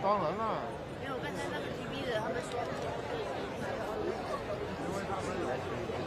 当然了。没有，刚才那个 TV 的他们说。因为他们来学习。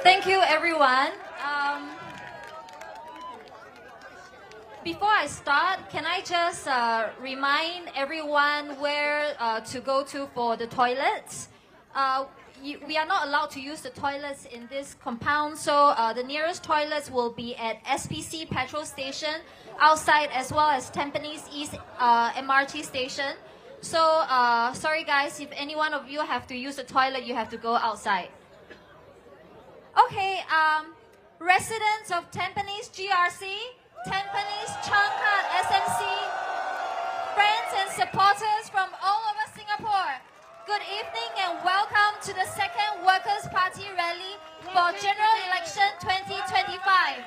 Thank you, everyone. Before I start, can I just remind everyone where to go to for the toilets? We are not allowed to use the toilets in this compound, so the nearest toilets will be at SPC petrol station outside, as well as Tampines East MRT station. So sorry guys, if any one of you have to use the toilet, you have to go outside. Okay, residents of Tampines GRC, Tampines Changkat SMC, friends and supporters from all over Singapore, good evening and welcome to the second Workers' Party rally for General Election 2025.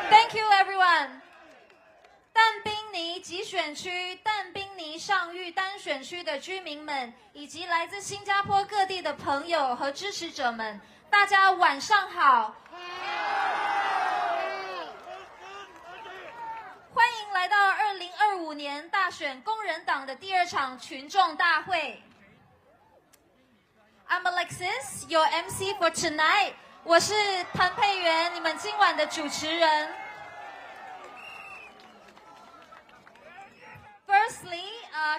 Thank you, everyone. 淡滨尼集选区、淡滨尼上玉单选区的居民们，以及来自新加坡各地的朋友和支持者们，大家晚上好。欢迎来到2025年大选工人党的第2场群众大会。I'm Alexis, your MC for tonight. 我是谭佩媛，你们今晚的主持人。Firstly,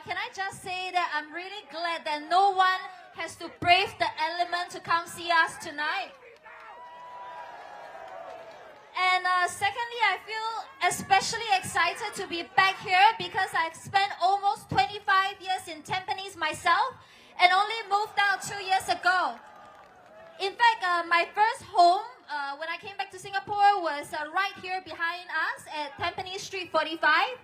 can I just say that I'm really glad that no one has to brave the element to come see us tonight. And secondly, I feel especially excited to be back here because I've spent almost 25 years in Tampines myself and only moved out 2 years ago. In fact, my first home when I came back to Singapore was right here behind us at Tampines Street 45.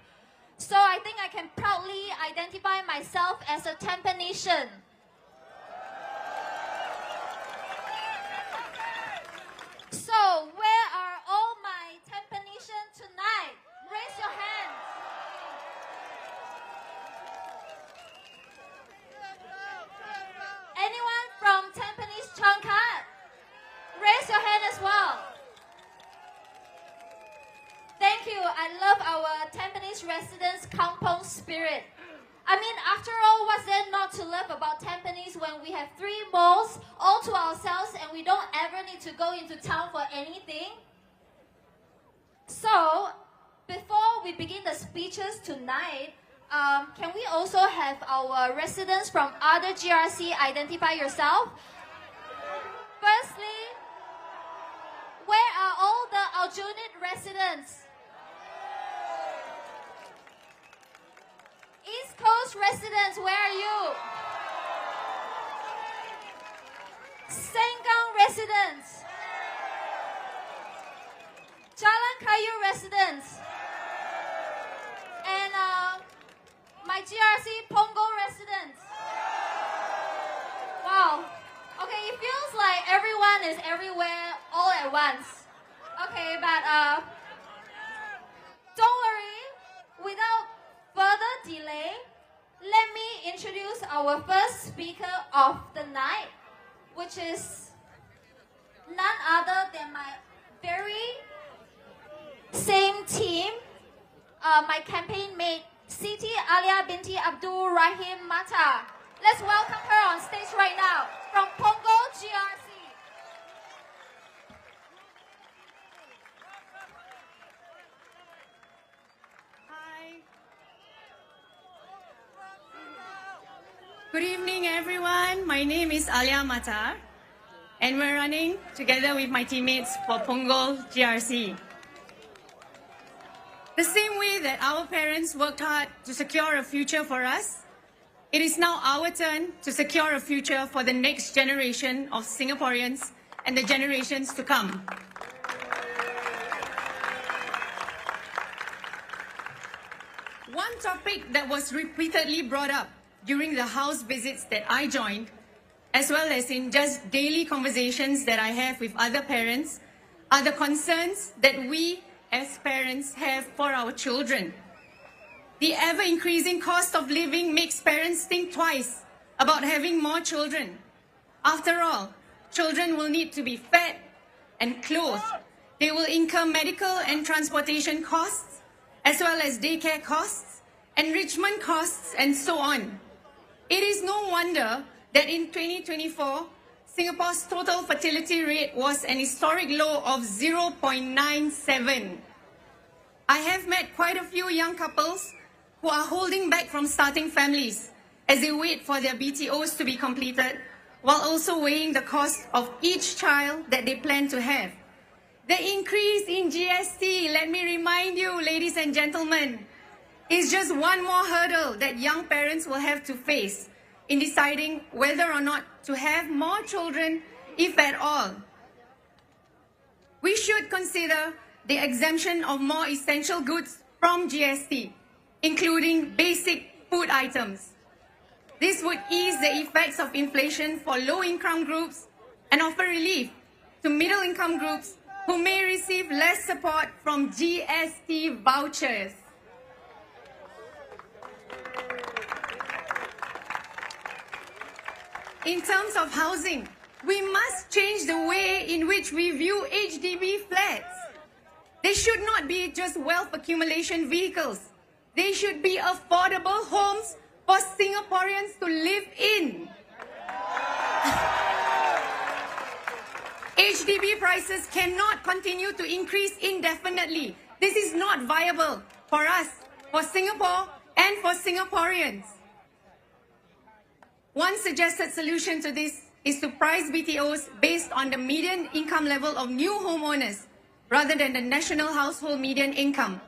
So I think I can proudly identify myself as a Tampanesian. So where are all my Tampanesians tonight? Raise your hands. Anyone from Tampines Changkat? Raise your hand as well. Thank you. I love our Tampines residents' kampong spirit. I mean, after all, what's there not to love about Tampines when we have 3 malls all to ourselves and we don't ever need to go into town for anything? So, before we begin the speeches tonight, can we also have our residents from other GRC identify yourself? Firstly, where are all the Aljunied residents? East Coast residents, where are you? Sengkang residents. Jalan Kayu residents. And my GRC Punggol residents. Wow. Okay, it feels like everyone is everywhere all at once. Okay, but don't worry. Without further delay, let me introduce our first speaker of the night, which is none other than my very same team, my campaign mate, Siti Alia binti Abdul Rahim Mata. Let's welcome her on stage right now from Punggol GRC. Good evening, everyone. My name is Alia Mata, and we're running together with my teammates for Punggol GRC. The same way that our parents worked hard to secure a future for us, it is now our turn to secure a future for the next generation of Singaporeans and the generations to come. One topic that was repeatedly brought up during the house visits that I joined, as well as in just daily conversations that I have with other parents, are the concerns that we as parents have for our children. The ever-increasing cost of living makes parents think twice about having more children. After all, children will need to be fed and clothed. They will incur medical and transportation costs, as well as daycare costs, enrichment costs, and so on. It is no wonder that in 2024, Singapore's total fertility rate was an historic low of 0.97. I have met quite a few young couples who are holding back from starting families as they wait for their BTOs to be completed, while also weighing the cost of each child that they plan to have. The increase in GST, let me remind you, ladies and gentlemen, is just one more hurdle that young parents will have to face in deciding whether or not to have more children, if at all. We should consider the exemption of more essential goods from GST, including basic food items. This would ease the effects of inflation for low-income groups and offer relief to middle-income groups who may receive less support from GST vouchers. In terms of housing, we must change the way in which we view HDB flats. They should not be just wealth accumulation vehicles. They should be affordable homes for Singaporeans to live in. HDB prices cannot continue to increase indefinitely. This is not viable for us, for Singapore, and for Singaporeans. One suggested solution to this is to price BTOs based on the median income level of new homeowners rather than the national household median income.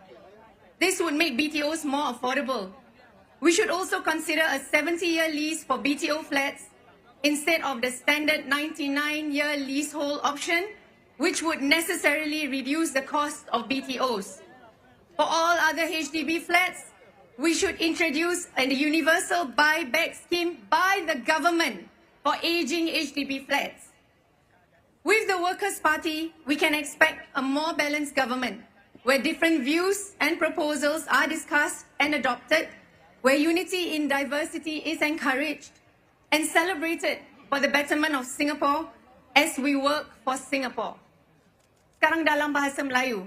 This would make BTOs more affordable. We should also consider a 70-year lease for BTO flats instead of the standard 99-year leasehold option, which would necessarily reduce the cost of BTOs. For all other HDB flats, we should introduce a universal buyback scheme by the government for aging HDB flats. With the Workers' Party, we can expect a more balanced government, where different views and proposals are discussed and adopted, where unity in diversity is encouraged and celebrated for the betterment of Singapore as we work for Singapore. Sekarang dalam bahasa Melayu.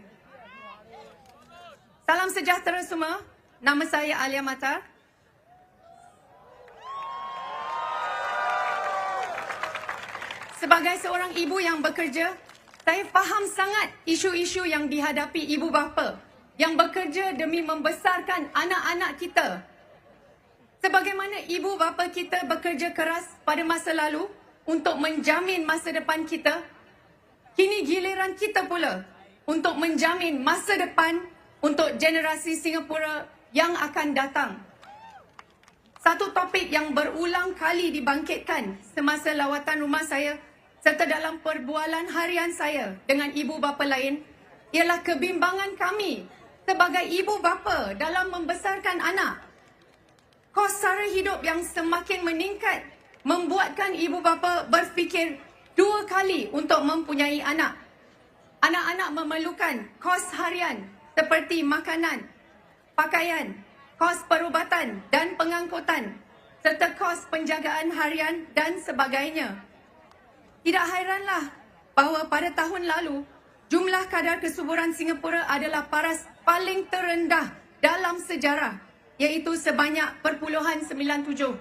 Salam sejahtera semua. Nama saya Alia Matar. Sebagai seorang ibu yang bekerja, saya faham sangat isu-isu yang dihadapi ibu bapa yang bekerja demi membesarkan anak-anak kita. Sebagaimana ibu bapa kita bekerja keras pada masa lalu untuk menjamin masa depan kita, kini giliran kita pula untuk menjamin masa depan untuk generasi Singapura yang akan datang. Satu topik yang berulang kali dibangkitkan semasa lawatan rumah saya serta dalam perbualan harian saya dengan ibu bapa lain ialah kebimbangan kami sebagai ibu bapa dalam membesarkan anak. Kos sara hidup yang semakin meningkat membuatkan ibu bapa berfikir dua kali untuk mempunyai anak. Anak-anak memerlukan kos harian seperti makanan, pakaian, kos perubatan dan pengangkutan, serta kos penjagaan harian dan sebagainya. Tidak hairanlah bahawa pada tahun lalu, jumlah kadar kesuburan Singapura adalah paling terendah dalam sejarah, iaitu sebanyak 0.97.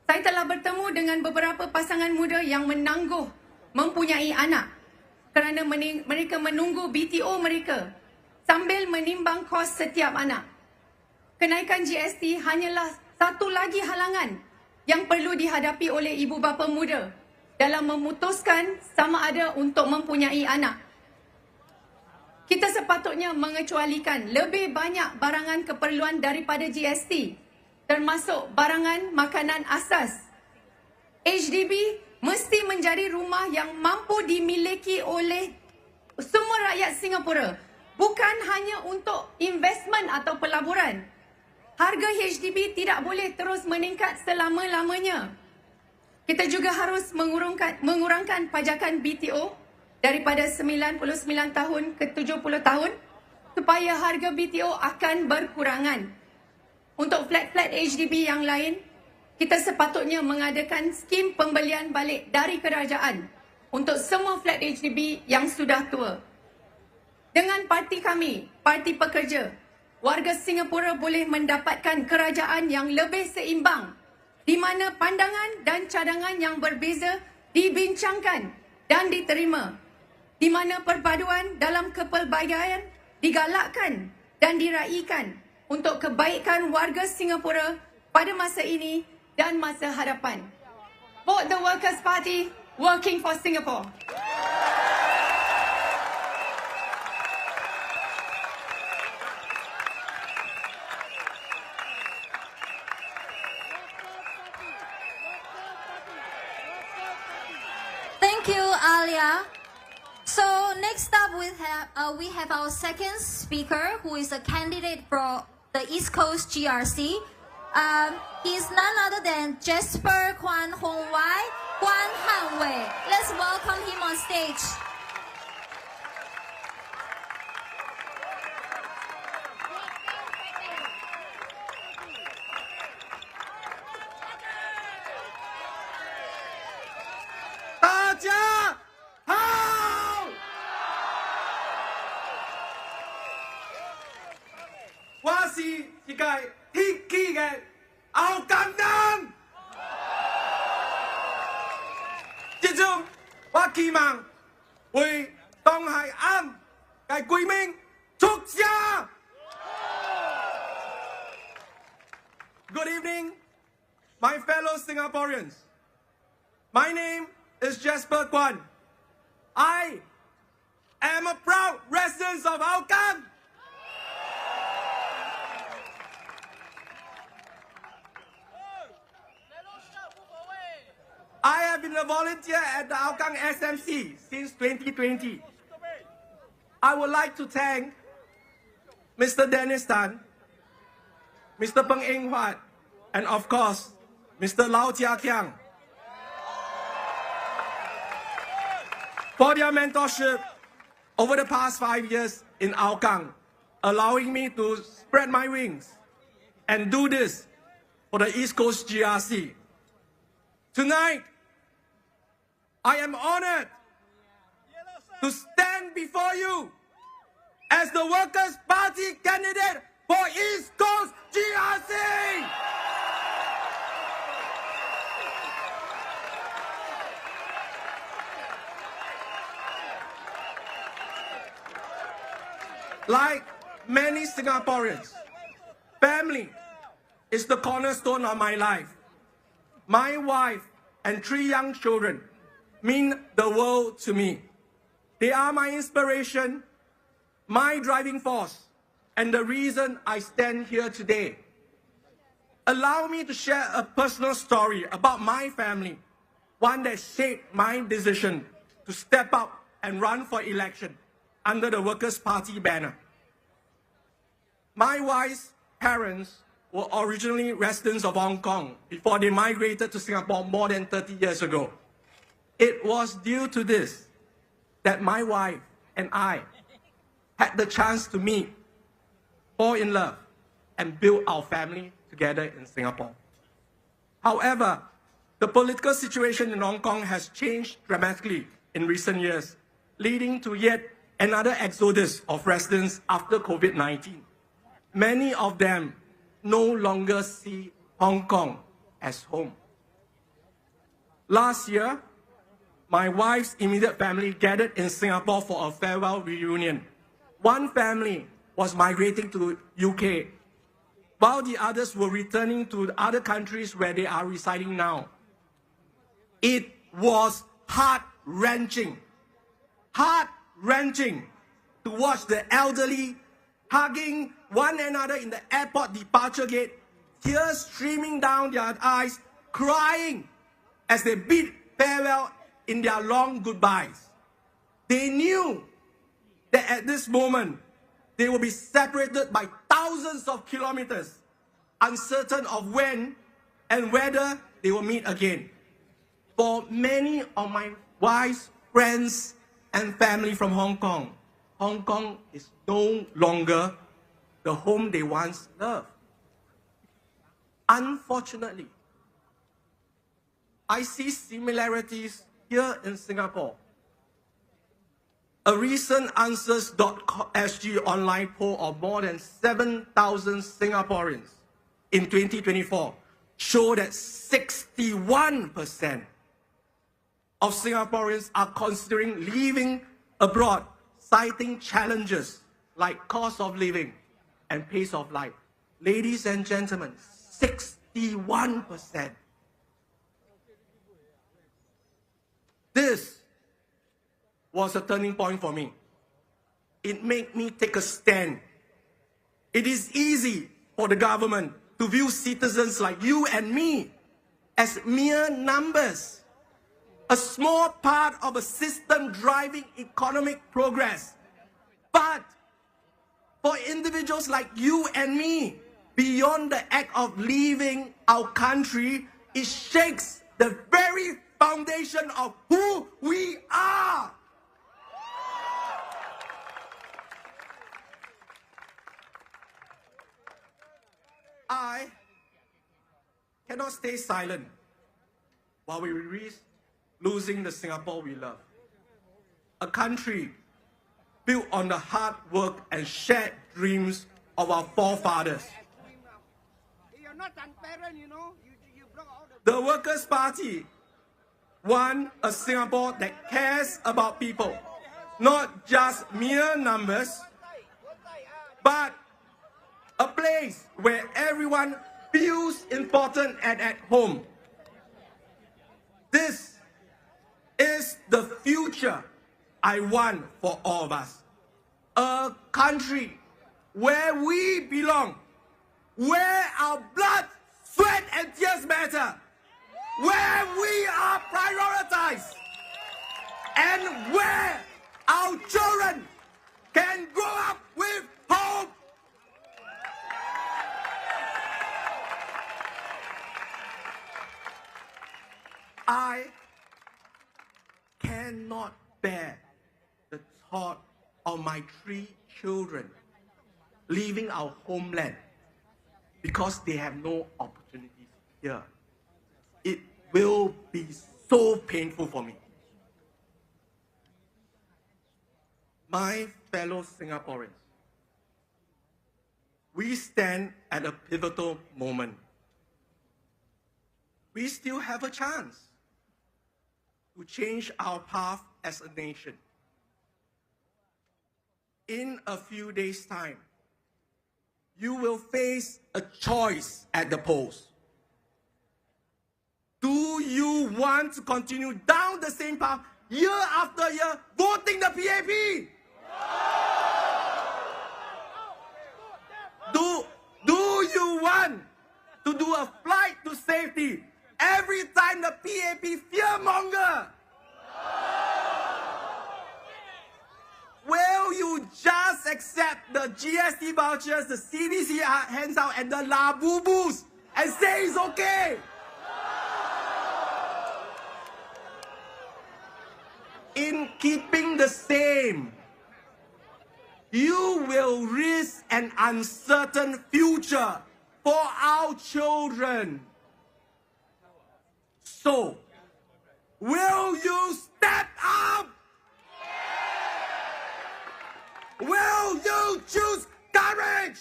Saya telah bertemu dengan beberapa pasangan muda yang menangguh mempunyai anak kerana mereka menunggu BTO mereka sambil menimbang kos setiap anak. Kenaikan GST hanyalah satu lagi halangan yang perlu dihadapi oleh ibu bapa muda dalam memutuskan sama ada untuk mempunyai anak. Kita sepatutnya mengecualikan lebih banyak barangan keperluan daripada GST, termasuk barangan makanan asas. HDB mesti menjadi rumah yang mampu dimiliki oleh semua rakyat Singapura, bukan hanya untuk investment atau pelaburan, harga HDB tidak boleh terus meningkat selama-lamanya. Kita juga harus mengurangkan pajakan BTO daripada 99 tahun ke 70 tahun supaya harga BTO akan berkurangan. Untuk flat-flat HDB yang lain, kita sepatutnya mengadakan skim pembelian balik dari kerajaan untuk semua flat HDB yang sudah tua. Dengan parti kami, Parti Pekerja, warga Singapura boleh mendapatkan kerajaan yang lebih seimbang di mana pandangan dan cadangan yang berbeza dibincangkan dan diterima, di mana perpaduan dalam kepelbagaian digalakkan dan diraikan untuk kebaikan warga Singapura pada masa ini dan masa hadapan. Vote the Workers' Party, working for Singapore. Thank you, Alia. So next up we have our second speaker, who is a candidate for the East Coast GRC. He is none other than Jasper Kwan Hong Wai Kwan Han Wei. Let's welcome him on stage. Good evening, my fellow Singaporeans. My name is Jasper Kwan. I am a proud resident of Hougang. I have been a volunteer at the Hougang SMC since 2020. I would like to thank Mr. Dennis Tan, Mr. Peng Eng Huat, and of course, Mr. Lau Chia Kiang for their mentorship over the past 5 years in Hougang, allowing me to spread my wings and do this for the East Coast GRC. Tonight, I am honored to stand before you as the Workers' Party candidate for East Coast GRC. Like many Singaporeans, family is the cornerstone of my life. My wife and 3 young children mean the world to me. They are my inspiration, my driving force, and the reason I stand here today. Allow me to share a personal story about my family, one that shaped my decision to step up and run for election under the Workers' Party banner. My wife's parents were originally residents of Hong Kong before they migrated to Singapore more than 30 years ago. It was due to this that my wife and I had the chance to meet, fall in love, and build our family together in Singapore. However, the political situation in Hong Kong has changed dramatically in recent years, leading to yet another exodus of residents after COVID-19. Many of them no longer see Hong Kong as home. Last year, my wife's immediate family gathered in Singapore for a farewell reunion. One family was migrating to UK, while the others were returning to other countries where they are residing now. It was heart-wrenching to watch the elderly hugging one another in the airport departure gate, tears streaming down their eyes, crying as they bid farewell in their long goodbyes. They knew that at this moment, they will be separated by thousands of kilometers uncertain of when and whether they will meet again. For many of my wife's friends and family from Hong Kong is no longer the home they once loved. Unfortunately, I see similarities here in Singapore. A recent Answers.sg online poll of more than 7,000 Singaporeans in 2024 showed that 61% of Singaporeans are considering leaving abroad, citing challenges like cost of living and pace of life. Ladies and gentlemen, 61%. This was a turning point for me. It made me take a stand. It is easy for the government to view citizens like you and me as mere numbers, a small part of a system driving economic progress. But for individuals like you and me, beyond the act of leaving our country, it shakes the very foundation of who we are. I cannot stay silent while we risk losing the Singapore we love. A country built on the hard work and shared dreams of our forefathers. You're not transparent, you know. You block all The Workers' Party want a Singapore that cares about people, not just mere numbers, but a place where everyone feels important and at home. This is the future I want for all of us. A country where we belong, where our blood, sweat, and tears matter, where we are prioritized, and where our children can grow up with hope. I cannot bear the thought of my 3 children leaving our homeland because they have no opportunities here. It will be so painful for me. My fellow Singaporeans, we stand at a pivotal moment. We still have a chance to change our path as a nation. In a few days' time, you will face a choice at the polls. Do you want to continue down the same path year after year, voting the PAP? Do you want to do a flight to safety every time the PAP fearmonger? Will you just accept the GST vouchers the CBC hands out and the labubus and say it's okay? In keeping the same, you will risk an uncertain future for our children. So, will you step up? Will you choose courage?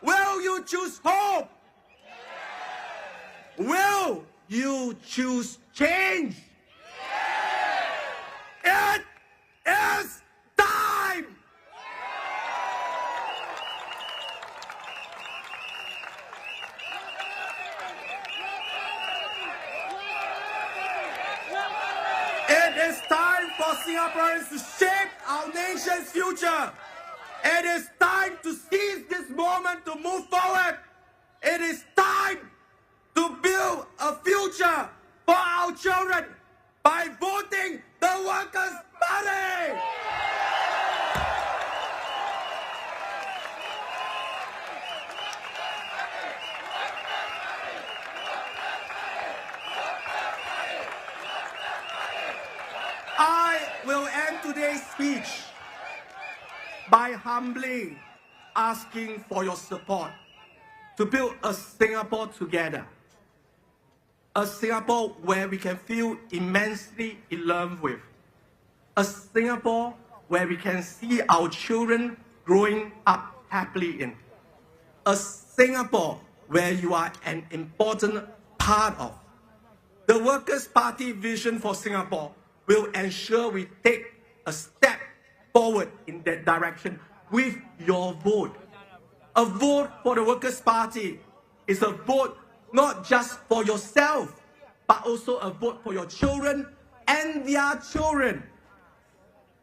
Will you choose hope? Will you choose change? It is time! It is time for Singaporeans to shape our nation's future. It is time to seize this moment to move forward. It is time to build a future for our children by voting the Workers' Party! will end today's speech by humbly asking for your support to build a Singapore together. A Singapore where we can feel immensely in love with. A Singapore where we can see our children growing up happily in. A Singapore where you are an important part of. The Workers' Party vision for Singapore will ensure we take a step forward in that direction with your vote. A vote for the Workers' Party is a vote not just for yourself, but also a vote for your children and their children.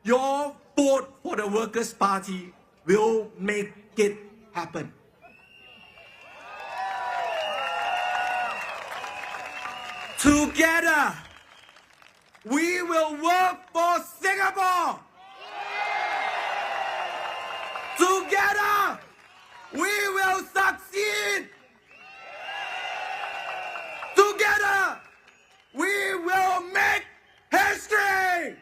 Your vote for the Workers' Party will make it happen. Together, we will work for Singapore. Together, we will succeed. Together, we will make history.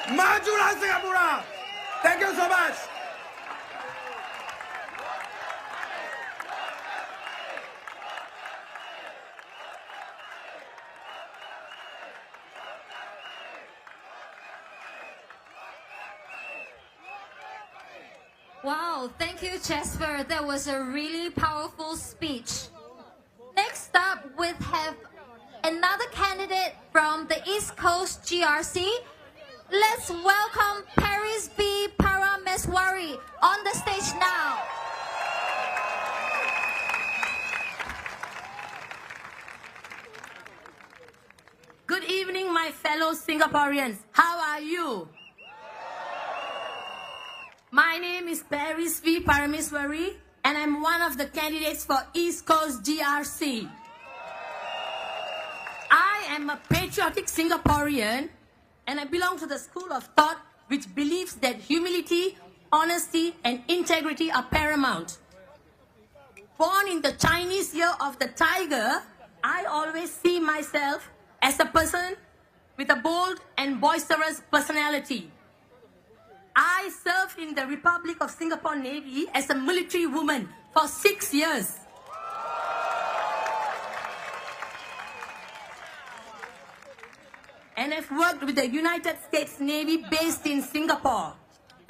Majulah Singapura. Thank you so much. Wow, thank you, Jasper. That was a really powerful speech. Next up, we have another candidate from the East Coast GRC. Let's welcome Paris B. Parameswari on the stage now. Good evening, my fellow Singaporeans. How are you? My name is Paris V. Parameswari, and I'm one of the candidates for East Coast GRC. I am a patriotic Singaporean, and I belong to the school of thought which believes that humility, honesty, and integrity are paramount. Born in the Chinese Year of the Tiger, I always see myself as a person with a bold and boisterous personality. I served in the Republic of Singapore Navy as a military woman for 6 years. And I've worked with the United States Navy based in Singapore.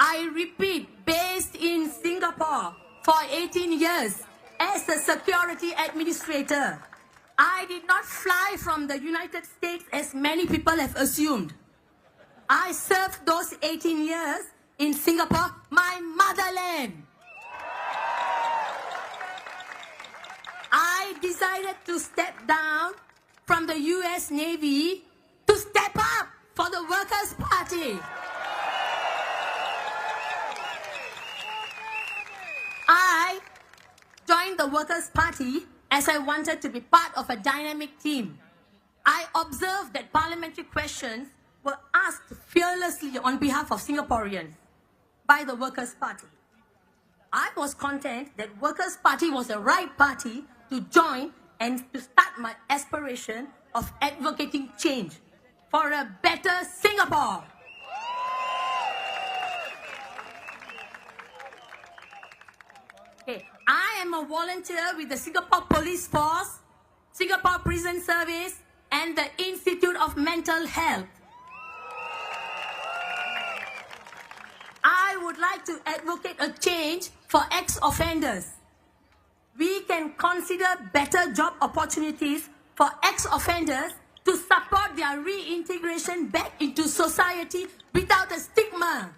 I repeat, based in Singapore for 18 years as a security administrator. I did not fly from the United States as many people have assumed. I served those 18 years in Singapore, my motherland. I decided to step down from the US Navy to step up for the Workers' Party. I joined the Workers' Party as I wanted to be part of a dynamic team. I observed that parliamentary questions were asked fearlessly on behalf of Singaporeans by the Workers' Party. I was content that Workers' Party was the right party to join and to start my aspiration of advocating change for a better Singapore. Okay. I am a volunteer with the Singapore Police Force, Singapore Prison Service, and the Institute of Mental Health. I would like to advocate a change for ex-offenders. We can consider better job opportunities for ex-offenders to support their reintegration back into society without a stigma.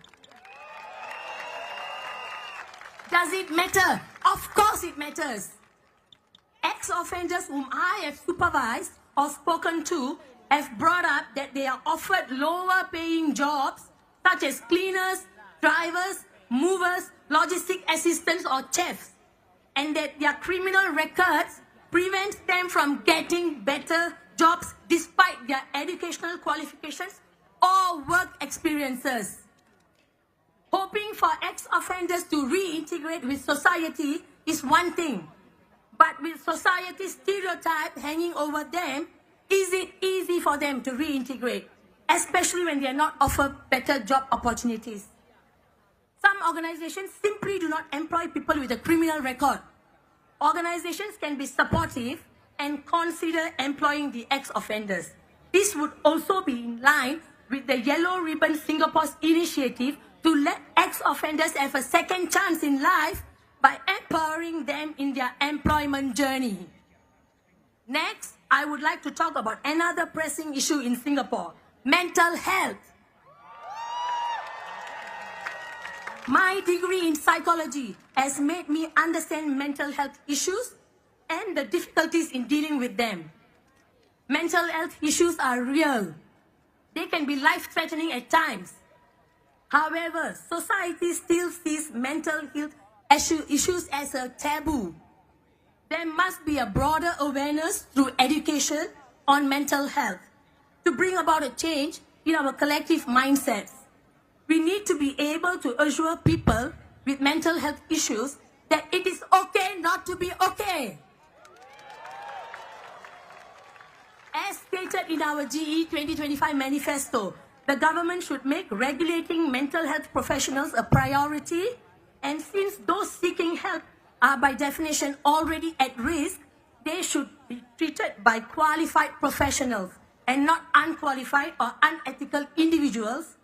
Does it matter? Of course it matters. Ex-offenders whom I have supervised or spoken to have brought up that they are offered lower paying jobs such as cleaners, drivers, movers, logistic assistants or chefs, and that their criminal records prevent them from getting better jobs despite their educational qualifications or work experiences. Hoping for ex-offenders to reintegrate with society is one thing, but with society's stereotype hanging over them, is it easy for them to reintegrate, especially when they are not offered better job opportunities? Some organizations simply do not employ people with a criminal record. Organizations can be supportive and consider employing the ex-offenders. This would also be in line with the Yellow Ribbon Singapore's initiative to let ex-offenders have a second chance in life by empowering them in their employment journey. Next, I would like to talk about another pressing issue in Singapore, mental health. My degree in psychology has made me understand mental health issues and the difficulties in dealing with them. Mental health issues are real. They can be life-threatening at times. However, society still sees mental health issues as a taboo. There must be a broader awareness through education on mental health to bring about a change in our collective mindsets. We need to be able to assure people with mental health issues that it is okay not to be okay. As stated in our GE2025 manifesto, the government should make regulating mental health professionals a priority, and since those seeking help are by definition already at risk, they should be treated by qualified professionals and not unqualified or unethical individuals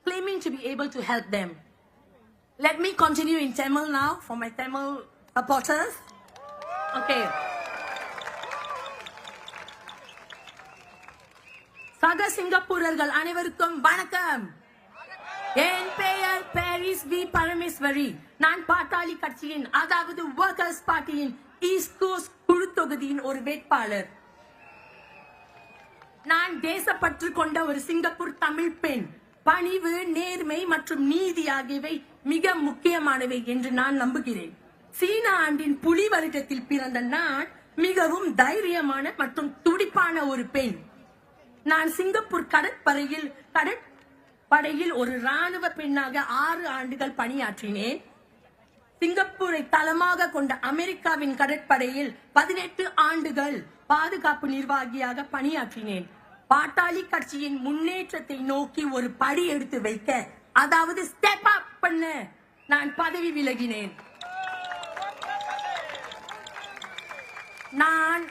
claiming to be able to help them. Let me continue in Tamil now for my Tamil supporters. Okay. சக சிங்கப்பூரர்கள் அனைவருக்கும் வணக்கம். என் பெயர் Paris we Parameswari. நான் பாட்டாளி கட்சியின் அதாவது workers பார்ட்டியின் east cost குழு தொகுதியின் ஒரு வேட்பாளர். நான் தேசப்பற்று கொண்ட ஒரு சிங்கப்பூர் தமிழ் பெண். பணிவு, நேர்மை மற்றும் நீதி ஆகியவை மிக முக்கியமானவை என்று நான் நம்புகிறேன். சீன ஆண்டின் புலி வருடத்தில் பிறந்த நான் மிகவும் தைரியமான மற்றும் துடிப்பான ஒரு பெண். நான் சிங்கப்பூர் கடற்படையில் ஒரு ராணுவ பெண்ணாக 6 ஆண்டுகள் பணியாற்றினேன். சிங்கப்பூரை தளமாக கொண்ட அமெரிக்காவின் கடற்படையில் 18 ஆண்டுகள் பாதுகாப்பு நிர்வாகியாக பணியாற்றினேன். பாட்டாளி கட்சியின் முன்னேற்றத்தை நோக்கி ஒரு படி எடுத்து வைக்க, அதாவது ஸ்டெப் அப் பண்ண நான் பதவி விலகினேன். நான்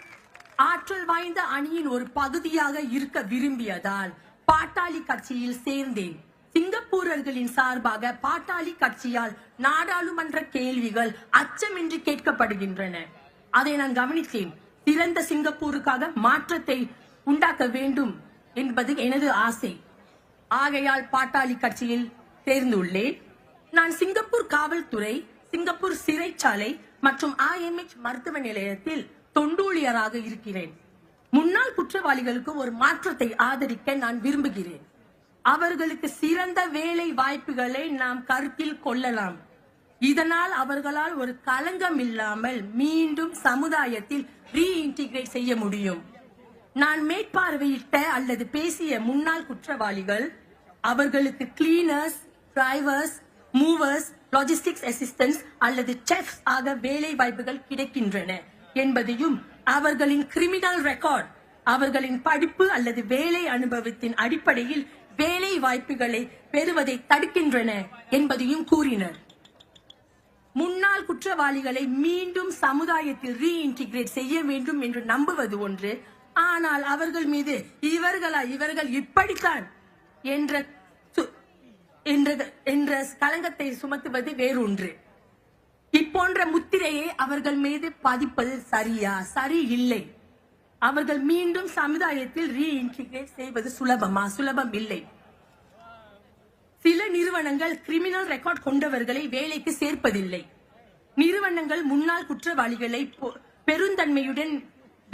ஆற்றல் வாய்ந்த அணியின் ஒரு பகுதியாக இருக்க விரும்பியதால் பாட்டாளி கட்சியில் சேர்ந்தேன். சிங்கப்பூரர்களின் சார்பாக பாட்டாளி கட்சியால் நாடாளுமன்ற கேள்விகள் அச்சமின்றி கேட்கப்படுகின்றன. அதை நான் கவனித்தேன். சிறந்த சிங்கப்பூருக்காக மாற்றத்தை உண்டாக்க வேண்டும் என்பது எனது ஆசை. ஆகையால் பாட்டாளி கட்சியில் சேர்ந்துள்ளேன். நான் சிங்கப்பூர் காவல்துறை, சிங்கப்பூர் சிறைச்சாலை மற்றும் IMH மருத்துவ நிலையத்தில் தொண்டூழியராக இருக்கிறேன். முன்னாள் குற்றவாளிகளுக்கு ஒரு மாற்றத்தை ஆதரிக்க நான் விரும்புகிறேன். அவர்களுக்கு சிறந்த வேலை வாய்ப்புகளை நாம் கருத்தில் கொள்ளலாம். இதனால் அவர்களால் ஒரு களங்கம் இல்லாமல் மீண்டும் சமுதாயத்தில் ரீஇன்டிகிரேட் செய்ய முடியும். நான் மேற்பார்வையிட்ட அல்லது பேசிய முன்னாள் குற்றவாளிகள் அவர்களுக்கு cleaners, drivers, movers, logistics assistants அல்லது செஃப்ஸ் ஆக வேலை வாய்ப்புகள் கிடைக்கின்றன என்பதையும், அவர்களின் கிரிமினல் ரெக்கார்ட் அவர்களின் படிப்பு அல்லது வேலை அனுபவத்தின் அடிப்படையில் வேலை வாய்ப்புகளை பெறுவதை தடுக்கின்றன என்பதையும் கூறினர். முன்னாள் குற்றவாளிகளை மீண்டும் சமுதாயத்தில் ரீஇன்டிகிரேட் செய்ய வேண்டும் என்று நம்புவது ஒன்று, ஆனால் அவர்கள் மீது இவர்கள் இப்படித்தான் என்ற களங்கத்தை சுமத்துவது வேறொன்று. இப்போன்ற முத்திரையை அவர்கள் மீது பதிப்பது சரியா? சரி இல்லை. அவர்கள் மீண்டும் சமுதாயத்தில் ரீஇன்டிகிரேட் செய்வது சுலபமா? சுலபம் இல்லை. சில நிறுவனங்கள் கிரிமினல் ரெக்கார்ட் கொண்டவர்களை வேலைக்கு சேர்ப்பதில்லை. நிறுவனங்கள் முன்னாள் குற்றவாளிகளை பெருந்தன்மையுடன்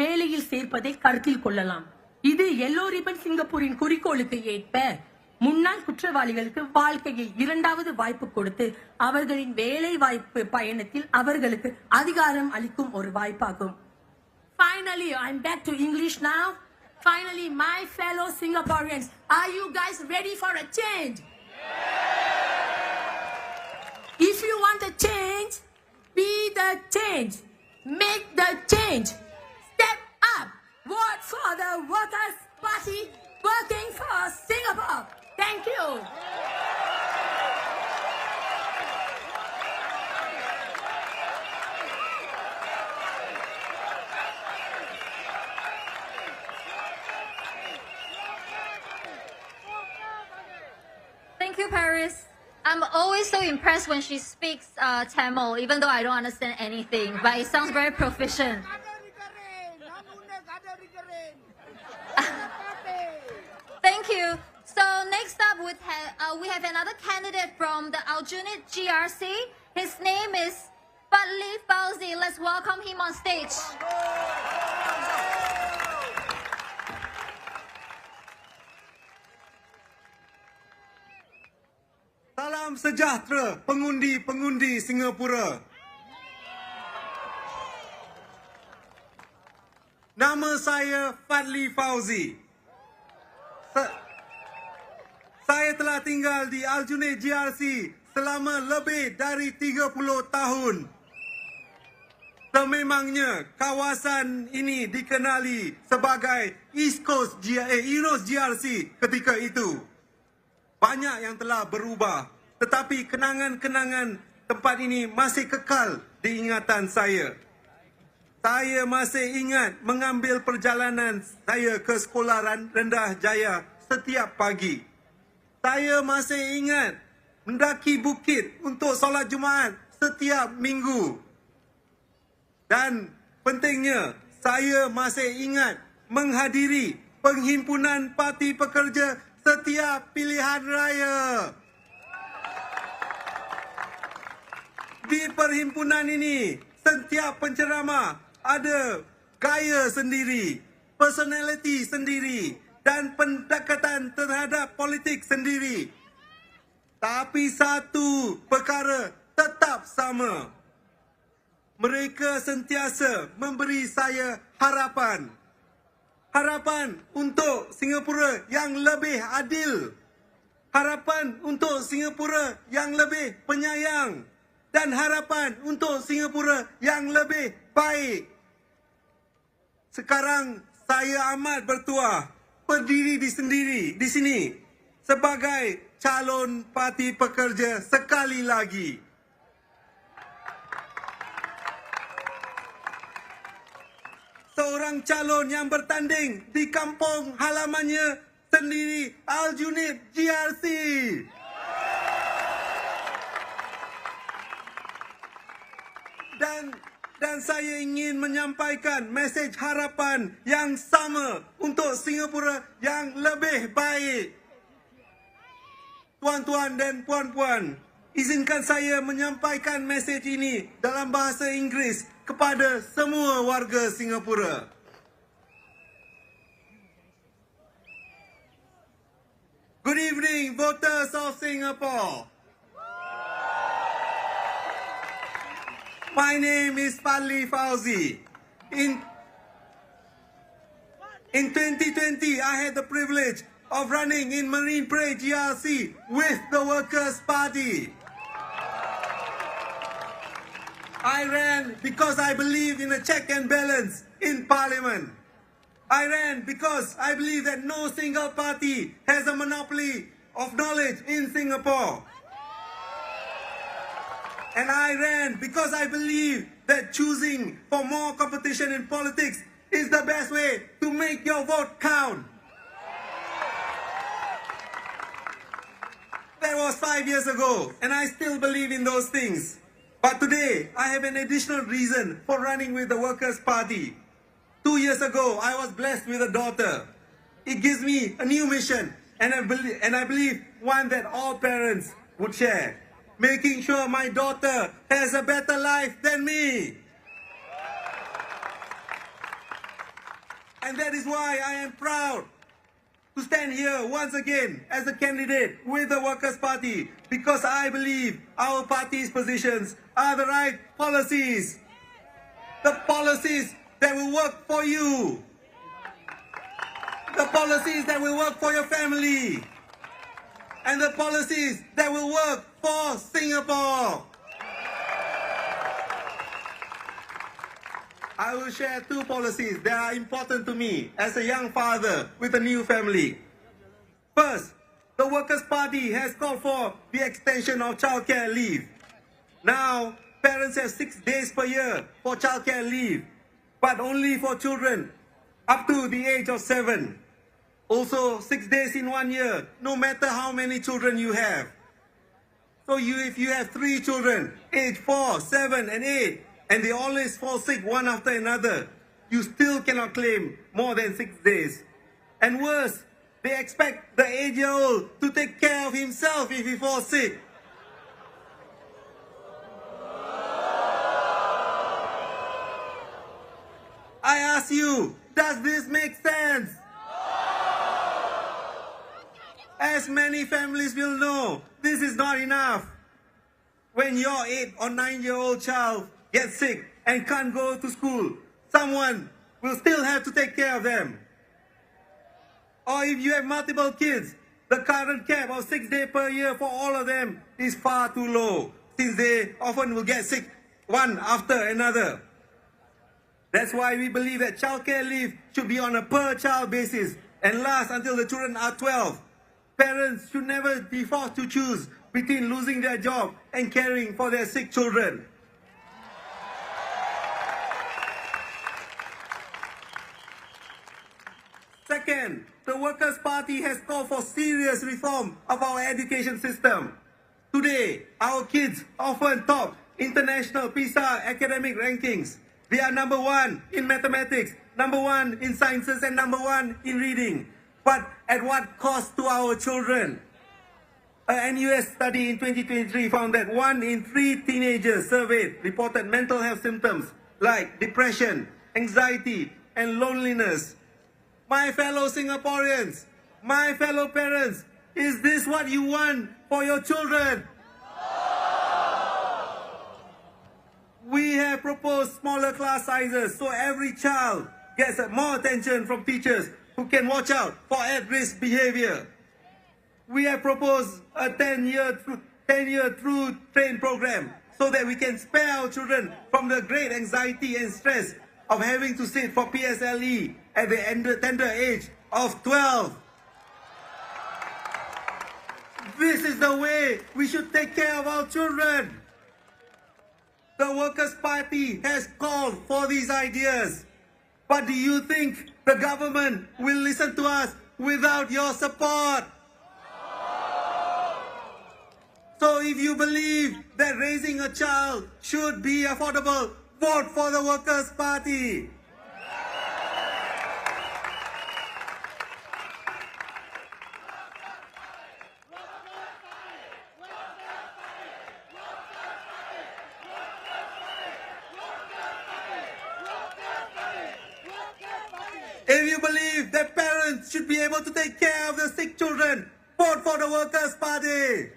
வேலையில் சேர்ப்பதை கருத்தில் கொள்ளலாம். இது எல்லோ ரிப்பன் சிங்கப்பூரின் குறிக்கோளுக்கு ஏற்ப முன்னாள் குற்றவாளிகளுக்கு வாழ்க்கையில் 2வது வாய்ப்பு கொடுத்து அவர்களின் வேலை வாய்ப்பு பயணத்தில் அவர்களுக்கு அதிகாரம் அளிக்கும் ஒரு வாய்ப்பாகும். Finally, I'm back to English now. Finally, my fellow Singaporeans, are you guys ready for a change? If you want a change, be the change. Make the change. Step up. vote for the Workers' Party working for Singapore. Thank you. Thank you, Paris. I'm always so impressed when she speaks Tamil, even though I don't understand anything, but it sounds very proficient. Thank you. So next up, we have another candidate from the Aljunied GRC. His name is Fadli Fauzi. Let's welcome him on stage. Salam sejahtera pengundi-pengundi Singapura. Nama saya Fadli Fauzi. Saya telah tinggal di Aljunied GRC selama lebih dari 30 tahun. Sememangnya kawasan ini dikenali sebagai East Coast GRC ketika itu. Banyak yang telah berubah, tetapi kenangan-kenangan tempat ini masih kekal di ingatan saya. Saya masih ingat mengambil perjalanan saya ke sekolah rendah jaya setiap pagi. Saya masih ingat mendaki bukit untuk solat Jumaat setiap minggu. Dan pentingnya, saya masih ingat menghadiri penghimpunan Parti Pekerja setiap pilihan raya. Di perhimpunan ini, setiap penceramah ada gaya sendiri, personality sendiri, dan pendekatan terhadap politik sendiri. Tapi satu perkara tetap sama. Mereka sentiasa memberi saya harapan. Harapan untuk Singapura yang lebih adil. Harapan untuk Singapura yang lebih penyayang. Dan harapan untuk Singapura yang lebih baik. Sekarang saya amat bertuah berdiri di sini sebagai calon Parti Pekerja sekali lagi. Seorang calon yang bertanding di kampung halamannya sendiri, Aljunied GRC. Dan saya ingin menyampaikan mesej harapan yang sama untuk Singapura yang lebih baik. Tuan-tuan dan puan-puan, izinkan saya menyampaikan mesej ini dalam bahasa Inggeris kepada semua warga Singapura. Good evening, voters of Singapore. My name is Fadli Fauzi. In 2020, I had the privilege of running in Marine Parade GRC with the Workers' Party. I ran because I believe in a check and balance in Parliament. I ran because I believe that no single party has a monopoly of knowledge in Singapore. And I ran because I believe that choosing for more competition in politics is the best way to make your vote count. That was 5 years ago, and I still believe in those things. But today, I have an additional reason for running with the Workers' Party. 2 years ago, I was blessed with a daughter. It gives me a new mission, and I believe one that all parents would share. Making sure my daughter has a better life than me. And that is why I am proud to stand here once again as a candidate with the Workers' Party, because I believe our party's positions are the right policies. The policies that will work for you. The policies that will work for your family. And the policies that will work for Singapore. I will share two policies that are important to me as a young father with a new family. First, the Workers' Party has called for the extension of childcare leave. Now, parents have 6 days per year for childcare leave, but only for children up to the age of 7. Also, 6 days in 1 year, no matter how many children you have. So if you have 3 children, age 4, 7, and 8, and they always fall sick one after another, you still cannot claim more than 6 days. And worse, they expect the 8-year-old to take care of himself if he falls sick. I ask you, does this make sense? As many families will know, this is not enough. When your 8 or 9-year-old child gets sick and can't go to school, someone will still have to take care of them. Or if you have multiple kids, the current cap of 6 days per year for all of them is far too low, since they often will get sick one after another. That's why we believe that childcare leave should be on a per-child basis and last until the children are 12. Parents should never be forced to choose between losing their job and caring for their sick children. Second, the Workers' Party has called for serious reform of our education system. Today, our kids often top international PISA academic rankings. They are number 1 in mathematics, number 1 in sciences, and number 1 in reading. But at what cost to our children? A NUS study in 2023 found that 1 in 3 teenagers surveyed reported mental health symptoms like depression, anxiety, and loneliness. My fellow Singaporeans, my fellow parents, is this what you want for your children? We have proposed smaller class sizes so every child gets more attention from teachers who can watch out for at-risk behavior. We have proposed a 10-year through train program so that we can spare our children from the great anxiety and stress of having to sit for PSLE at the tender age of 12. This is the way we should take care of our children. The Workers' Party has called for these ideas. But do you think the government will listen to us without your support? So if you believe that raising a child should be affordable, vote for the Workers' Party. If you believe that parents should be able to take care of their sick children, vote for the Workers' Party.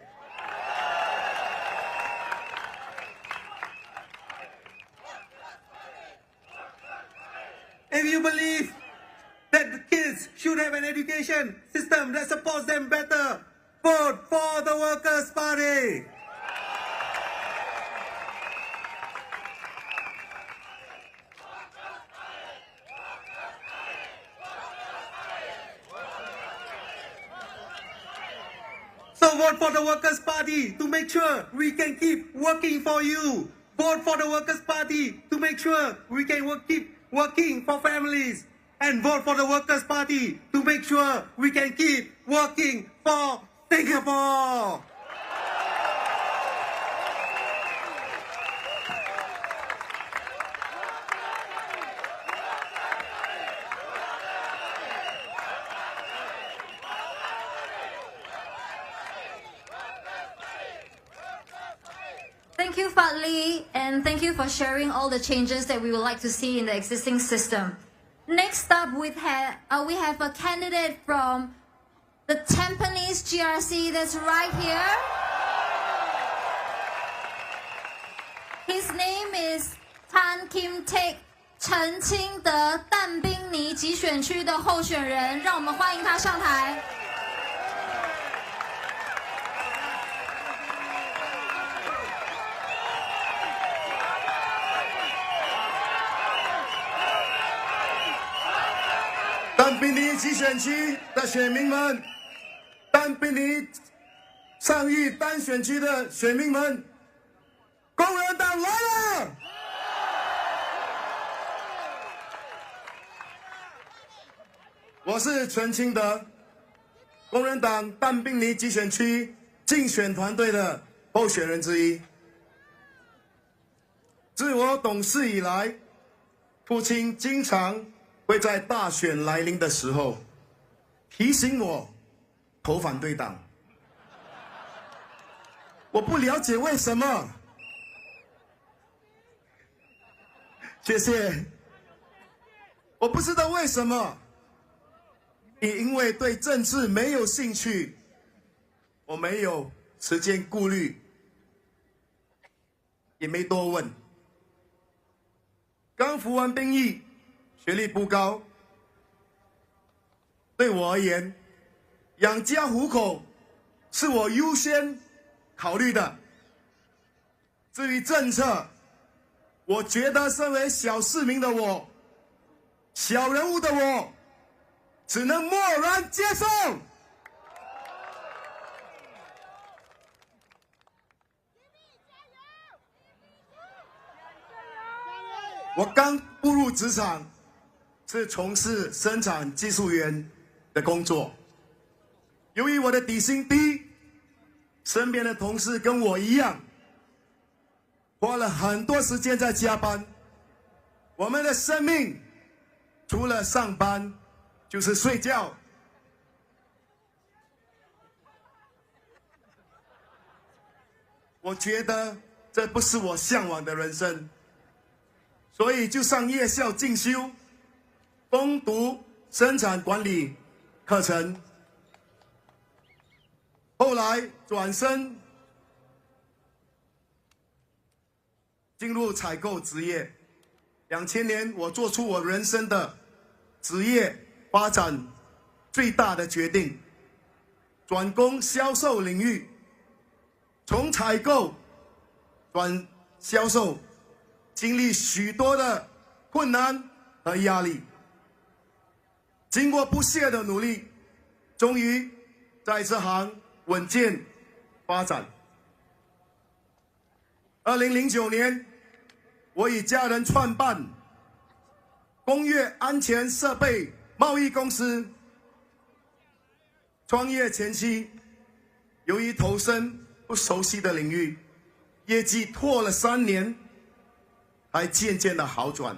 If you believe that the kids should have an education system that supports them better, vote for the Workers' Party. So vote for the Workers' Party to make sure we can keep working for you. Vote for the Workers' Party to make sure we can keep working for families. And vote for the Workers' Party to make sure we can keep working for Singapore. Thank you, Fadli, and thank you for sharing all the changes that we would like to see in the existing system. Next up, we have a candidate from the Tampines GRC that's right here. His name is Tan Kim Taek, 陈清德淡滨尼集选区的候选人，让我们欢迎他上台。淡滨尼集选区的选民们，淡滨尼上议单选区的选民们，工人党来了！我是陈清德，工人党淡滨尼集选区竞选团队的候选人之一。自我懂事以来，父亲经常会在大选来临的时候提醒我投反对党。我不了解为什么，谢谢。我不知道为什么，也因为对政治没有兴趣，我没有时间顾虑，也没多问。刚服完兵役，学历不高，对我而言，养家糊口是我优先考虑的。至于政策，我觉得身为小市民的我，小人物的我，只能默然接受。我刚步入职场，是从事生产技术员的工作。由于我的底薪低，身边的同事跟我一样，花了很多时间在加班。我们的生命除了上班就是睡觉。我觉得这不是我向往的人生。所以就上夜校进修，攻读生产管理课程。后来转身进入采购职业。2000年，我做出我人生的职业发展最大的决定，转攻销售领域，从采购转销售。经历许多的困难和压力，经过不懈的努力，终于在这行稳健发展。2009年，我与家人创办工业安全设备贸易公司。创业前期，由于投身不熟悉的领域，业绩拖了3年。还渐渐的好转。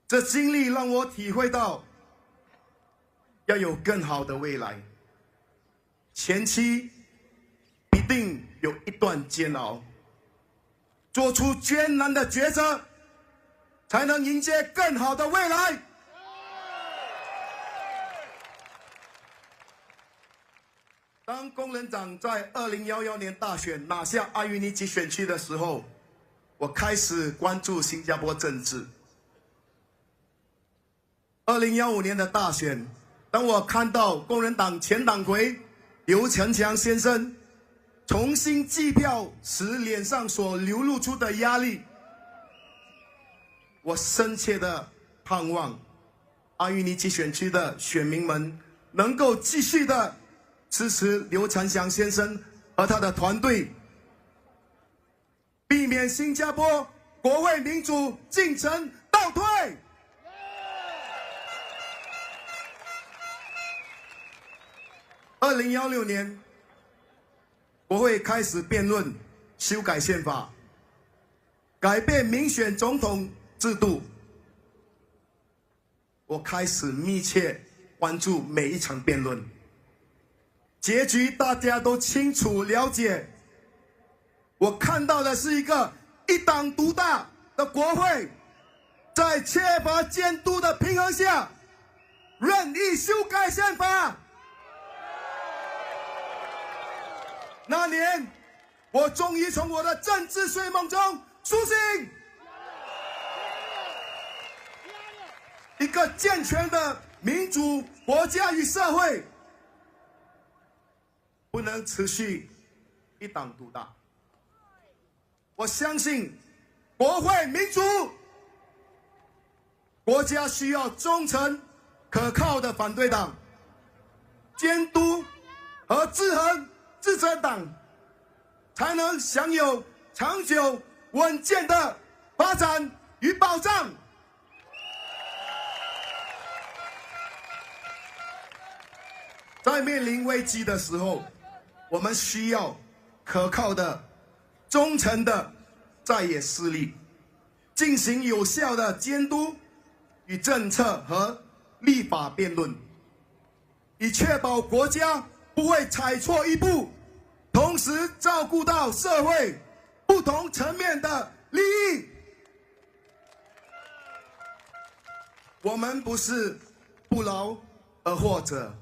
这经历让我体会到，要有更好的未来。前期一定有一段煎熬，做出艰难的抉择，才能迎接更好的未来。当工人党在2011年大选拿下阿余尼集选区的时候，我开始关注新加坡政治。2015年的大选，当我看到工人党前党魁刘成强先生重新计票时脸上所流露出的压力，我深切的盼望阿余尼集选区的选民们能够继续的支持刘成强先生和他的团队，避免新加坡国会民主进程倒退。2016年，国会开始辩论修改宪法，改变民选总统制度。我开始密切关注每一场辩论，结局大家都清楚了解。我看到的是一个一党独大的国会，在缺乏监督的平衡下，任意修改宪法。那年，我终于从我的政治睡梦中苏醒。一个健全的民主国家与社会，不能持续一党独大。我相信国会民主，国家需要忠诚可靠的反对党，监督和制衡执政党，才能享有长久稳健的发展与保障。在面临危机的时候，我们需要可靠的、忠诚的在野势力，进行有效的监督与政策和立法辩论，以确保国家不会踩错一步，同时照顾到社会不同层面的利益。我们不是不劳而获者，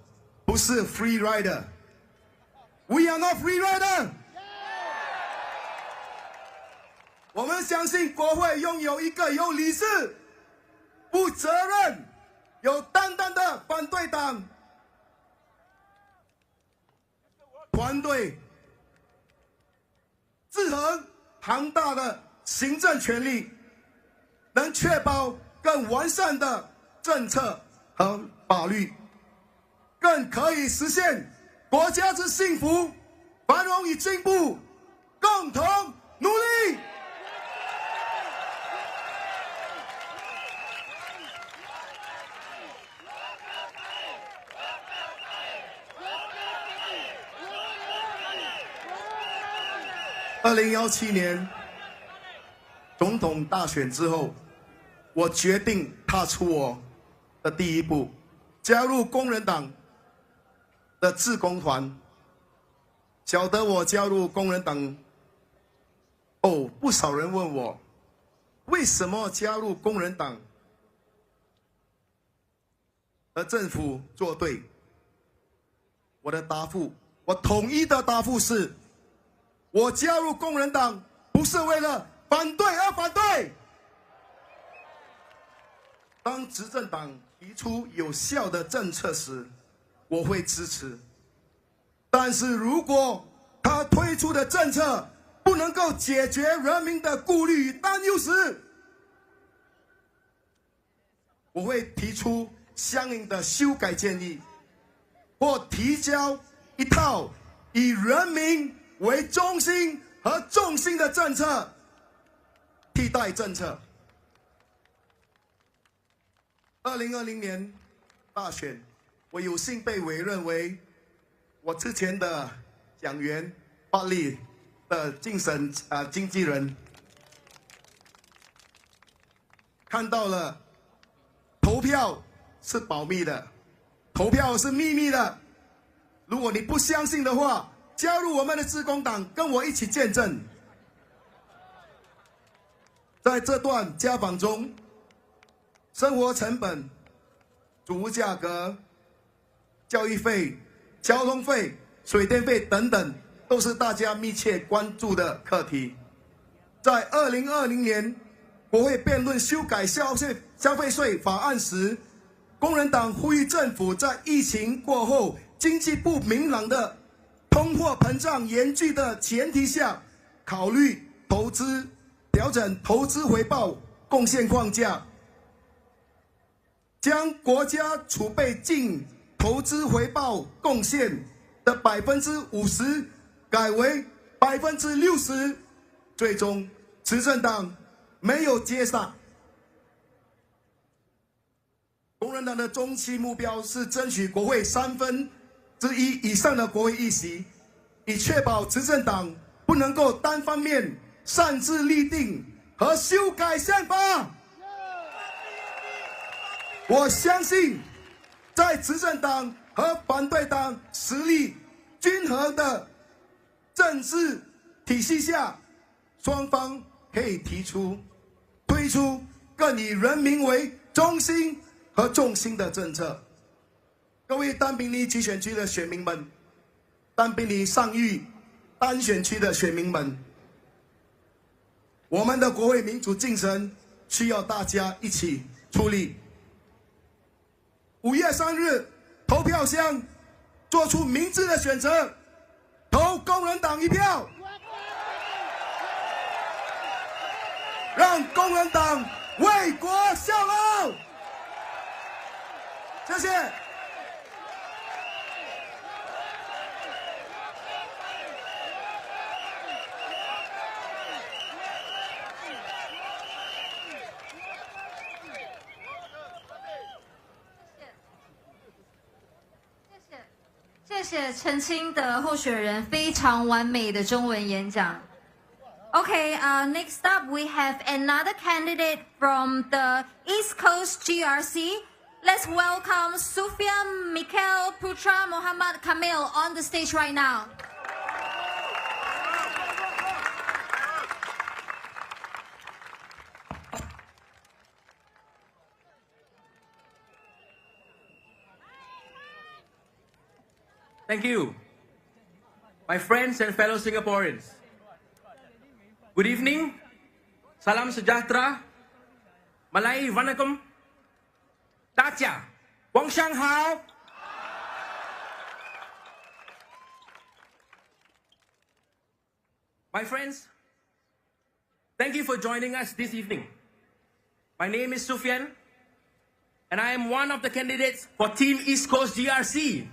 不是 free rider。We are not free rider。我们相信国会拥有一个有理智、负责任、有担当的反对党团队，制衡庞大的行政权力，能确保更完善的政策和法律，更可以实现国家之幸福、繁荣与进步，共同努力。2017年总统大选之后，我决定踏出我的第一步，加入工人党的志工团。晓得我加入工人党哦，不少人问我为什么加入工人党和政府作对。我的答复，我统一的答复是，我加入工人党不是为了反对而反对。当执政党提出有效的政策时，我会支持。但是如果他推出的政策不能够解决人民的顾虑与担忧时，我会提出相应的修改建议，或提交一套以人民为中心和重心的政策替代政策。2020年大选，我有幸被委任为我之前的讲员巴利的精神经纪人。看到了，投票是保密的，投票是秘密的。如果你不相信的话，加入我们的志工党，跟我一起见证。在这段家访中，生活成本、主物价格、教育费、交通费、水电费等等，都是大家密切关注的课题。在2020年国会辩论修改消费税法案时，工人党呼吁政府在疫情过后经济不明朗的通货膨胀严峻的前提下，考虑调整投资回报贡献框架，将国家储备净投资回报贡献的50%改为60%。最终，执政党没有接上。工人党的中期目标是争取国会1/3以上的国会议席，以确保执政党不能够单方面擅自立定和修改宪法。我相信，在执政党和反对党实力均衡的政治体系下，双方可以推出更以人民为中心和重心的政策。各位淡滨尼集选区的选民们，淡滨尼上虞单选区的选民们，我们的国会民主进程需要大家一起出力。5月3日投票箱做出明智的选择，投工人党一票，让工人党为国效劳。谢谢。谢谢陈清的候选人非常完美的中文演讲。Okay, next up we have another candidate from the East Coast GRC. Let's welcome Sufyan Mikhail Putra Muhammad Kamil on the stage right now. Thank you, my friends and fellow Singaporeans. Good evening, salam sejahtera, Malay vanakkam, Dacia, Wang Shang Hao. My friends, thank you for joining us this evening. My name is Sufyan, and I am one of the candidates for Team East Coast GRC.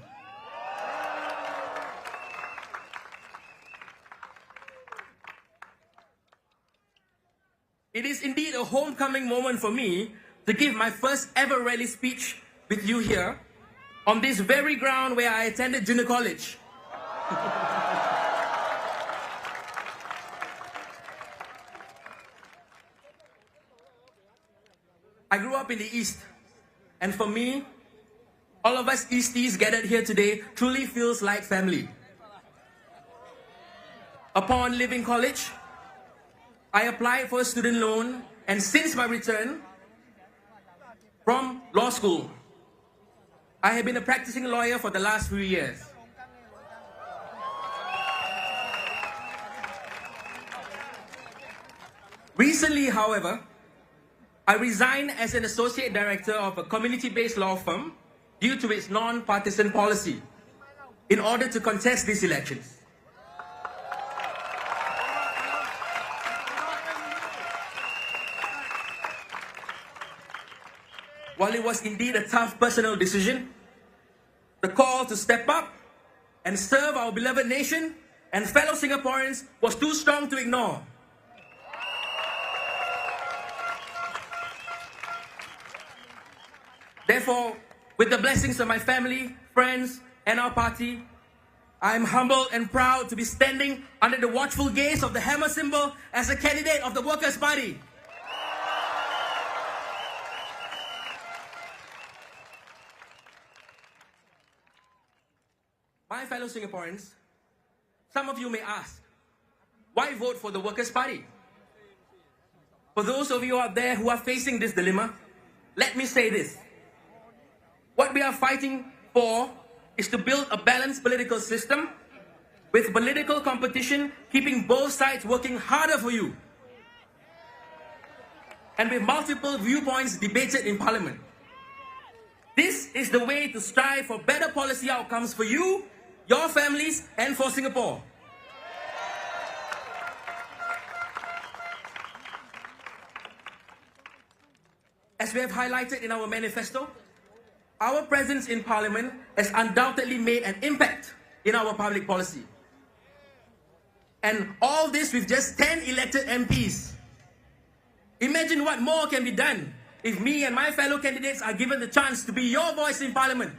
It is indeed a homecoming moment for me to give my first ever rally speech with you here on this very ground where I attended junior college. I grew up in the East, and for me, all of us Easties gathered here today truly feels like family. Upon leaving college, I applied for a student loan, and since my return from law school, I have been a practicing lawyer for the last few years. Recently, however, I resigned as an associate director of a community-based law firm due to its non-partisan policy in order to contest these elections. While it was indeed a tough personal decision, the call to step up and serve our beloved nation and fellow Singaporeans was too strong to ignore. Therefore, with the blessings of my family, friends, and our party, I am humbled and proud to be standing under the watchful gaze of the hammer symbol as a candidate of the Workers' Party. My fellow Singaporeans, some of you may ask, why vote for the Workers' Party? For those of you out there who are facing this dilemma, let me say this. What we are fighting for is to build a balanced political system with political competition, keeping both sides working harder for you, and with multiple viewpoints debated in Parliament. This is the way to strive for better policy outcomes for you, your families, and for Singapore. As we have highlighted in our manifesto, our presence in Parliament has undoubtedly made an impact in our public policy. And all this with just 10 elected MPs. Imagine what more can be done if me and my fellow candidates are given the chance to be your voice in Parliament.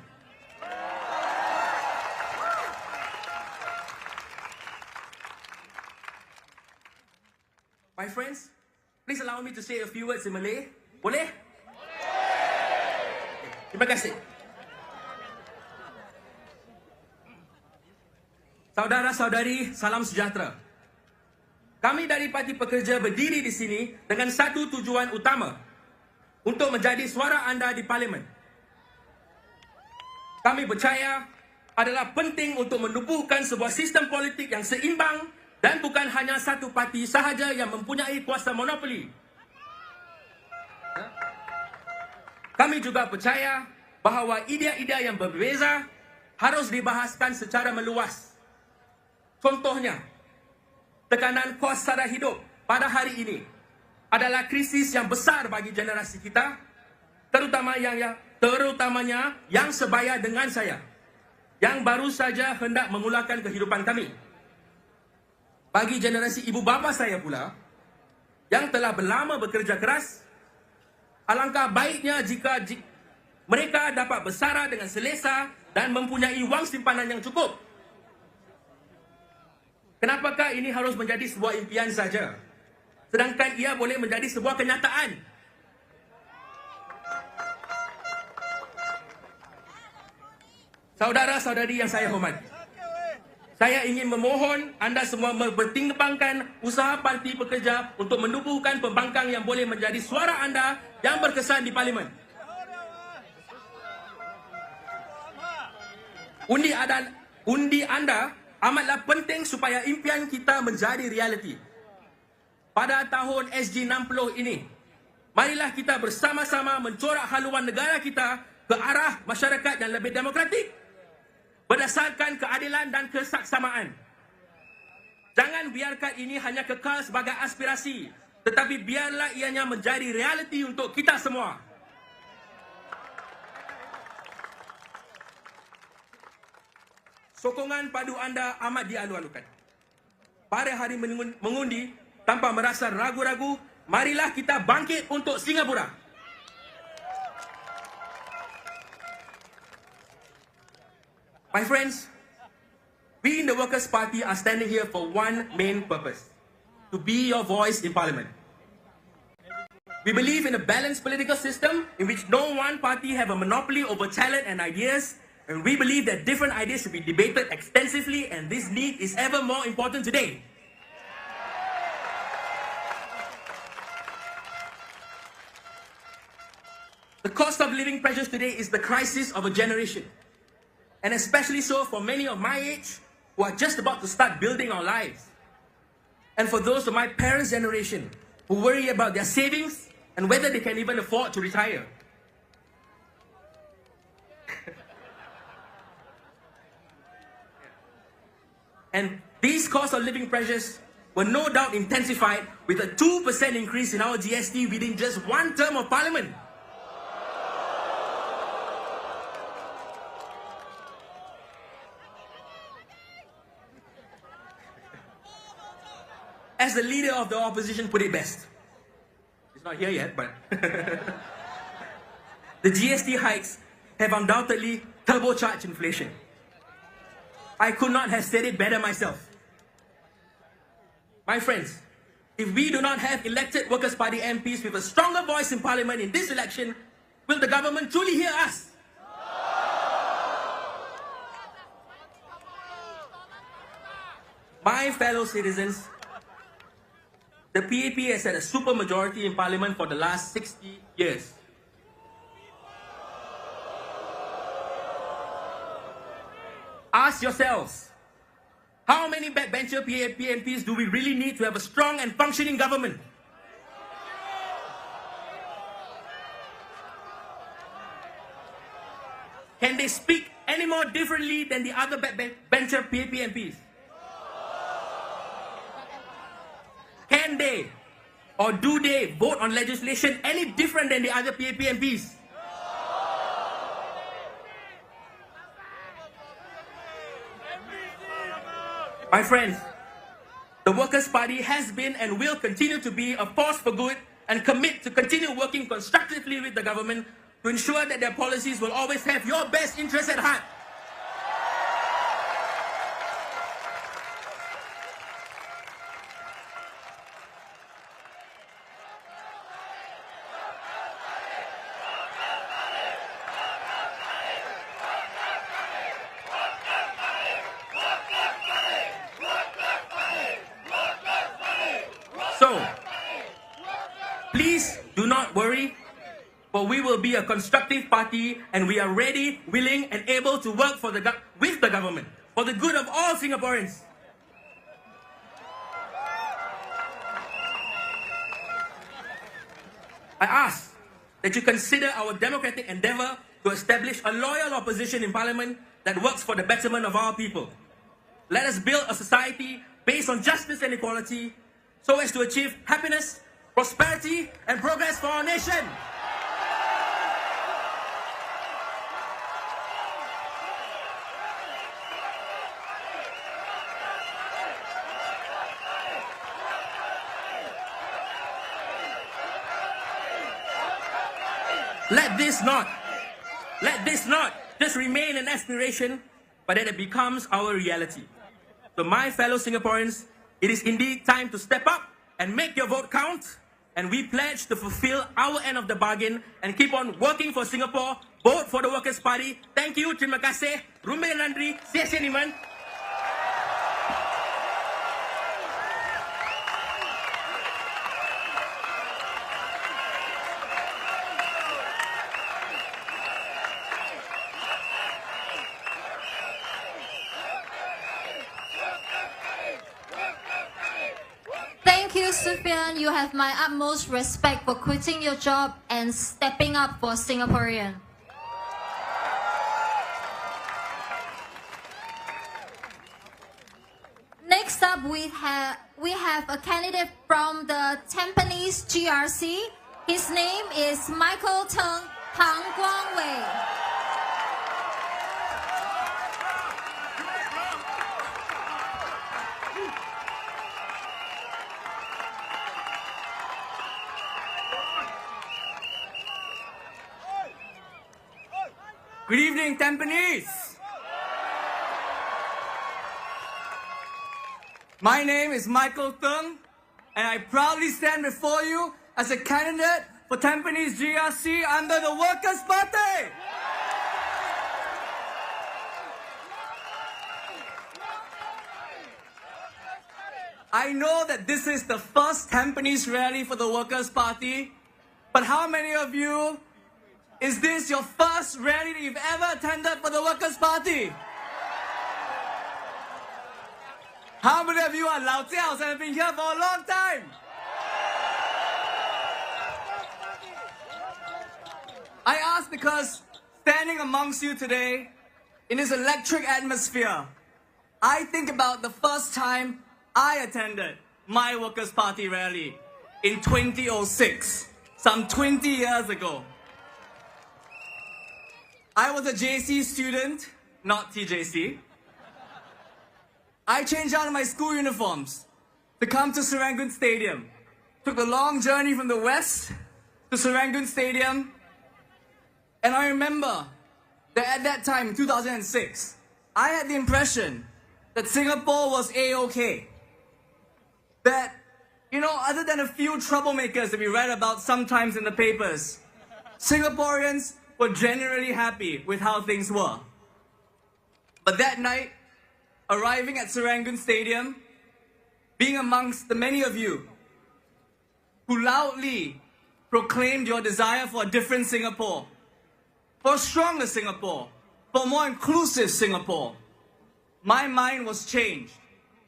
My friends, please allow me to say a few words in Malay. Boleh? Terima kasih. Saudara-saudari, salam sejahtera. Kami dari Parti Pekerja berdiri di sini dengan satu tujuan utama, untuk menjadi suara anda di Parlimen. Kami percaya adalah penting untuk menubuhkan sebuah sistem politik yang seimbang dan bukan hanya satu parti sahaja yang mempunyai kuasa monopoli. Kami juga percaya bahawa idea-idea yang berbeza harus dibahaskan secara meluas. Contohnya, tekanan kos sara hidup pada hari ini adalah krisis yang besar bagi generasi kita, terutama yang terutamanya yang sebaya dengan saya, yang baru saja hendak memulakan kehidupan kami. Bagi generasi ibu bapa saya pula, yang telah berlama bekerja keras, alangkah baiknya jika mereka dapat bersara dengan selesa dan mempunyai wang simpanan yang cukup. Kenapakah ini harus menjadi sebuah impian saja, sedangkan ia boleh menjadi sebuah kenyataan? Saudara-saudari yang saya hormati, saya ingin memohon anda semua mempertimbangkan usaha parti pekerja untuk menubuhkan pembangkang yang boleh menjadi suara anda yang berkesan di Parlimen. Undi anda amatlah penting supaya impian kita menjadi realiti. Pada tahun SG60 ini, marilah kita bersama-sama mencorak haluan negara kita ke arah masyarakat yang lebih demokratik, berdasarkan keadilan dan kesaksamaan. Jangan biarkan ini hanya kekal sebagai aspirasi, tetapi biarlah ianya menjadi realiti untuk kita semua. Sokongan padu anda amat dialu-alukan. Pada hari mengundi, tanpa merasa ragu-ragu, marilah kita bangkit untuk Singapura. My friends, we in the Workers' Party are standing here for one main purpose: to be your voice in Parliament. We believe in a balanced political system in which no one party have a monopoly over talent and ideas, and we believe that different ideas should be debated extensively, and this need is ever more important today. The cost of living pressures today is the crisis of a generation. And especially so for many of my age who are just about to start building our lives. And for those of my parents' generation who worry about their savings and whether they can even afford to retire. And these cost of living pressures were no doubt intensified with a 2% increase in our GST within just one term of Parliament. As the leader of the opposition put it best, he's not here yet, but the GST hikes have undoubtedly turbocharged inflation. I could not have said it better myself. My friends, if we do not have elected Workers' Party MPs with a stronger voice in Parliament in this election, will the government truly hear us? My fellow citizens, the PAP has had a supermajority in Parliament for the last 60 years. Ask yourselves, how many backbencher PAP MPs do we really need to have a strong and functioning government? Can they speak any more differently than the other backbencher PAP MPs? Can they or do they vote on legislation any different than the other PAP MPs? My friends, the Workers' Party has been and will continue to be a force for good and commit to continue working constructively with the government to ensure that their policies will always have your best interests at heart. So, please do not worry, for we will be a constructive party and we are ready, willing and able to work with the government for the good of all Singaporeans. I ask that you consider our democratic endeavour to establish a loyal opposition in Parliament that works for the betterment of our people. Let us build a society based on justice and equality so as to achieve happiness, prosperity and progress for our nation. Let this not just remain an aspiration, but that it becomes our reality. So my fellow Singaporeans, it is indeed time to step up and make your vote count. And we pledge to fulfill our end of the bargain and keep on working for Singapore. Vote for the Workers' Party. Thank you. Terima kasih. Rumbe nandri. Sia-sia niman. Thank you, Sufyan. You have my utmost respect for quitting your job and stepping up for Singaporean. Next up, we have a candidate from the Tampines GRC. His name is Michael Teng Pang Guangwei. Good evening, Tampines. My name is Michael Teng, and I proudly stand before you as a candidate for Tampines GRC under the Workers' Party. I know that this is the first Tampines rally for the Workers' Party, but how many of you, is this your first rally that you've ever attended for the Workers' Party? How many of you are Lao Jiaos and have been here for a long time? I ask because standing amongst you today in this electric atmosphere, I think about the first time I attended my Workers' Party rally in 2006, some 20 years ago. I was a JC student, not TJC. I changed out of my school uniforms to come to Serangoon Stadium. Took a long journey from the west to Serangoon Stadium. And I remember that at that time, in 2006, I had the impression that Singapore was A-OK. That, you know, other than a few troublemakers that we read about sometimes in the papers, Singaporeans were generally happy with how things were. But that night, arriving at Serangoon Stadium, being amongst the many of you who loudly proclaimed your desire for a different Singapore, for a stronger Singapore, for a more inclusive Singapore, my mind was changed.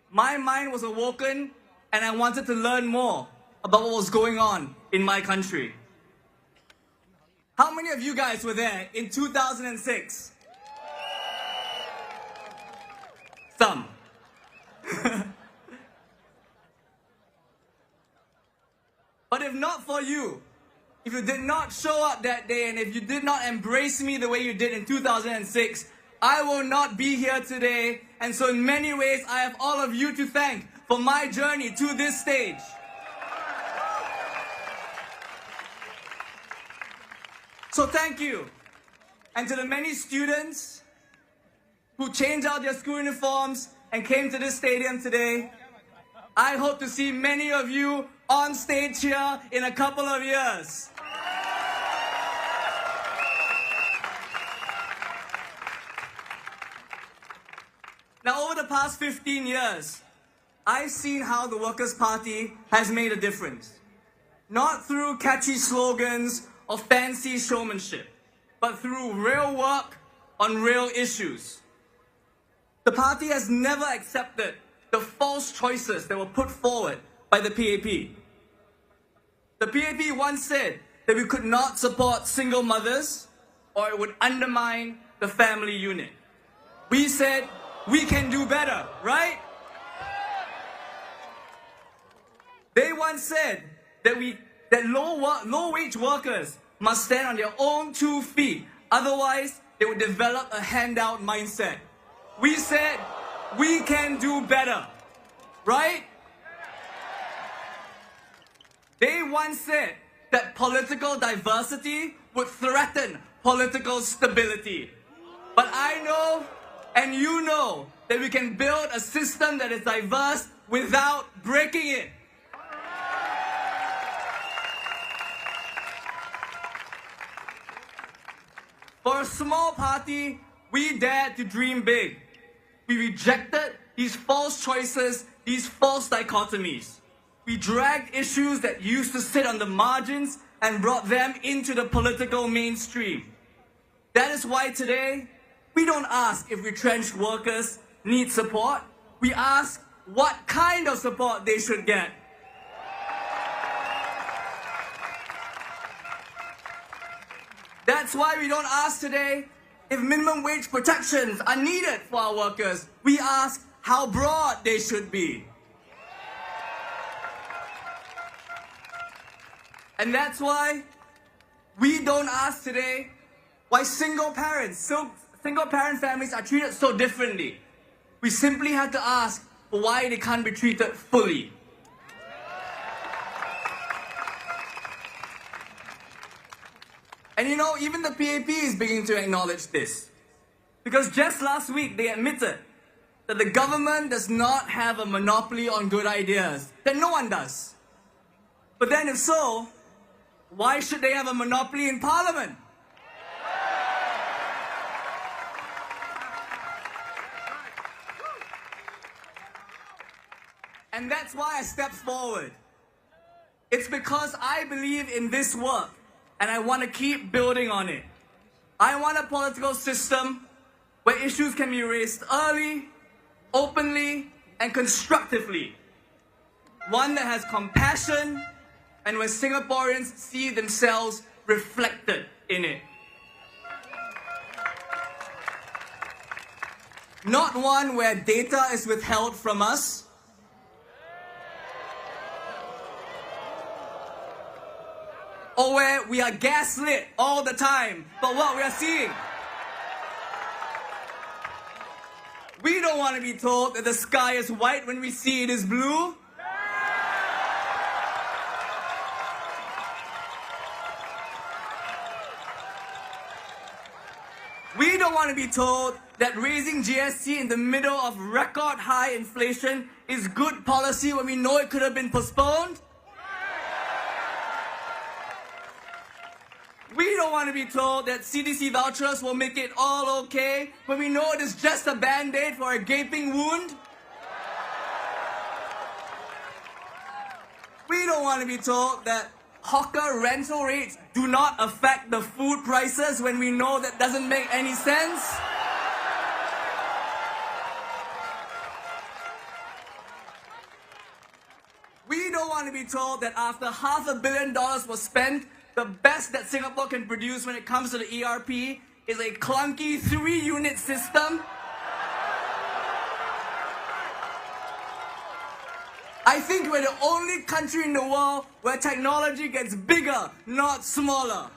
My mind was awoken, and I wanted to learn more about what was going on in my country. How many of you guys were there in 2006? Some. But if not for you, if you did not show up that day and if you did not embrace me the way you did in 2006, I will not be here today. And so in many ways, I have all of you to thank for my journey to this stage. So thank you. And to the many students who changed out their school uniforms and came to this stadium today, I hope to see many of you on stage here in a couple of years. Now, over the past 15 years, I've seen how the Workers' Party has made a difference. Not through catchy slogans or fancy showmanship, but through real work on real issues. The party has never accepted the false choices that were put forward by the PAP. The PAP once said that we could not support single mothers or it would undermine the family unit. We said we can do better, right? They once said that low-wage workers must stand on their own 2 feet. Otherwise, they would develop a handout mindset. We said we can do better, right? They once said that political diversity would threaten political stability. But I know, and you know, that we can build a system that is diverse without breaking it. For a small party, we dared to dream big. We rejected these false choices, these false dichotomies. We dragged issues that used to sit on the margins and brought them into the political mainstream. That is why today, we don't ask if retrenched workers need support. We ask what kind of support they should get. That's why we don't ask today if minimum wage protections are needed for our workers. We ask how broad they should be. And that's why we don't ask today why single parent families are treated so differently. We simply have to ask why they can't be treated fully. And you know, even the PAP is beginning to acknowledge this. Because just last week, they admitted that the government does not have a monopoly on good ideas, that no one does. But then if so, why should they have a monopoly in Parliament? And that's why I stepped forward. It's because I believe in this work, and I want to keep building on it. I want a political system where issues can be raised early, openly, and constructively. One that has compassion, and where Singaporeans see themselves reflected in it. Not one where data is withheld from us, or where we are gaslit all the time by what we are seeing. We don't want to be told that the sky is white when we see it is blue. We don't want to be told that raising GST in the middle of record high inflation is good policy when we know it could have been postponed. We don't want to be told that CDC vouchers will make it all okay when we know it is just a band-aid for a gaping wound. We don't want to be told that hawker rental rates do not affect the food prices when we know that doesn't make any sense. We don't want to be told that after $500 million was spent, the best that Singapore can produce when it comes to the ERP is a clunky 3-unit system. I think we're the only country in the world where technology gets bigger, not smaller.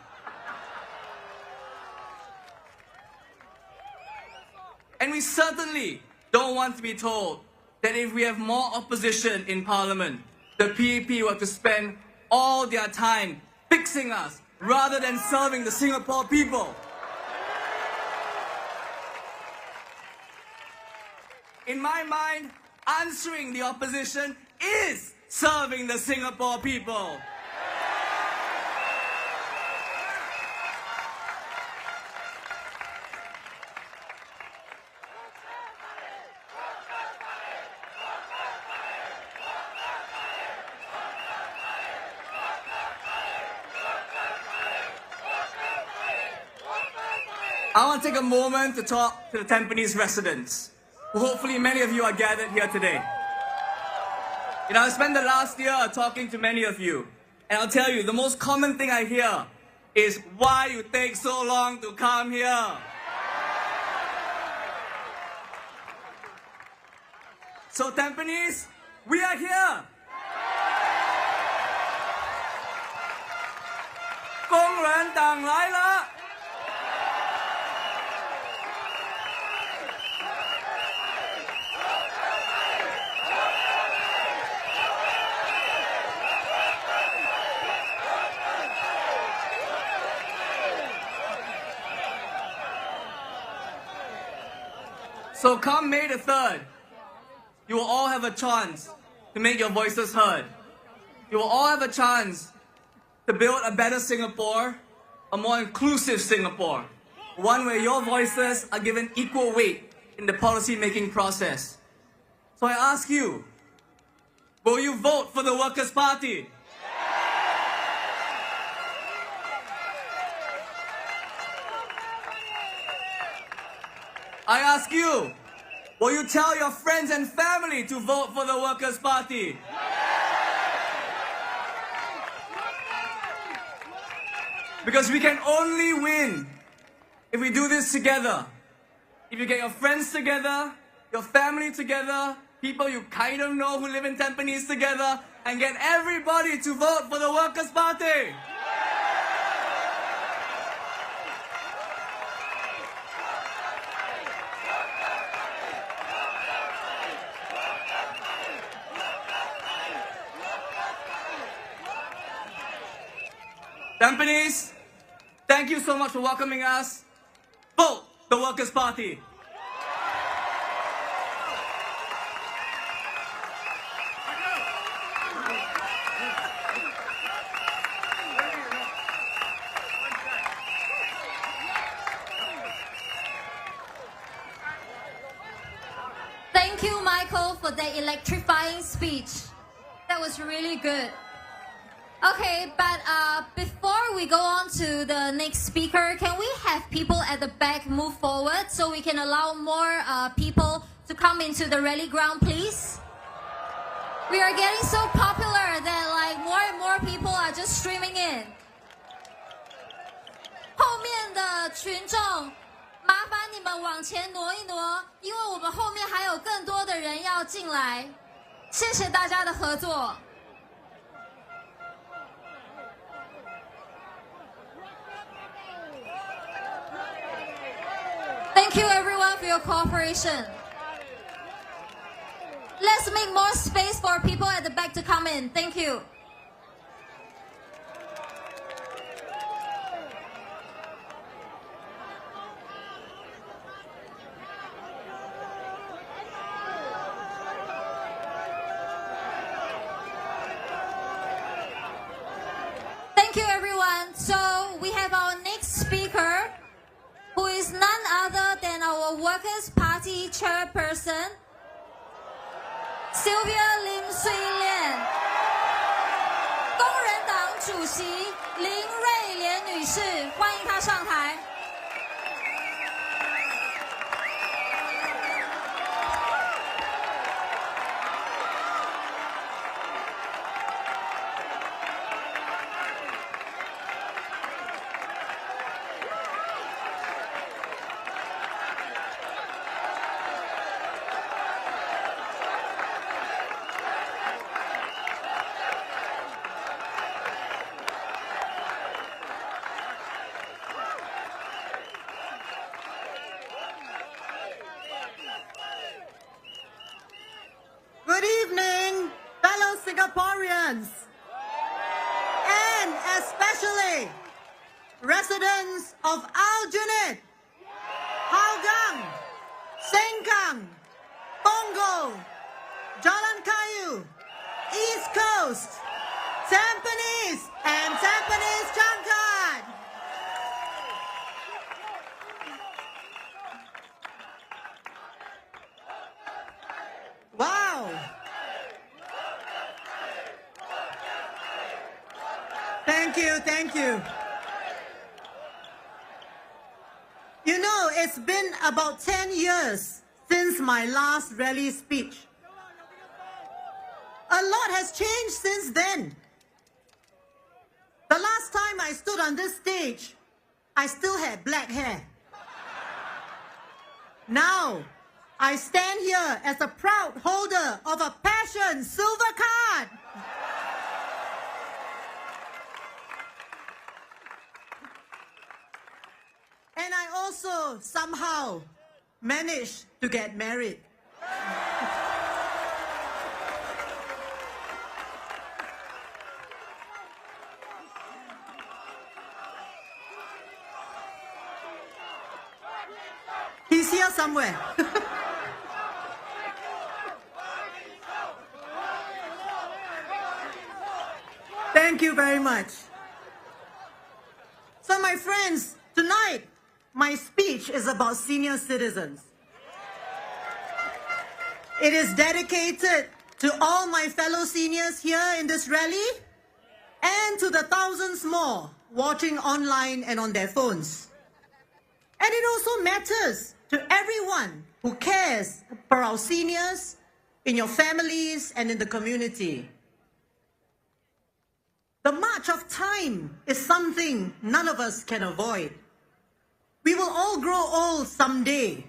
And we certainly don't want to be told that if we have more opposition in Parliament, the PAP will have to spend all their time fixing us rather than serving the Singapore people. In my mind, answering the opposition is serving the Singapore people. I want to take a moment to talk to the Tampines residents, who hopefully many of you are gathered here today. You know, I spent the last year talking to many of you, and I'll tell you, the most common thing I hear is why you take so long to come here. So Tampines, we are here. 工人党来了。So come May the 3rd, you will all have a chance to make your voices heard. You will all have a chance to build a better Singapore, a more inclusive Singapore, one where your voices are given equal weight in the policy-making process. So I ask you, will you vote for the Workers' Party? I ask you, will you tell your friends and family to vote for the Workers' Party? Because we can only win if we do this together. If you get your friends together, your family together, people you kind of know who live in Tampines together, and get everybody to vote for the Workers' Party. Tampines, thank you so much for welcoming us. Vote the Workers' Party. Thank you, Michael, for that electrifying speech. That was really good. Okay, but before we go on to the next speaker, can we have people at the back move forward so we can allow more people to come into the rally ground, please? We are getting so popular that like more and more people are just streaming in. 后面的群众，麻烦你们往前挪一挪，因为我们后面还有更多的人要进来。谢谢大家的合作。Thank you everyone for your cooperation. Let's make more space for people at the back to come in. Thank you. Thank you everyone. So we have our next speaker, who is none other than our Workers' Party chairperson, Sylvia Lim Sui Lian. 工人党主席林瑞莲女士，欢迎她上台。Good evening, fellow Singaporeans, and especially residents of Aljunied, Hougang, Sengkang, Punggol, Jalan Kayu, East Coast, Tampines, and Tampines Changkat. Wow. Thank you. You know, it's been about 10 years since my last rally speech. A lot has changed since then. The last time I stood on this stage, I still had black hair. Now, I stand here as a proud holder of a Passion Silver Card. And I also somehow managed to get married. He's here somewhere. Thank you very much. So my friends, tonight, my speech is about senior citizens. It is dedicated to all my fellow seniors here in this rally and to the thousands more watching online and on their phones. And it also matters to everyone who cares for our seniors in your families and in the community. The march of time is something none of us can avoid. We will all grow old someday,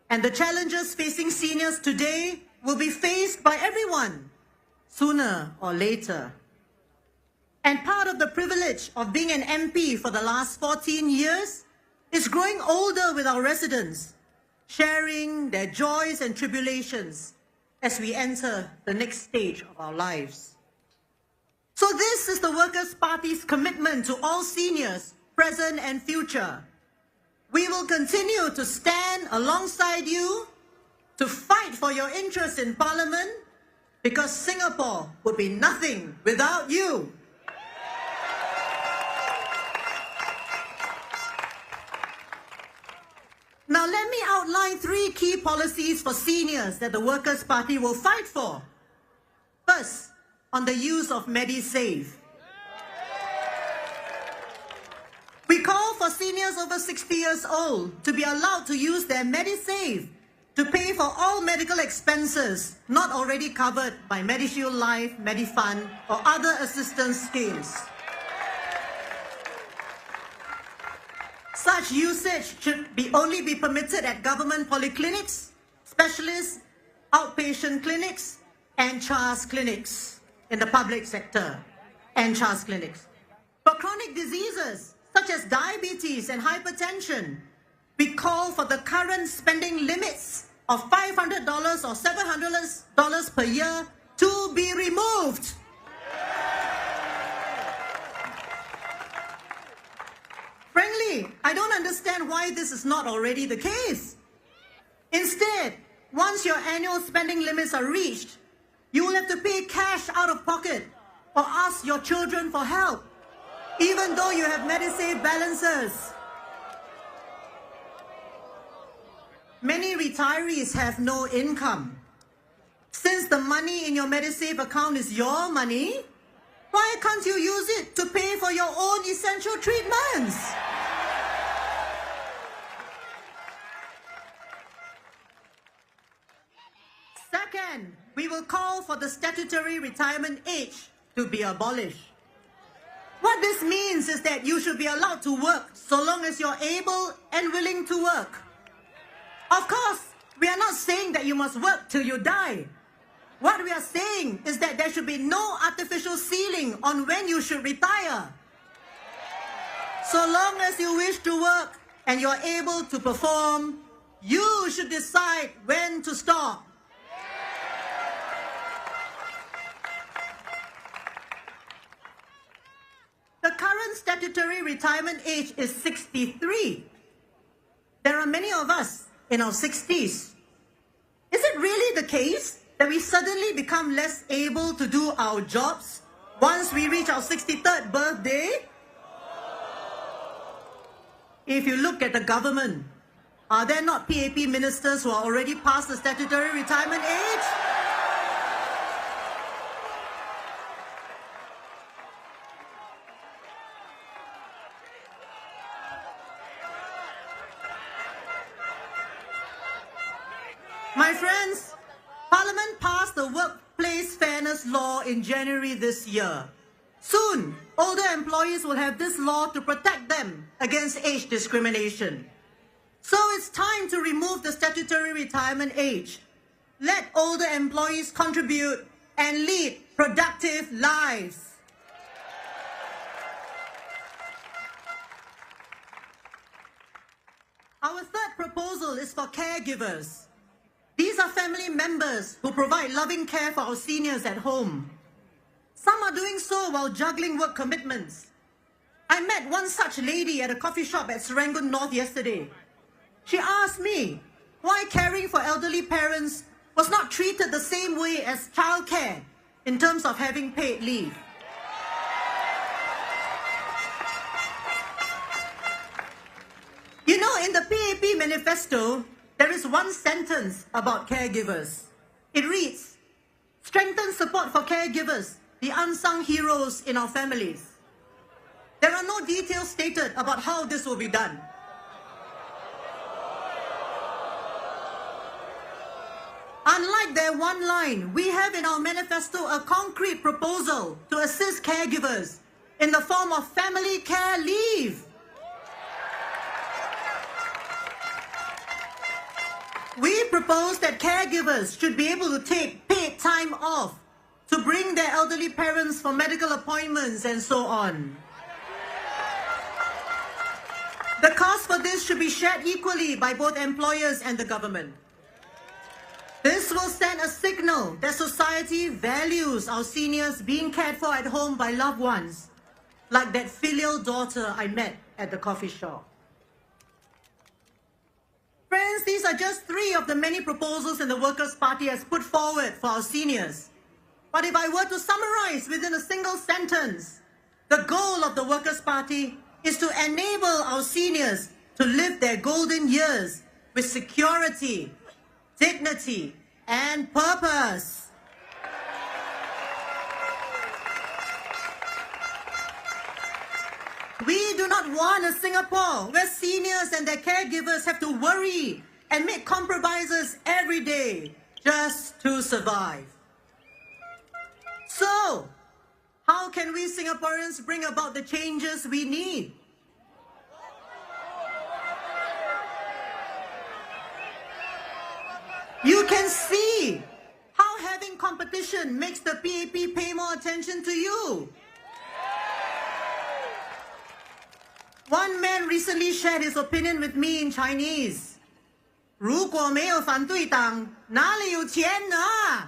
and the challenges facing seniors today will be faced by everyone, sooner or later. And part of the privilege of being an MP for the last 14 years is growing older with our residents, sharing their joys and tribulations as we enter the next stage of our lives. So this is the Workers' Party's commitment to all seniors, present and future. We will continue to stand alongside you to fight for your interests in Parliament, because Singapore would be nothing without you. Now let me outline 3 key policies for seniors that the Workers' Party will fight for. First, on the use of MediSave. We call for seniors over 60 years old to be allowed to use their MediSave to pay for all medical expenses not already covered by MediShield Life, MediFund, or other assistance schemes. Such usage should only be permitted at government polyclinics, specialists, outpatient clinics, and CHARS clinics in the public sector, and CHARS clinics. For chronic diseases such as diabetes and hypertension, we call for the current spending limits of $500 or $700 per year to be removed. Frankly, I don't understand why this is not already the case. Instead, once your annual spending limits are reached, you will have to pay cash out of pocket or ask your children for help, even though you have MediSave balances. Many retirees have no income. Since the money in your MediSave account is your money, why can't you use it to pay for your own essential treatments? Second, we will call for the statutory retirement age to be abolished. What this means is that you should be allowed to work so long as you're able and willing to work. Of course, we are not saying that you must work till you die. What we are saying is that there should be no artificial ceiling on when you should retire. So long as you wish to work and you're able to perform, you should decide when to stop. The current statutory retirement age is 63. There are many of us in our 60s. Is it really the case that we suddenly become less able to do our jobs once we reach our 63rd birthday? If you look at the government, are there not PAP ministers who are already past the statutory retirement age? My friends, Parliament passed the Workplace Fairness Law in January this year. Soon, older employees will have this law to protect them against age discrimination. So it's time to remove the statutory retirement age. Let older employees contribute and lead productive lives. Our third proposal is for caregivers. These are family members who provide loving care for our seniors at home. Some are doing so while juggling work commitments. I met one such lady at a coffee shop at Serangoon North yesterday. She asked me why caring for elderly parents was not treated the same way as childcare in terms of having paid leave. manifesto, there is one sentence about caregivers. It reads, strengthen support for caregivers, the unsung heroes in our families. There are no details stated about how this will be done. Unlike their one line, we have in our manifesto a concrete proposal to assist caregivers in the form of family care leave. We propose that caregivers should be able to take paid time off to bring their elderly parents for medical appointments and so on. The cost for this should be shared equally by both employers and the government. This will send a signal that society values our seniors being cared for at home by loved ones, like that filial daughter I met at the coffee shop. Friends, these are just 3 of the many proposals that the Workers' Party has put forward for our seniors. But if I were to summarize within a single sentence, the goal of the Workers' Party is to enable our seniors to live their golden years with security, dignity, and purpose. We do not want a Singapore where seniors and their caregivers have to worry and make compromises every day just to survive. So, how can we Singaporeans bring about the changes we need? You can see how having competition makes the PAP pay more attention to you. One man recently shared his opinion with me in Chinese. 如果没有反对党，哪里有钱拿？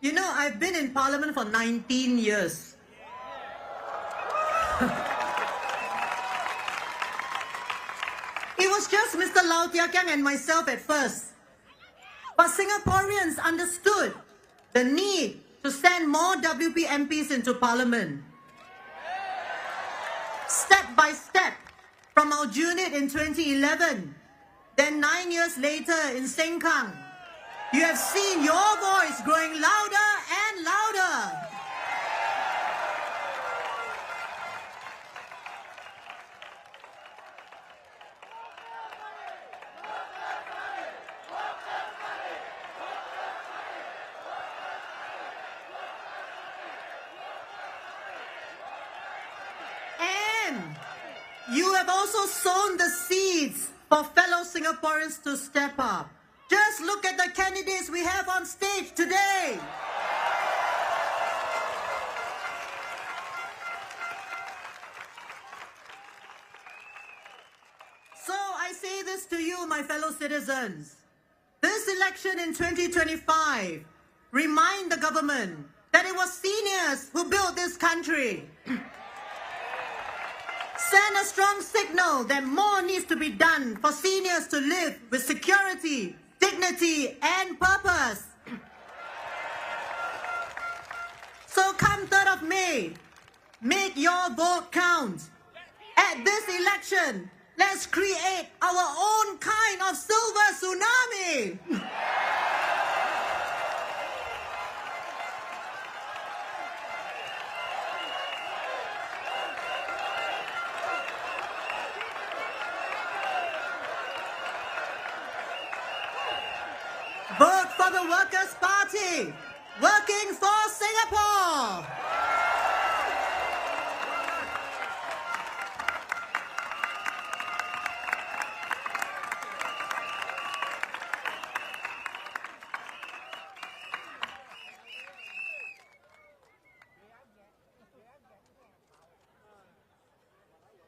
You know, I've been in Parliament for 19 years. It was just Mr. Lau Tia Kiang and myself at first. But Singaporeans understood the need to send more WP MPs into Parliament. Step by step, from our unit in 2011, then 9 years later in Sengkang, you have seen your voice growing louder and louder. And you have also sown the seeds for fellow Singaporeans to step up. Just look at the candidates we have on stage today. So I say this to you, my fellow citizens. This election in 2025, remind the government that it was seniors who built this country. Send a strong signal that more needs to be done for seniors to live with security, dignity, and purpose. So come 3rd of May, make your vote count. At this election, let's create our own kind of silver tsunami. Vote for the Workers' Party, working for Singapore.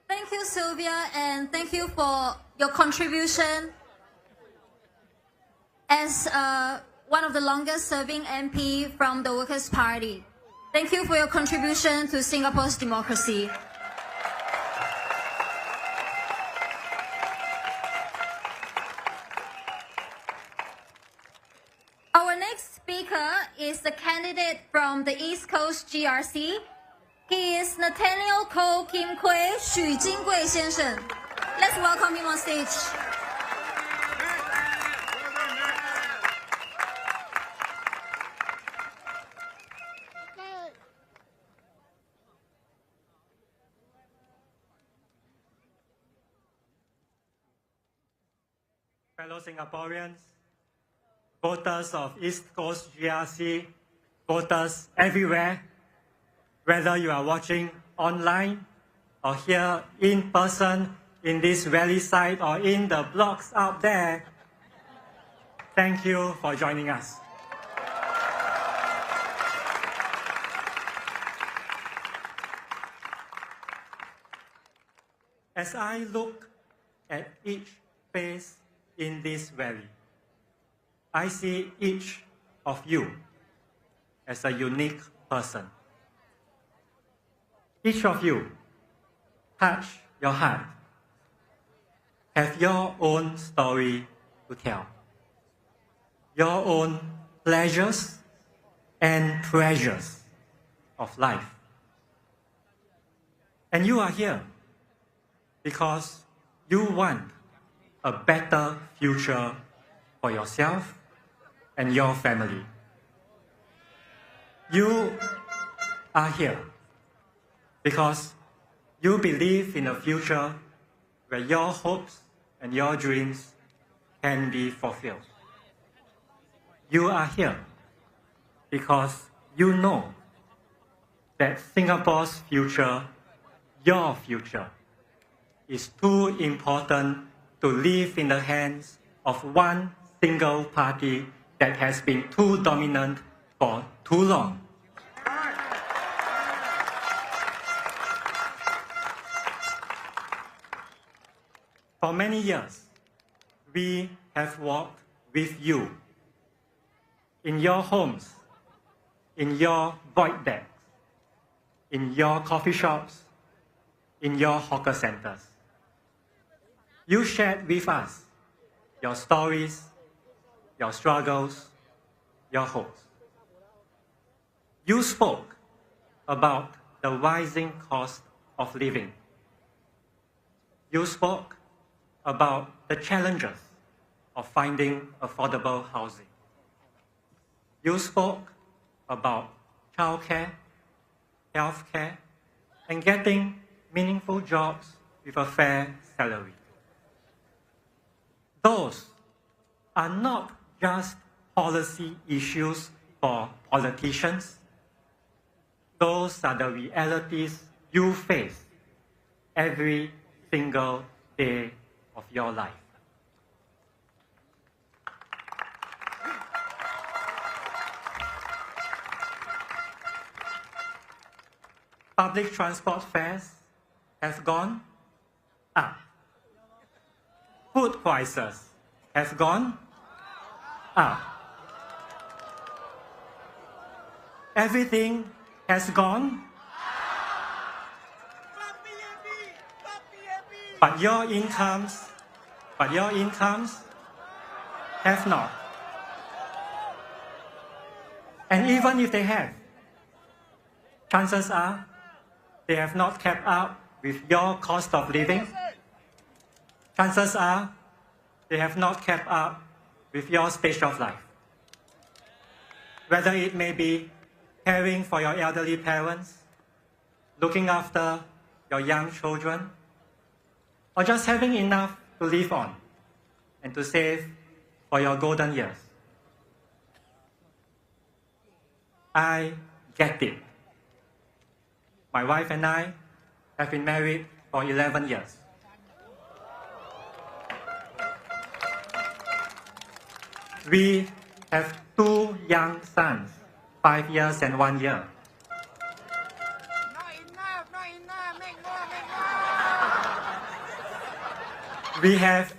Thank you, Sylvia, and thank you for your contribution. As one of the longest serving MP from the Workers' Party, thank you for your contribution to Singapore's democracy. Our next speaker is the candidate from the East Coast GRC. He is Nathaniel Ko Kim Kwe 许金贵先生. Let's welcome him on stage. Fellow Singaporeans, voters of East Coast GRC, voters everywhere, whether you are watching online or here in person in this rally site or in the blocks out there, thank you for joining us. As I look at each face in this rally, I see each of you as a unique person. Each of you touch your heart, have your own story to tell, your own pleasures and treasures of life. And you are here because you want a better future for yourself and your family. You are here because you believe in a future where your hopes and your dreams can be fulfilled. You are here because you know that Singapore's future, your future, is too important to live in the hands of one single party that has been too dominant for too long. For many years, we have walked with you in your homes, in your void decks, in your coffee shops, in your hawker centers. You shared with us your stories, your struggles, your hopes. You spoke about the rising cost of living. You spoke about the challenges of finding affordable housing. You spoke about childcare, healthcare, and getting meaningful jobs with a fair salary. Those are not just policy issues for politicians. Those are the realities you face every single day of your life. Public transport fares have gone up. Food prices have gone up. Everything has gone but your incomes have not. And even if they have, chances are they have not kept up with your cost of living. Chances are they have not kept up with your stage of life. Whether it may be caring for your elderly parents, looking after your young children, or just having enough to live on and to save for your golden years. I get it. My wife and I have been married for 11 years. We have 2 young sons, 5 years and 1 year. We have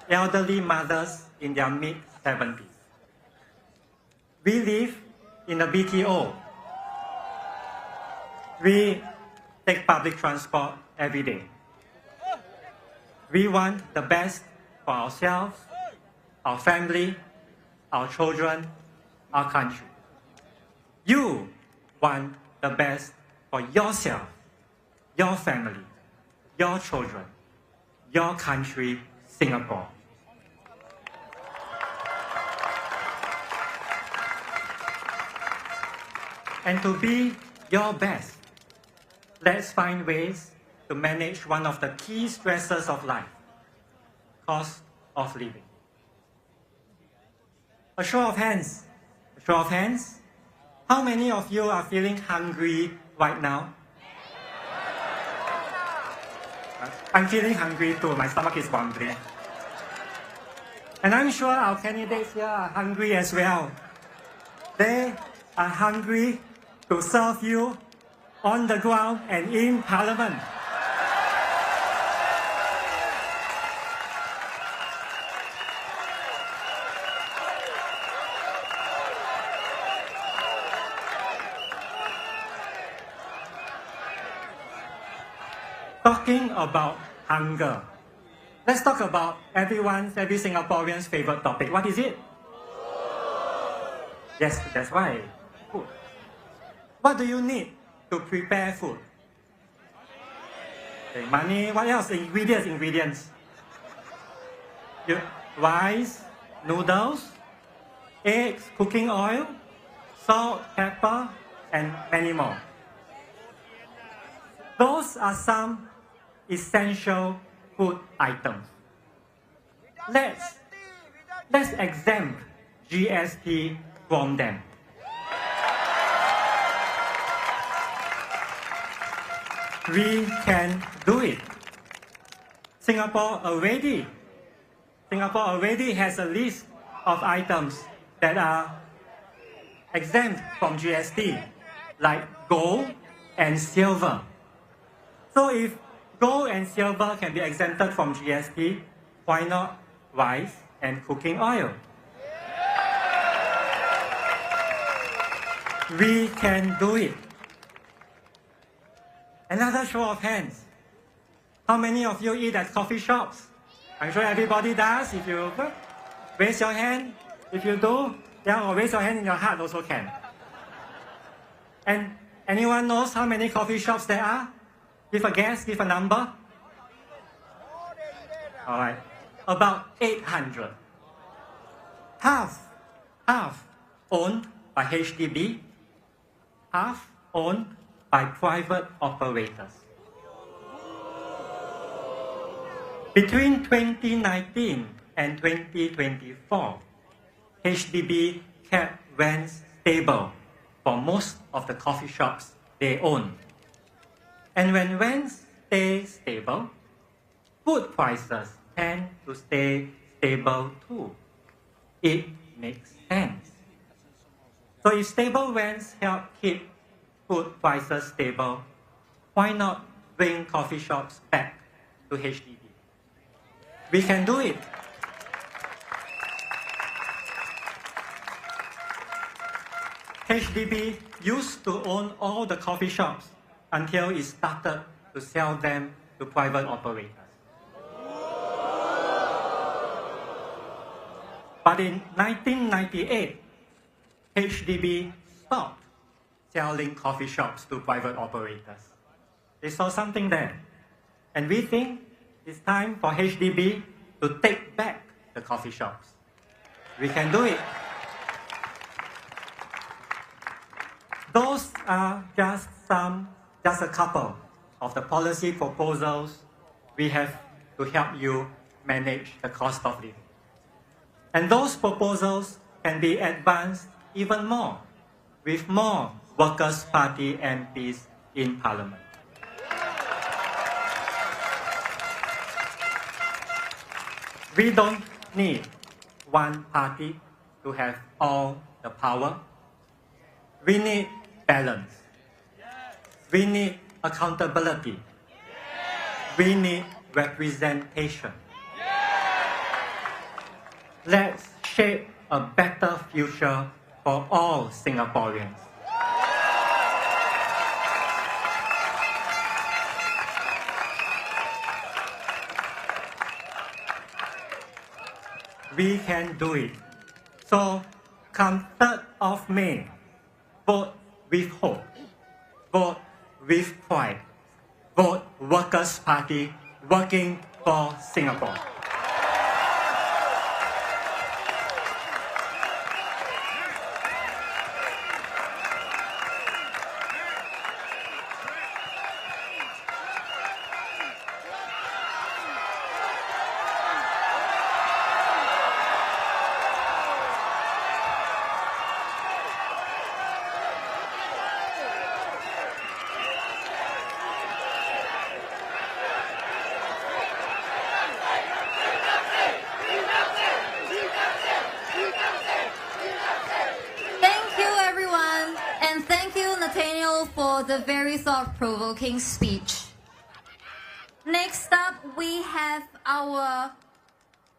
elderly mothers in their mid-70s. We live in a BTO. We take public transport every day. We want the best for ourselves, our family, our children, our country. You want the best for yourself, your family, your children, your country, Singapore. And to be your best, let's find ways to manage one of the key stresses of life, cost of living. A show of hands. A show of hands. How many of you are feeling hungry right now? I'm feeling hungry too. My stomach is rumbling. And I'm sure our candidates here are hungry as well. They are hungry to serve you on the ground and in Parliament. Talking about hunger, let's talk about every Singaporean's favorite topic. What is it? Yes, that's right. Food. What do you need to prepare food? Okay, money. What else? Ingredients. Rice, noodles, eggs, cooking oil, salt, pepper, and many more. Those are some essential food items. Let's exempt GST from them. We can do it. Singapore already has a list of items that are exempt from GST, like gold and silver. So if gold and silver can be exempted from GST, why not rice and cooking oil? We can do it. Another show of hands. How many of you eat at coffee shops? I'm sure everybody does. If you raise your hand, if you do, yeah, or raise your hand in your heart also can. And anyone knows how many coffee shops there are? Give a guess, give a number. All right, about 800. Half owned by HDB, half owned by private operators. Between 2019 and 2024, HDB kept rents stable for most of the coffee shops they own. And when rents stay stable, food prices tend to stay stable too. It makes sense. So if stable rents help keep food prices stable, why not bring coffee shops back to HDB? We can do it. HDB used to own all the coffee shops until it started to sell them to private operators. But in 1998, HDB stopped selling coffee shops to private operators. They saw something there. And we think it's time for HDB to take back the coffee shops. We can do it. Those are just a couple of the policy proposals we have to help you manage the cost of living. And those proposals can be advanced even more with more Workers' Party MPs in Parliament. We don't need one party to have all the power. We need balance. We need accountability. We need representation. Let's shape a better future for all Singaporeans. We can do it. So come 3rd of May, vote with hope, vote with pride, vote Workers' Party working for Singapore. For the very thought-provoking speech. Next up, we have our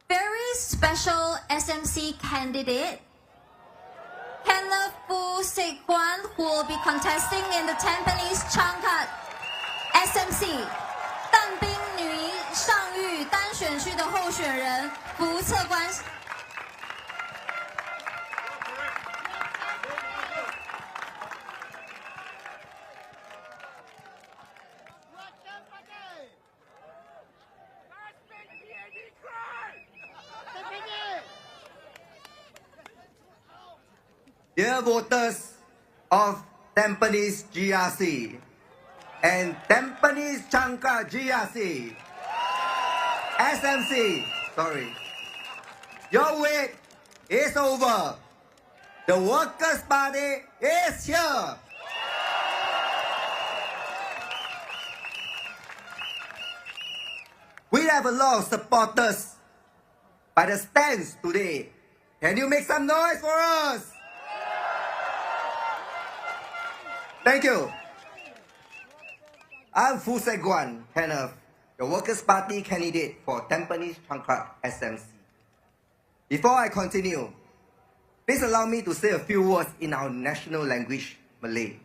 very special SMC candidate, Kenneth Fu Sek-Kwan, who will be contesting in the Tampines Changkat SMC 淡滨尼上域单选区的候选人福测官。Dear voters of Tampines GRC and Tampines Changkat GRC, SMC, your wait is over. The Workers' Party is here. We have a lot of supporters by the stands today. Can you make some noise for us? Thank you. I'm Fu Sek-Kwan, Kenneth, the Workers' Party candidate for Tampines Changkat SMC. Before I continue, please allow me to say a few words in our national language, Malay.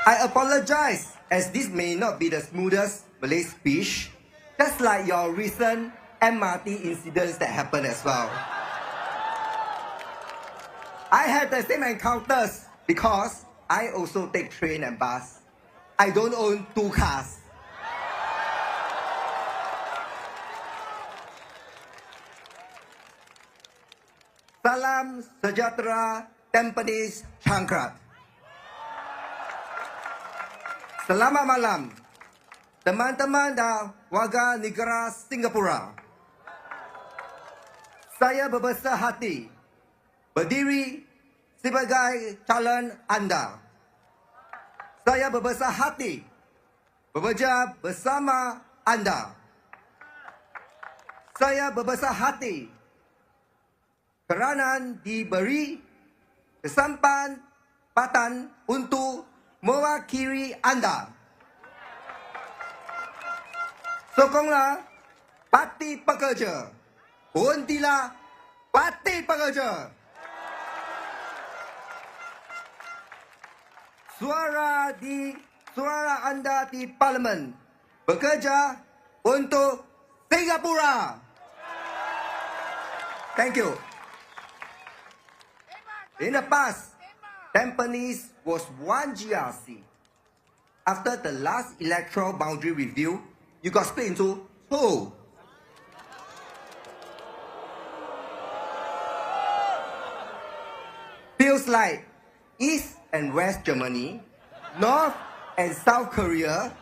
I apologize as this may not be the smoothest Malay speech, just like your recent MRT incidents that happened as well. I had the same encounters because I also take train and bus. I don't own 2 cars. Salam sejahtera Tampines Changkat. Selamat malam, teman-teman dan warga negara Singapura. Saya berbesar hati berdiri sebagai calon anda. Saya berbesar hati bekerja bersama anda. Saya berbesar hati kerana diberi kesempatan untuk mewakili anda. Sokonglah Parti Pekerja. Berhentilah Parti Pekerja. Suara anda di Parlimen bekerja untuk Singapura. Thank you. In the past, Tampines was one GRC. After the last electoral boundary review, you got split into 2. Feels like East and West Germany, North and South Korea.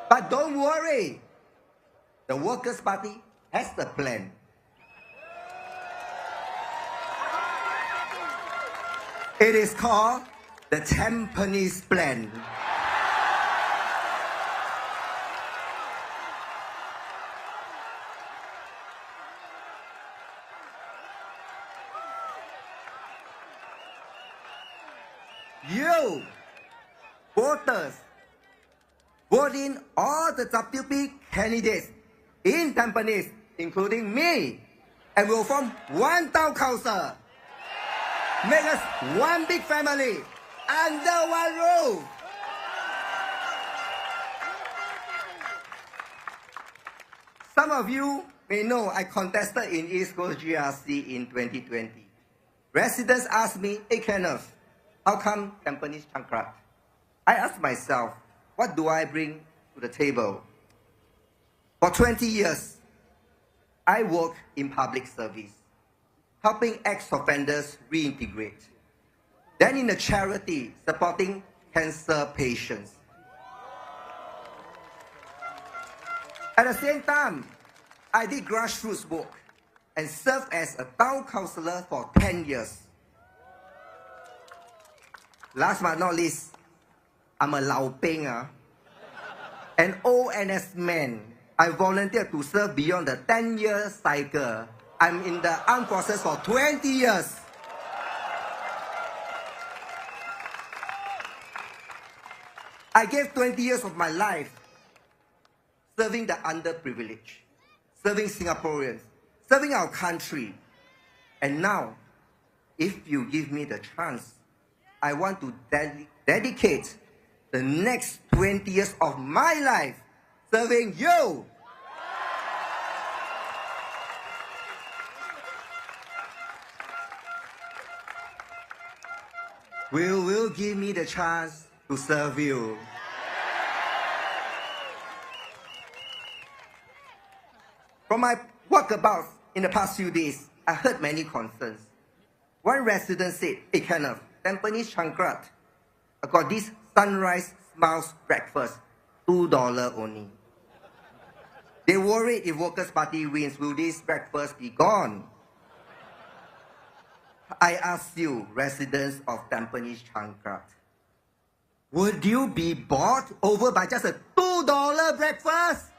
But don't worry, the Workers' Party has the plan. It is called the Tampines Plan. You, voters, vote in all the WP candidates in Tampines, including me, and we'll form one town council. Make us one big family under one roof. Some of you may know I contested in East Coast GRC in 2020. Residents asked me, hey Kenneth, how come Tampines Changkat? I asked myself, what do I bring to the table? For 20 years, I worked in public service, helping ex-offenders reintegrate. Then in a charity, supporting cancer patients. At the same time, I did grassroots work and served as a town councillor for 10 years. Last but not least, I'm a Lao Peng, an old NS man. I volunteered to serve beyond the 10-year cycle. I'm in the armed forces for 20 years. I gave 20 years of my life serving the underprivileged, serving Singaporeans, serving our country. And now, if you give me the chance, I want to dedicate the next 20 years of my life serving you. Will you give me the chance to serve you? From my walkabouts in the past few days, I heard many concerns. One resident said, hey Kenneth, Tampines Changkat, I got this sunrise smiles breakfast, $2 only. They worried if Workers' Party wins, will this breakfast be gone? I ask you, residents of Tampines Changkat, would you be bought over by just a $2 breakfast?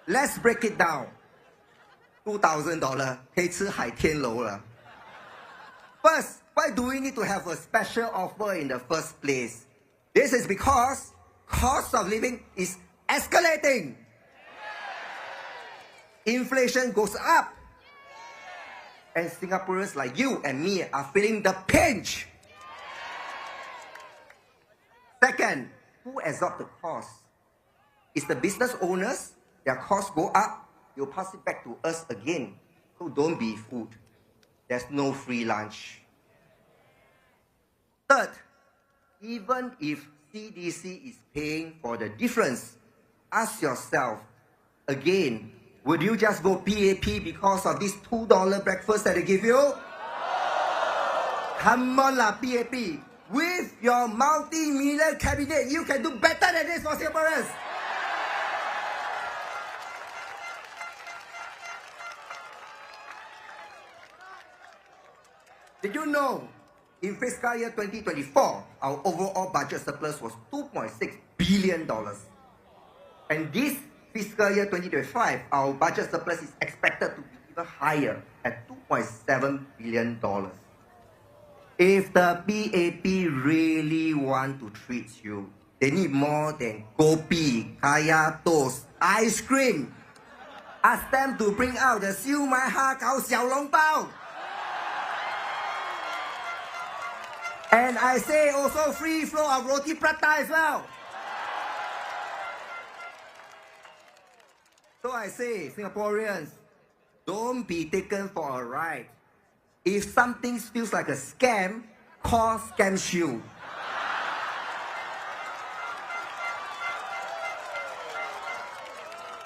Let's break it down. $2,000 可以吃海天楼了。First, why do we need to have a special offer in the first place? This is because cost of living is escalating. Inflation goes up. And Singaporeans like you and me are feeling the pinch. Second, who absorbs the cost? It's the business owners. Their costs go up, you'll pass it back to us again. So don't be fooled. There's no free lunch. Third, even if CDC is paying for the difference, ask yourself, again, would you just go PAP because of this $2 breakfast that they give you? Come on lah, PAP. With your multi-million cabinet, you can do better than this for Singaporeans. Did you know, in fiscal year 2024, our overall budget surplus was $2.6 billion. And this fiscal year 2025, our budget surplus is expected to be even higher at $2.7 billion. If the PAP really want to treat you, they need more than kopi, kaya toast, ice cream. Ask them to bring out the siu mai ha kao xiao long bao. And I say also free flow of roti prata as well. So I say, Singaporeans, don't be taken for a ride. If something feels like a scam, call Scam Shield.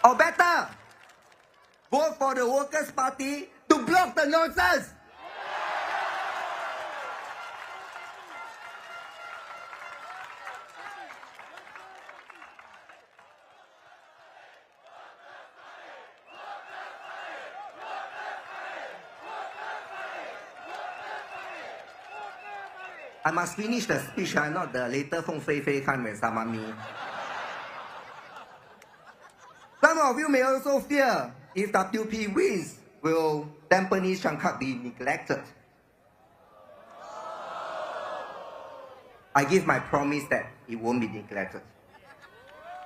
Or better, vote for the Workers' Party to block the nonsense. I must finish the speech, not the later Feng Fei Fei kind when summon me. Some of you may also fear if WP wins, will Tampines Changkat be neglected? I give my promise that it won't be neglected.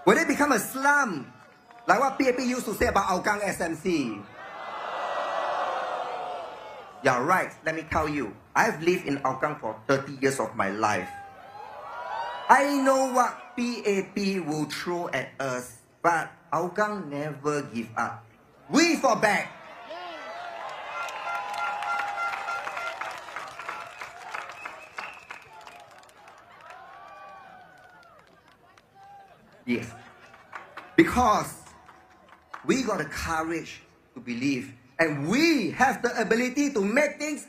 Will it become a slum, like what PAP used to say about Hougang SMC? Yeah, right. Let me tell you, I've lived in Hougang for 30 years of my life. I know what PAP will throw at us, but Hougang never give up. We fought back. Yes. Because we got the courage to believe, and we have the ability to make things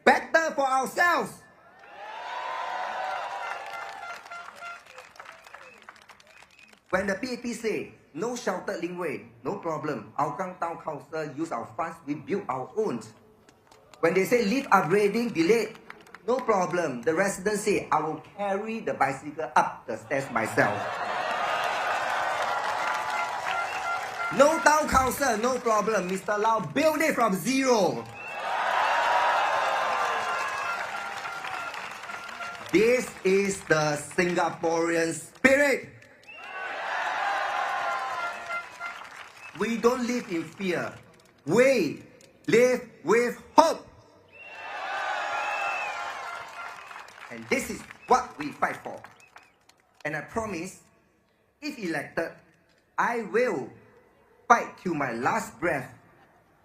better for ourselves. When the PAP say, no sheltered linkway, no problem. Hougang Town Council use our funds, we build our own. When they say lift upgrading delayed, no problem. The residents say, I will carry the bicycle up the stairs myself. No town council, no problem. Mr. Lau build it from zero. This is the Singaporean spirit. We don't live in fear. We live with hope. And this is what we fight for. And I promise, if elected, I will fight till my last breath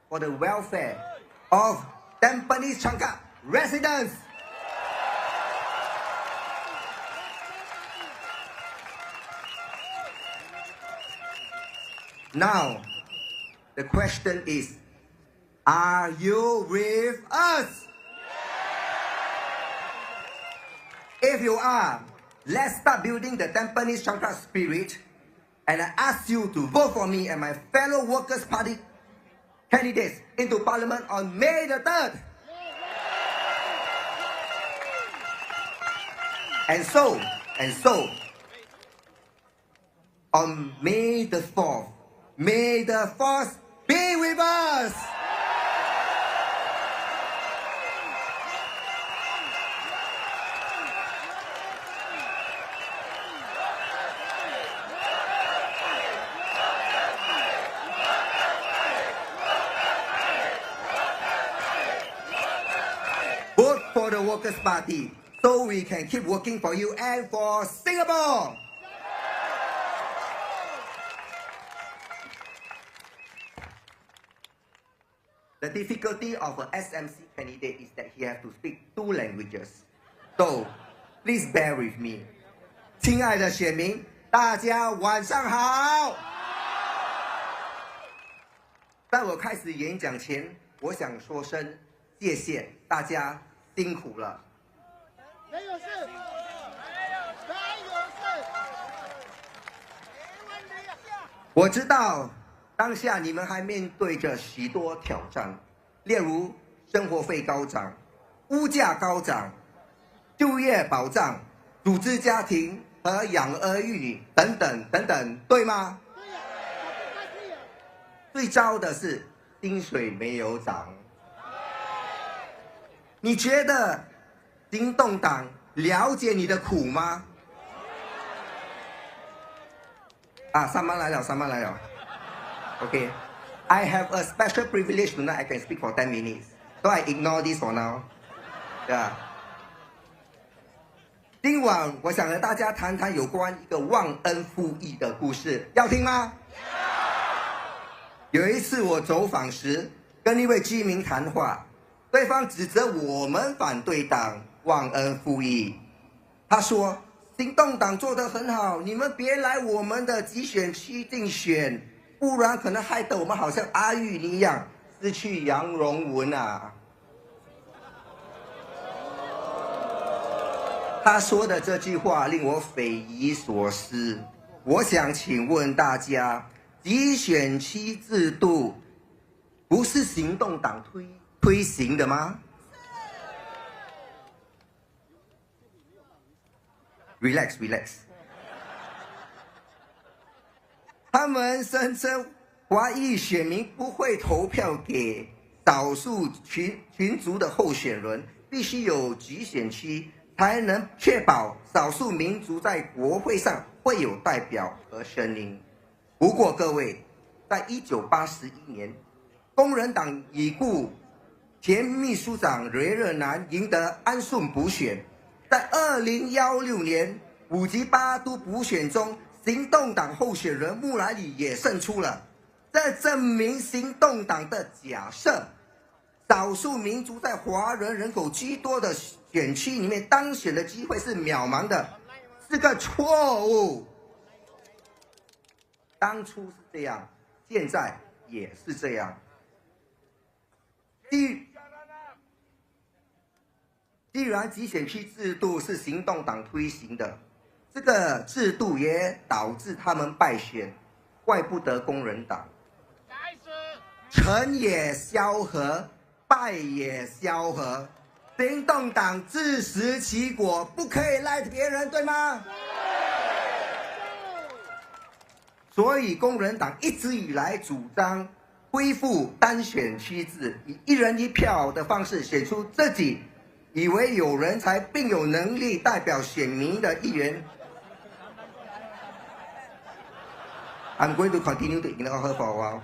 for the welfare of Tampines Changkat residents. Now, the question is, are you with us? If you are, let's start building the Tampines Changkat spirit. And I ask you to vote for me and my fellow Workers' Party candidates into Parliament on May the 3rd. And so, on May the 4th, may the Force be with us. Vote for the Workers' Party so we can keep working for you and for Singapore. The difficulty of an SMC candidate is that he has to speak 2 languages. So, please bear with me. 亲爱的选民，大家晚上好。在我开始演讲前，我想说声谢谢大家辛苦了。没有事，没有事。我知道当下你们还面对着许多挑战，例如生活费高涨、物价高涨、就业保障、组织家庭和养儿育女等等等等，对吗？最糟的是薪水没有涨。你觉得行动党了解你的苦吗？啊，上班来了，上班来了。Okay, I have a special privilege tonight. I can speak for 10 minutes, so I ignore this for now. Yeah. 今晚我想和大家谈谈有关一个忘恩负义的故事，要听吗？有一次我走访时，跟一位居民谈话，对方指责我们反对党忘恩负义。他说：“行动党做得很好，你们别来我们的集选区竞选，不然可能害得我们好像阿玉一样失去杨荣文啊。”他说的这句话令我匪夷所思。我想请问大家，集选区制度不是行动党推行的吗？ Relax。他们声称华裔选民不会投票给少数群族的候选人，必须有集选区才能确保少数民族在国会上会有代表和声音。不过各位，在1981年，工人党已故前秘书长雷热南赢得安顺补选。在2016年， 5级8都补选中，行动党候选人木来里也胜出了，这证明行动党的假设，少数民族在华人人口居多的选区里面当选的机会是渺茫的，是个错误。当初是这样，现在也是这样。既然集选区制度是行动党推行的，这个制度也导致他们败选，怪不得工人党。成也萧何，败也萧何。行动党自食其果，不可以赖别人，对吗？所以工人党一直以来主张恢复单选区制，以1人1票的方式选出自己以为有人才并有能力代表选民的议员。I'm going to continue to ignore her for a while.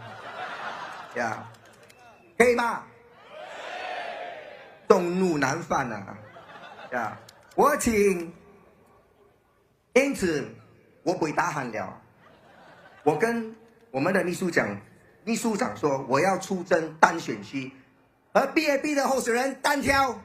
Yeah， 可以吗？众怒难犯啊！呀，我请，因此我不会打喊了。我跟我们的秘书长说，我要出征单选区，和 BAB 的候选人单挑。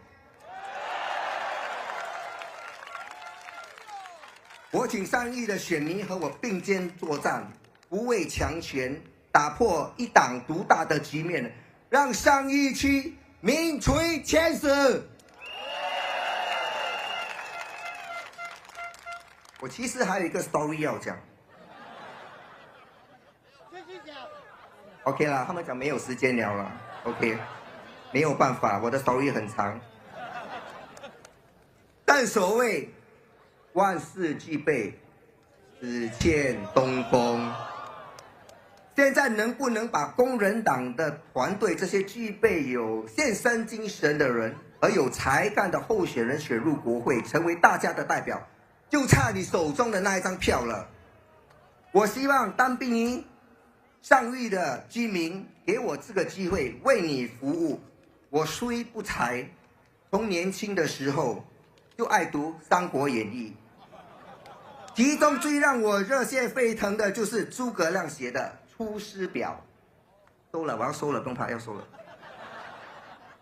我请上亿的选民和我并肩作战，不畏强权，打破一党独大的局面，让上亿区名垂千史。我其实还有一个 story 要讲。OK 啦，他们讲没有时间聊了。OK， 没有办法，我的 story 很长。但所谓万事俱备，只欠东风。现在能不能把工人党的团队这些具备有献身精神的人和有才干的候选人选入国会，成为大家的代表，就差你手中的那一张票了。我希望淡滨尼上域的居民给我这个机会为你服务。我虽不才，从年轻的时候就爱读《三国演义》，其中最让我热血沸腾的就是诸葛亮写的《出师表》。收了，我要收了，不用怕，要收了。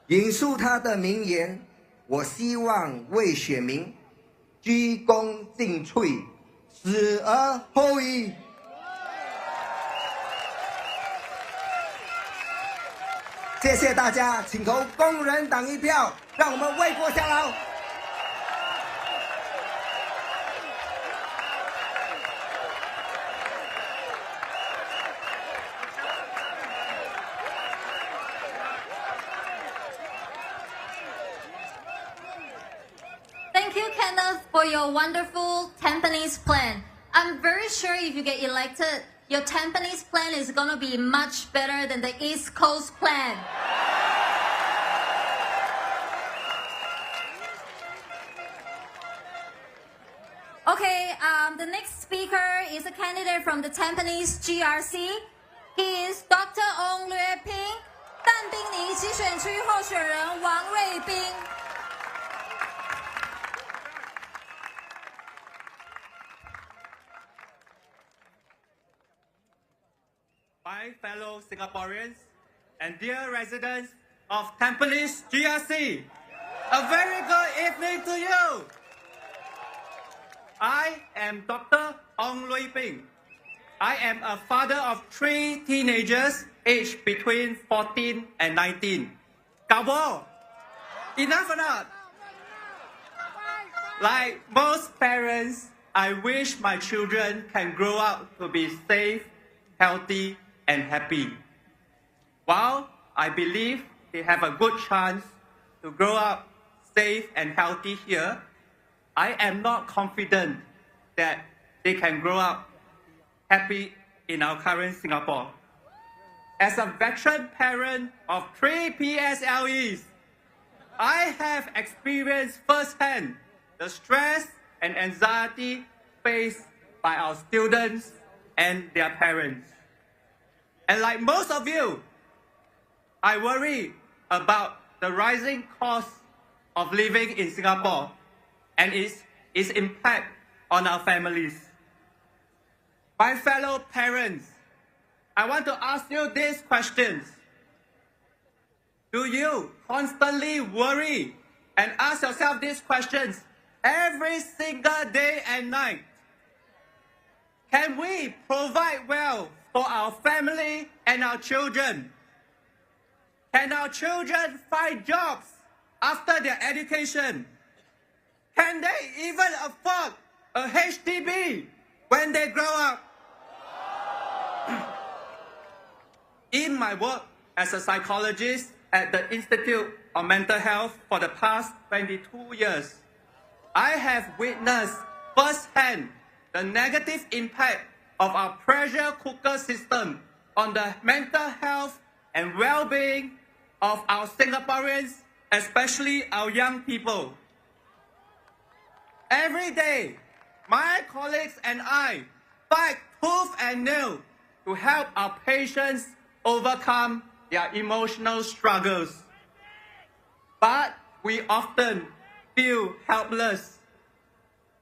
引述他的名言：我希望为选民鞠躬尽瘁，死而后已。谢谢大家，请投工人党1票，让我们为国效劳。Thank you, Kenneth, for your wonderful Tampines plan. I'm very sure if you get elected, your Tampines plan is going to be much better than the East Coast plan. Okay, the next speaker is a candidate from the Tampines GRC. He is Dr. Ong Lue Ping, 淡滨尼集选区候选人王瑞斌。My fellow Singaporeans and dear residents of Tampines GRC, a very good evening to you. I am Dr. Ong Lue Ping. I am a father of 3 teenagers aged between 14 and 19. Gabo, enough or not? Like most parents, I wish my children can grow up to be safe, healthy, and happy. While I believe they have a good chance to grow up safe and healthy here, I am not confident that they can grow up happy in our current Singapore. As a veteran parent of 3 PSLEs, I have experienced firsthand the stress and anxiety faced by our students and their parents. And like most of you, I worry about the rising cost of living in Singapore and its impact on our families. My fellow parents, I want to ask you these questions. Do you constantly worry and ask yourself these questions every single day and night? Can we provide well for our family and our children? Can our children find jobs after their education? Can they even afford a HDB when they grow up? In my work as a psychologist at the Institute of Mental Health for the past 22 years, I have witnessed firsthand the negative impact of our pressure cooker system on the mental health and well-being of our Singaporeans, especially our young people. Every day, my colleagues and I fight tooth and nail to help our patients overcome their emotional struggles. But we often feel helpless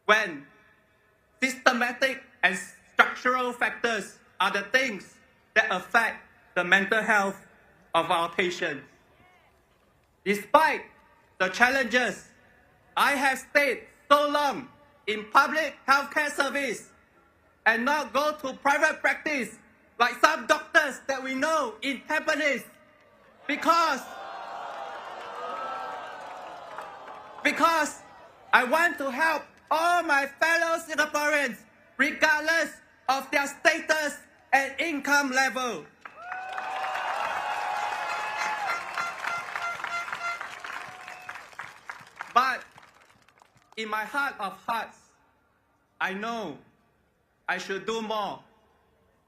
when systematic and structural factors are the things that affect the mental health of our patients. Despite the challenges, I have stayed so long in public healthcare service and not go to private practice like some doctors that we know in Tampines because I want to help all my fellow Singaporeans regardless of their status and income level. But in my heart of hearts, I know I should do more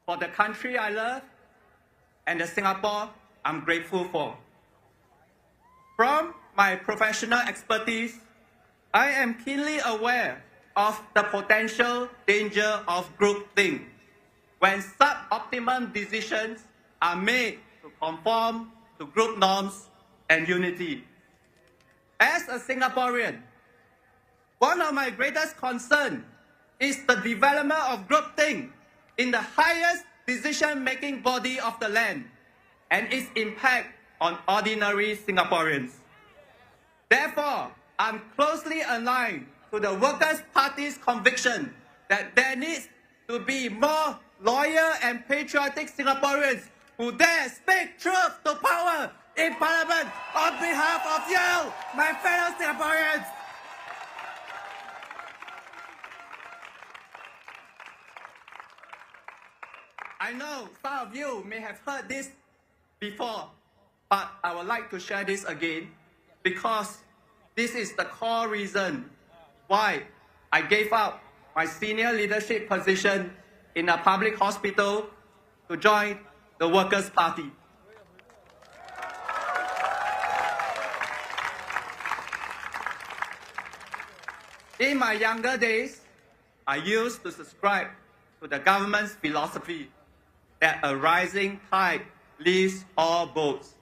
for the country I love and the Singapore I'm grateful for. From my professional expertise, I am keenly aware of the potential danger of groupthink when suboptimum decisions are made to conform to group norms and unity. As a Singaporean, one of my greatest concerns is the development of groupthink in the highest decision-making body of the land and its impact on ordinary Singaporeans. Therefore, I'm closely aligned to the Workers' Party's conviction that there needs to be more loyal and patriotic Singaporeans who dare speak truth to power in Parliament on behalf of you, my fellow Singaporeans. I know some of you may have heard this before, but I would like to share this again because this is the core reason why I gave up my senior leadership position in a public hospital to join the Workers' Party. In my younger days, I used to subscribe to the government's philosophy that a rising tide lifts all boats.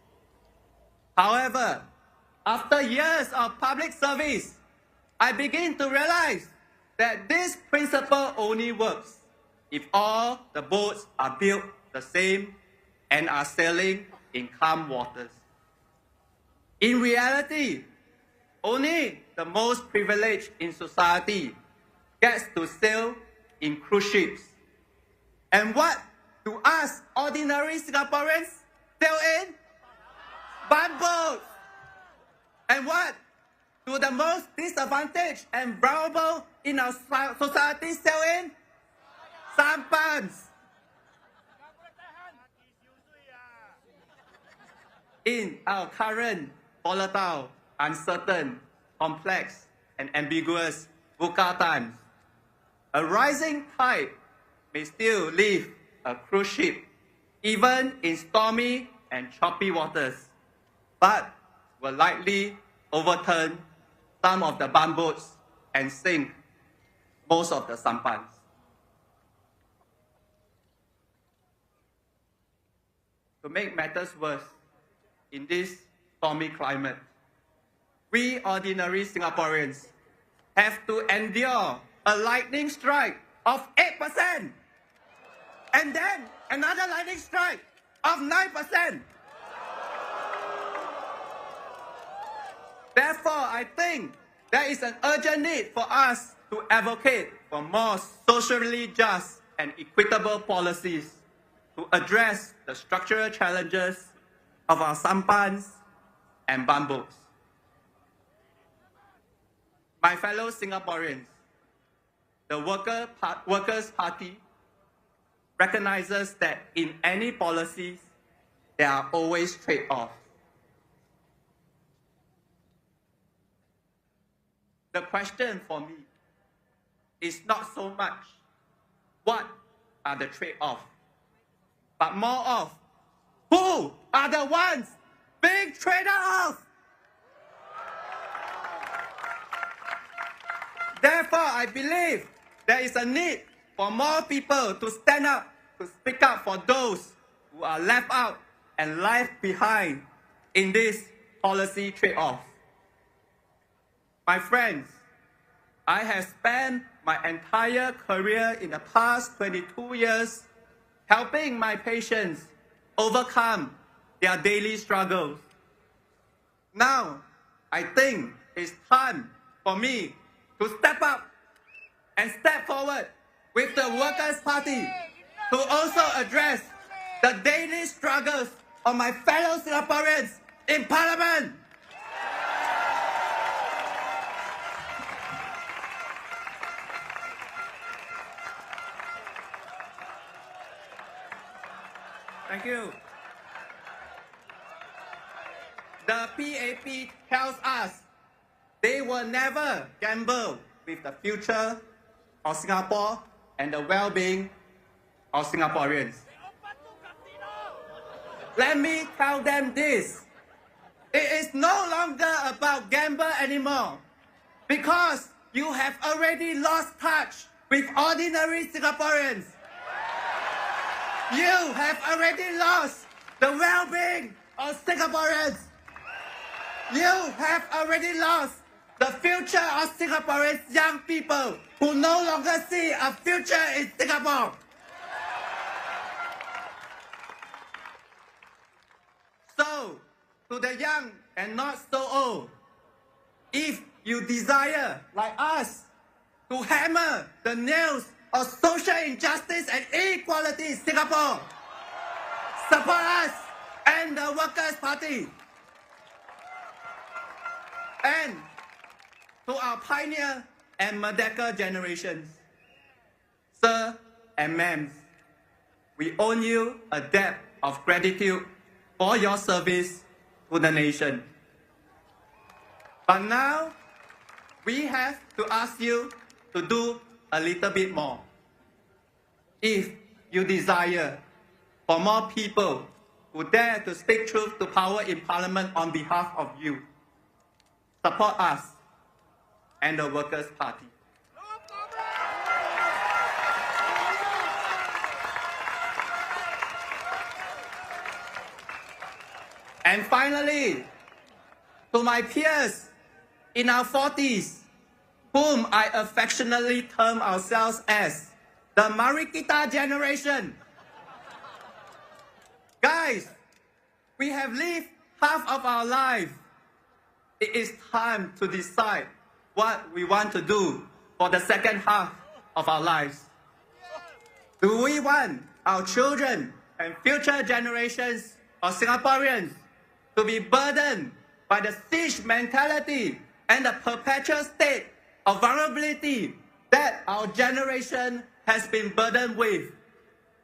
However, after years of public service, I begin to realize that this principle only works if all the boats are built the same and are sailing in calm waters. In reality, only the most privileged in society gets to sail in cruise ships. And what do us ordinary Singaporeans sail in? Bumboats. And what do the most disadvantaged and vulnerable in our society sail in? Sampans. In our current volatile, uncertain, complex, and ambiguous VUCA times, a rising tide may still lift a cruise ship, even in stormy and choppy waters, but will likely overturn some of the bumboats and sink most of the sampans. To make matters worse, in this stormy climate, we ordinary Singaporeans have to endure a lightning strike of 8%, and then another lightning strike of 9%. Therefore, I think there is an urgent need for us to advocate for more socially just and equitable policies to address the structural challenges of our sampans and bamboos. My fellow Singaporeans, the Workers' Party recognizes that in any policies, there are always trade-offs. The question for me is not so much what are the trade-offs, but more of who are the ones being traded off. Therefore, I believe there is a need for more people to stand up, to speak up for those who are left out and left behind in this policy trade-off. My friends, I have spent my entire career in the past 22 years helping my patients overcome their daily struggles. Now, I think it's time for me to step up and step forward with the Workers' Party to also address the daily struggles of my fellow Singaporeans in Parliament. Thank you. The PAP tells us they will never gamble with the future of Singapore and the well-being of Singaporeans. Let me tell them this. It is no longer about gamble anymore because you have already lost touch with ordinary Singaporeans. You have already lost the well-being of Singaporeans. You have already lost the future of Singaporeans' young people who no longer see a future in Singapore. So, to the young and not so old, if you desire, like us, to hammer the nails of social injustice and inequality in Singapore, support us and the Workers' Party. And to our pioneer and Merdeka generations, sir and ma'ams, we owe you a debt of gratitude for your service to the nation. But now, we have to ask you to do a little bit more. If you desire for more people who dare to speak truth to power in Parliament on behalf of you, support us and the Workers' Party. And finally, to my peers in our 40s, whom I affectionately term ourselves as the Marikita generation. Guys, we have lived half of our life. It is time to decide what we want to do for the second half of our lives. Do we want our children and future generations of Singaporeans to be burdened by the siege mentality and the perpetual state of vulnerability that our generation has been burdened with?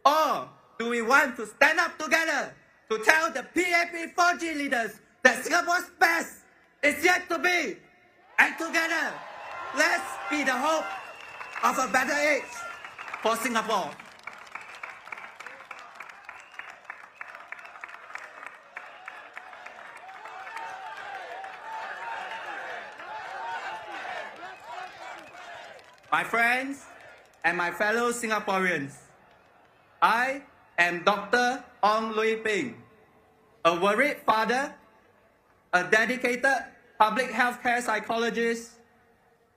Or do we want to stand up together to tell the PAP 4G leaders that Singapore's best is yet to be? And together, let's be the hope of a better age for Singapore. My friends and my fellow Singaporeans, I am Dr. Ong Lui Ping, a worried father, a dedicated public healthcare psychologist,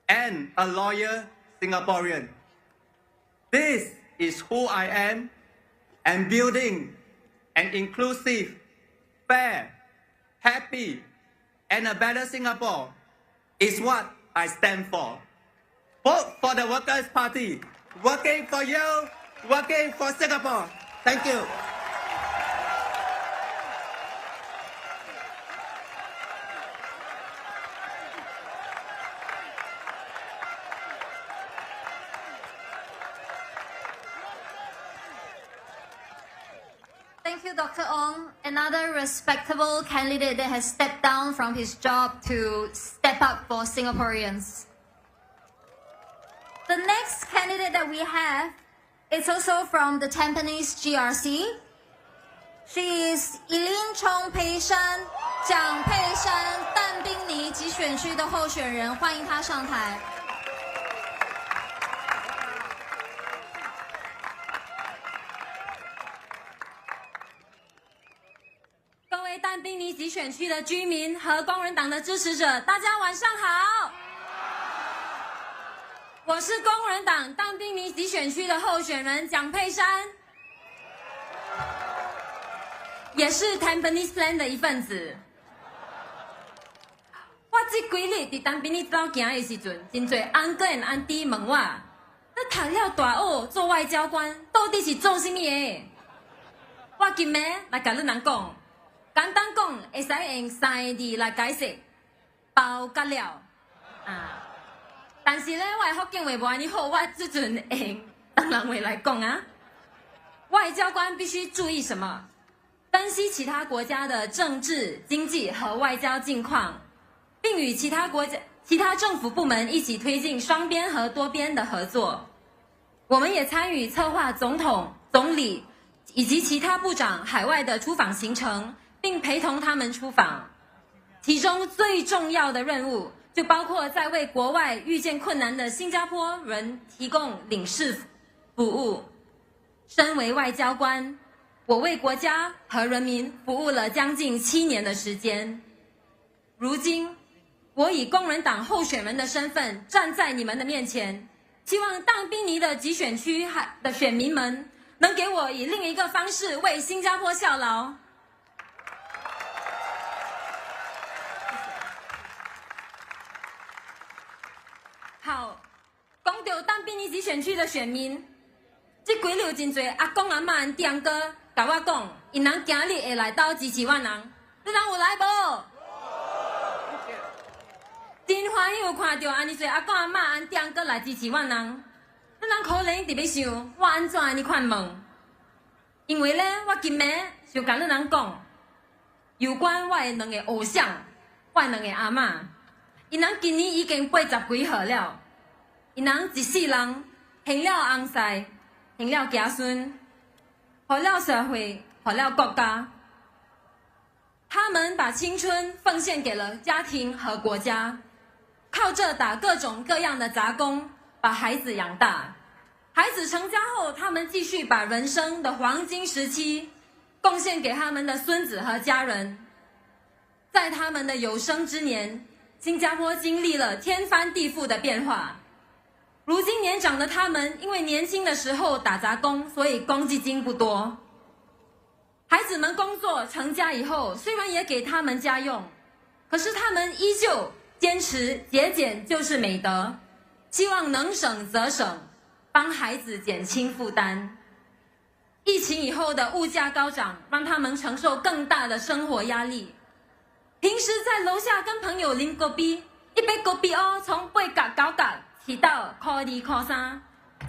and a lawyer Singaporean. This is who I am, and building an inclusive, fair, happy, and a better Singapore is what I stand for. Vote for the Workers' Party. Working for you, working for Singapore. Thank you. Thank you, Dr. Ong. Another respectable candidate that has stepped down from his job to step up for Singaporeans. The next candidate that we have is also from the Tampines GRC. She is Eileen Chong Pei Shan, 蒋佩珊淡滨尼集选区的候选人，欢迎她上台。各位淡滨尼集选区的居民和工人党的支持者，大家晚上好。我是工人党淡滨尼集选区的候选人蒋佩珊，也是 Tampines Plan 的一份子。我这几日伫淡滨尼走行的时阵，真侪安哥和安弟问我，你读了大学做外交官，到底是做什么的？我今日来甲你人讲，简单讲，会使用3个字来解释，包甲了啊。但是呢，我的福建话无安尼好，我这阵用当然话来讲啊。外交官必须注意什么？分析其他国家的政治、经济和外交境况，并与其他政府部门一起推进双边和多边的合作。我们也参与策划总统、总理以及其他部长海外的出访行程，并陪同他们出访。其中最重要的任务，就包括在为国外遇见困难的新加坡人提供领事服务。身为外交官，我为国家和人民服务了将近7年的时间。如今，我以工人党候选人的身份站在你们的面前，希望淡滨尼的集选区的选民们能给我以另一个方式为新加坡效劳。好，讲到淡滨尼集选区的选民，这几日有真侪阿公阿嬷、弟兄哥甲我讲，因人今日会来到支持我人，你人有来无？真欢喜有看到安尼侪阿公阿嬷、安弟兄哥来支持我人，你人可能特别想，我安怎安尼款问？因为呢，我今日想甲你人讲，有关我的2个偶像，我的2个阿嬷。因人今年已经80几岁了，因人一世人献了翁婿，献了子孙，给了社会，给了国家。他们把青春奉献给了家庭和国家，靠着打各种各样的杂工，把孩子养大。孩子成家后，他们继续把人生的黄金时期贡献给他们的孙子和家人。在他们的有生之年，新加坡经历了天翻地覆的变化。如今年长的他们，因为年轻的时候打杂工，所以公积金不多。孩子们工作成家以后，虽然也给他们家用，可是他们依旧坚持节俭就是美德，希望能省则省，帮孩子减轻负担。疫情以后的物价高涨，让他们承受更大的生活压力。平时在楼下跟朋友啉咖啡，一杯咖啡哦，从8角9角提到1、2、3。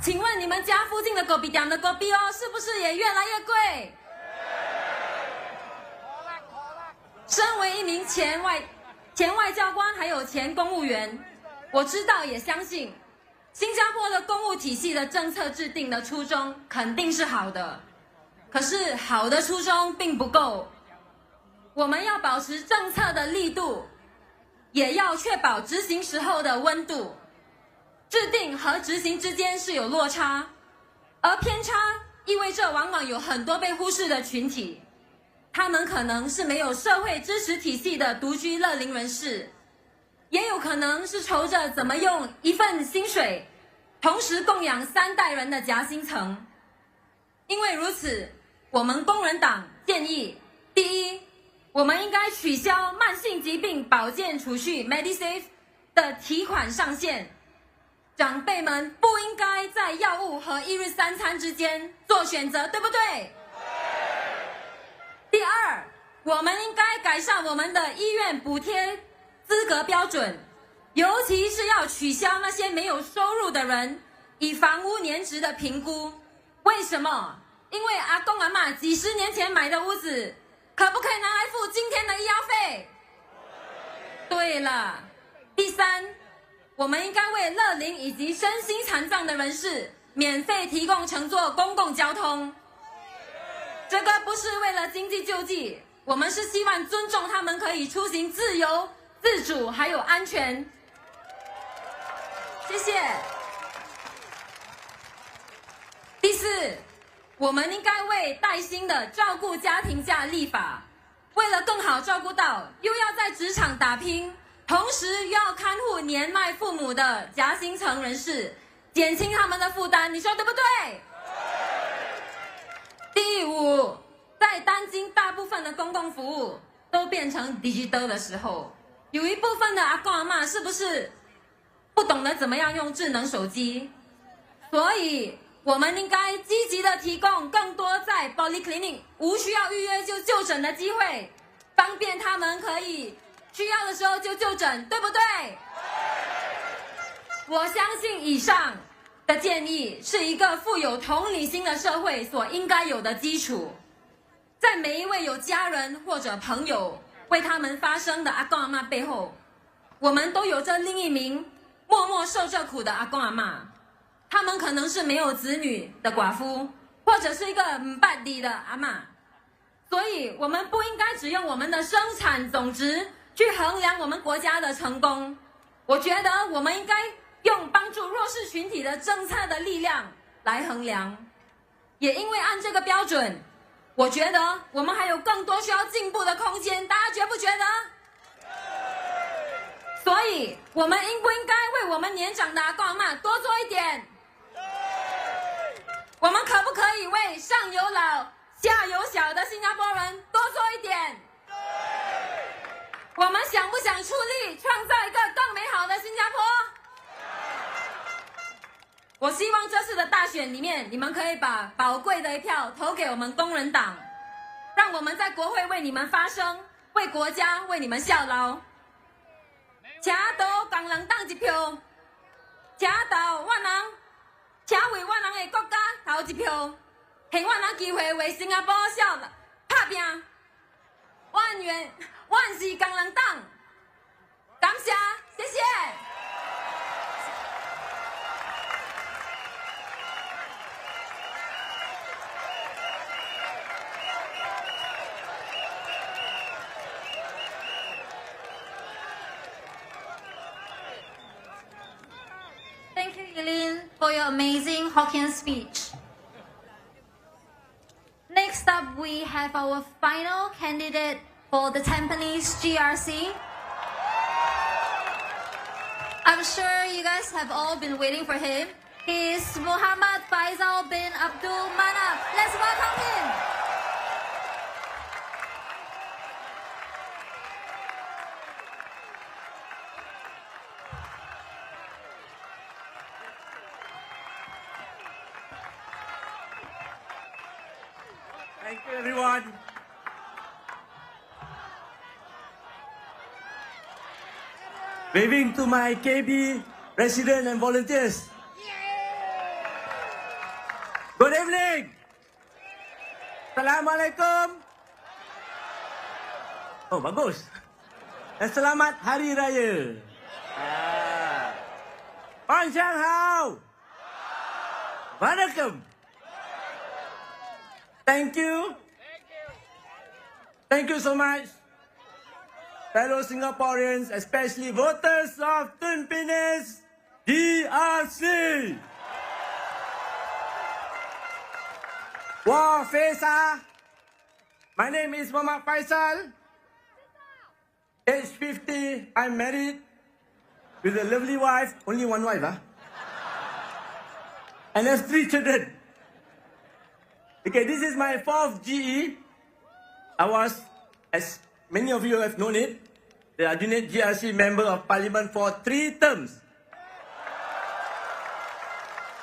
请问你们家附近的咖啡店的咖啡哦，是不是也越来越贵？身为一名前外交官，还有前公务员，我知道也相信，新加坡的公务体系的政策制定的初衷肯定是好的，可是好的初衷并不够。我们要保持政策的力度，也要确保执行时候的温度。制定和执行之间是有落差，而偏差意味着往往有很多被忽视的群体，他们可能是没有社会支持体系的独居乐龄人士，也有可能是愁着怎么用一份薪水同时供养3代人的夹心层。因为如此，我们工人党建议：第一，我们应该取消慢性疾病保健储蓄 （Medisave） 的提款上限。长辈们不应该在药物和一日3餐之间做选择，对不对？第二，我们应该改善我们的医院补贴资格标准，尤其是要取消那些没有收入的人以房屋年值的评估。为什么？因为阿公阿嬷几十年前买的屋子，可不可以拿来付今天的医药费？对了，第三，我们应该为乐龄以及身心残障的人士免费提供乘坐公共交通。这个不是为了经济救济，我们是希望尊重他们可以出行自由、自主还有安全。谢谢。第四，我们应该为带薪的照顾家庭假立法，为了更好照顾到又要在职场打拼，同时又要看护年迈父母的夹心层人士，减轻他们的负担，你说对不对？第五，在当今大部分的公共服务都变成 digital 的时候，有一部分的阿公阿嬷是不是不懂得怎么样用智能手机？所以我们应该积极的提供更多在 polyclinic 无需要预约就就诊的机会，方便他们可以需要的时候就就诊，对不对？我相信以上的建议是一个富有同理心的社会所应该有的基础。在每一位有家人或者朋友为他们发声的阿公阿嬷背后，我们都有着另一名默默受这苦的阿公阿嬷。他们可能是没有子女的寡妇，或者是一个不捌字的阿嬷。所以我们不应该只用我们的生产总值去衡量我们国家的成功。我觉得我们应该用帮助弱势群体的政策的力量来衡量。也因为按这个标准，我觉得我们还有更多需要进步的空间，大家觉不觉得？所以我们应不应该为我们年长的阿公阿嬷多做一点？我们可不可以为上有老下有小的新加坡人多做一点？我们想不想出力创造一个更美好的新加坡？我希望这次的大选里面，你们可以把宝贵的一票投给我们工人党，让我们在国会为你们发声，为国家为你们效劳。请投工人党一票，请投我人，请为我人的国家投一票，给我人机会为新加坡效打拼。万是工人党，感谢，谢谢。Thank you, Eileen, for your amazing Hokkien speech. Next up, we have our final candidate for the Tampines GRC. I'm sure you guys have all been waiting for him. He is Muhammad Faisal bin Abdul Manaf. Let's welcome him. Thank you, everyone. Waving to my KB residents and volunteers. Good evening. Assalamualaikum. Oh, bagus. Dan selamat Hari Raya. Panjang hao. Wanakkam. Thank you. Thank you so much, fellow Singaporeans, especially voters of Tampines GRC. Wah, Faisal. My name is Muhammad Faisal. Age 50, I'm married with a lovely wife. Only one wife, huh? and have 3 children. Okay, this is my 4th GE. I was, as many of you have known it, the Aljunied GRC Member of Parliament for 3 terms.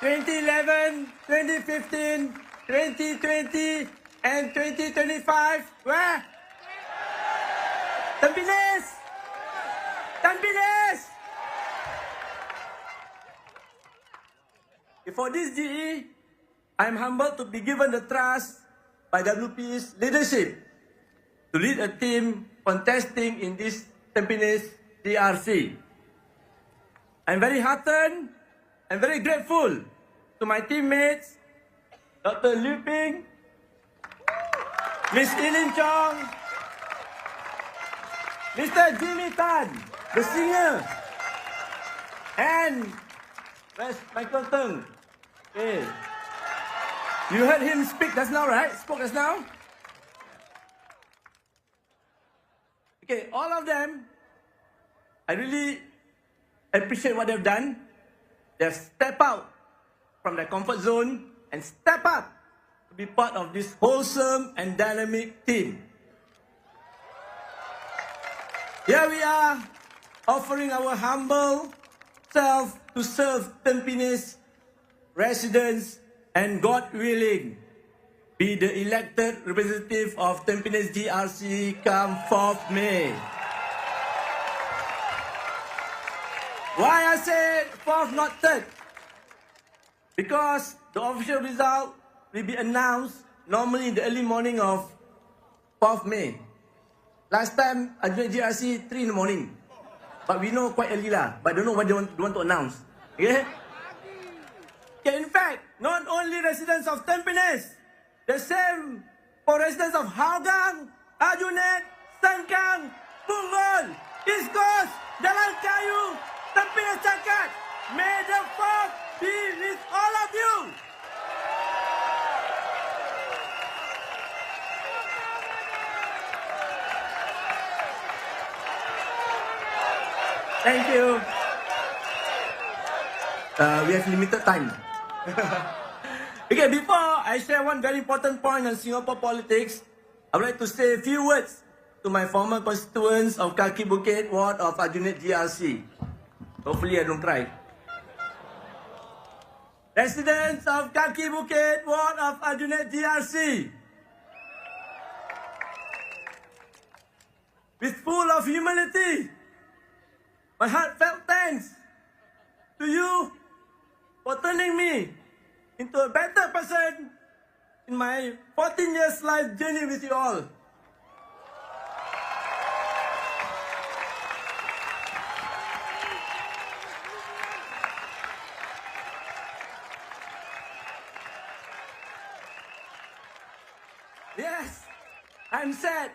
2011, 2015, 2020, and 2025. Where? Tampines! Tampines! For this GE, I am humbled to be given the trust by WP's leadership to lead a team contesting in this Tampines GRC. I am very heartened and very grateful to my teammates, Dr. Liu Ping, Miss Eileen Chong, Mr. Jimmy Tan, the singer, and where's Michael Teng? Okay. You heard him speak just now, right? Spoke just now? Okay, all of them, I really appreciate what they've done. They've stepped out from their comfort zone and step up to be part of this wholesome and dynamic team. Here we are, offering our humble self to serve Tampines residents and, God willing, be the elected representative of Tampines GRC come 4th May. Why I say 4th, not 3rd? Because the official result will be announced normally in the early morning of 4th May. Last time, I joined GRC 3 in the morning. But we know quite early lah. But I don't know what they want to announce. Okay? Okay, in fact, not only residents of Tampines, the same for residents of Hougang, Aljunied, Sengkang, Punggol, East Coast, Jalan Kayu, Tampines Cakat. May the 4th be with all of you. Thank you. We have limited time. Okay, before I share one very important point on Singapore politics, I would like to say a few words to my former constituents of Kaki Bukit Ward of Aljunied GRC. Hopefully I don't cry. Residents of Kaki Bukit Ward of Aljunied GRC, with full of humility, my heartfelt thanks to you for turning me into a better person in my 14 years life journey with you all. Yes, I'm sad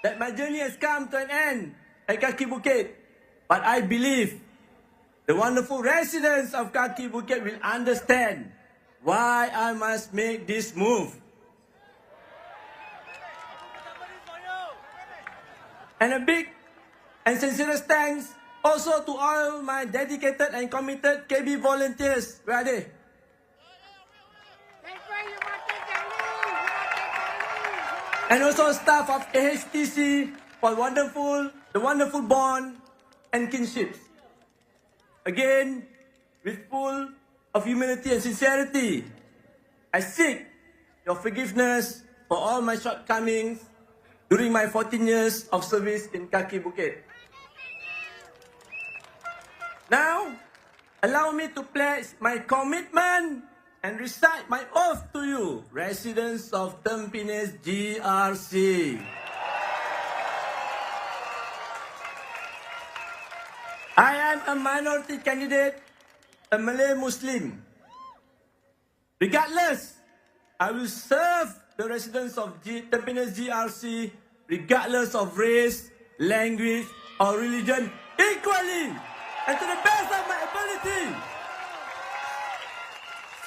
that my journey has come to an end at Kaki Bukit, but I believe the wonderful residents of Kaki Bukit will understand why I must make this move. And a big and sincerest thanks also to all my dedicated and committed KB volunteers. Where are they? And also staff of AHTC for the wonderful bond and kinships. Again, with full of humility and sincerity, I seek your forgiveness for all my shortcomings during my 14 years of service in Kaki Bukit. Now, allow me to pledge my commitment and recite my oath to you, residents of Tampines GRC. I am a minority candidate, a Malay Muslim. Regardless, I will serve the residents of Tampines GRC regardless of race, language, or religion equally and to the best of my ability.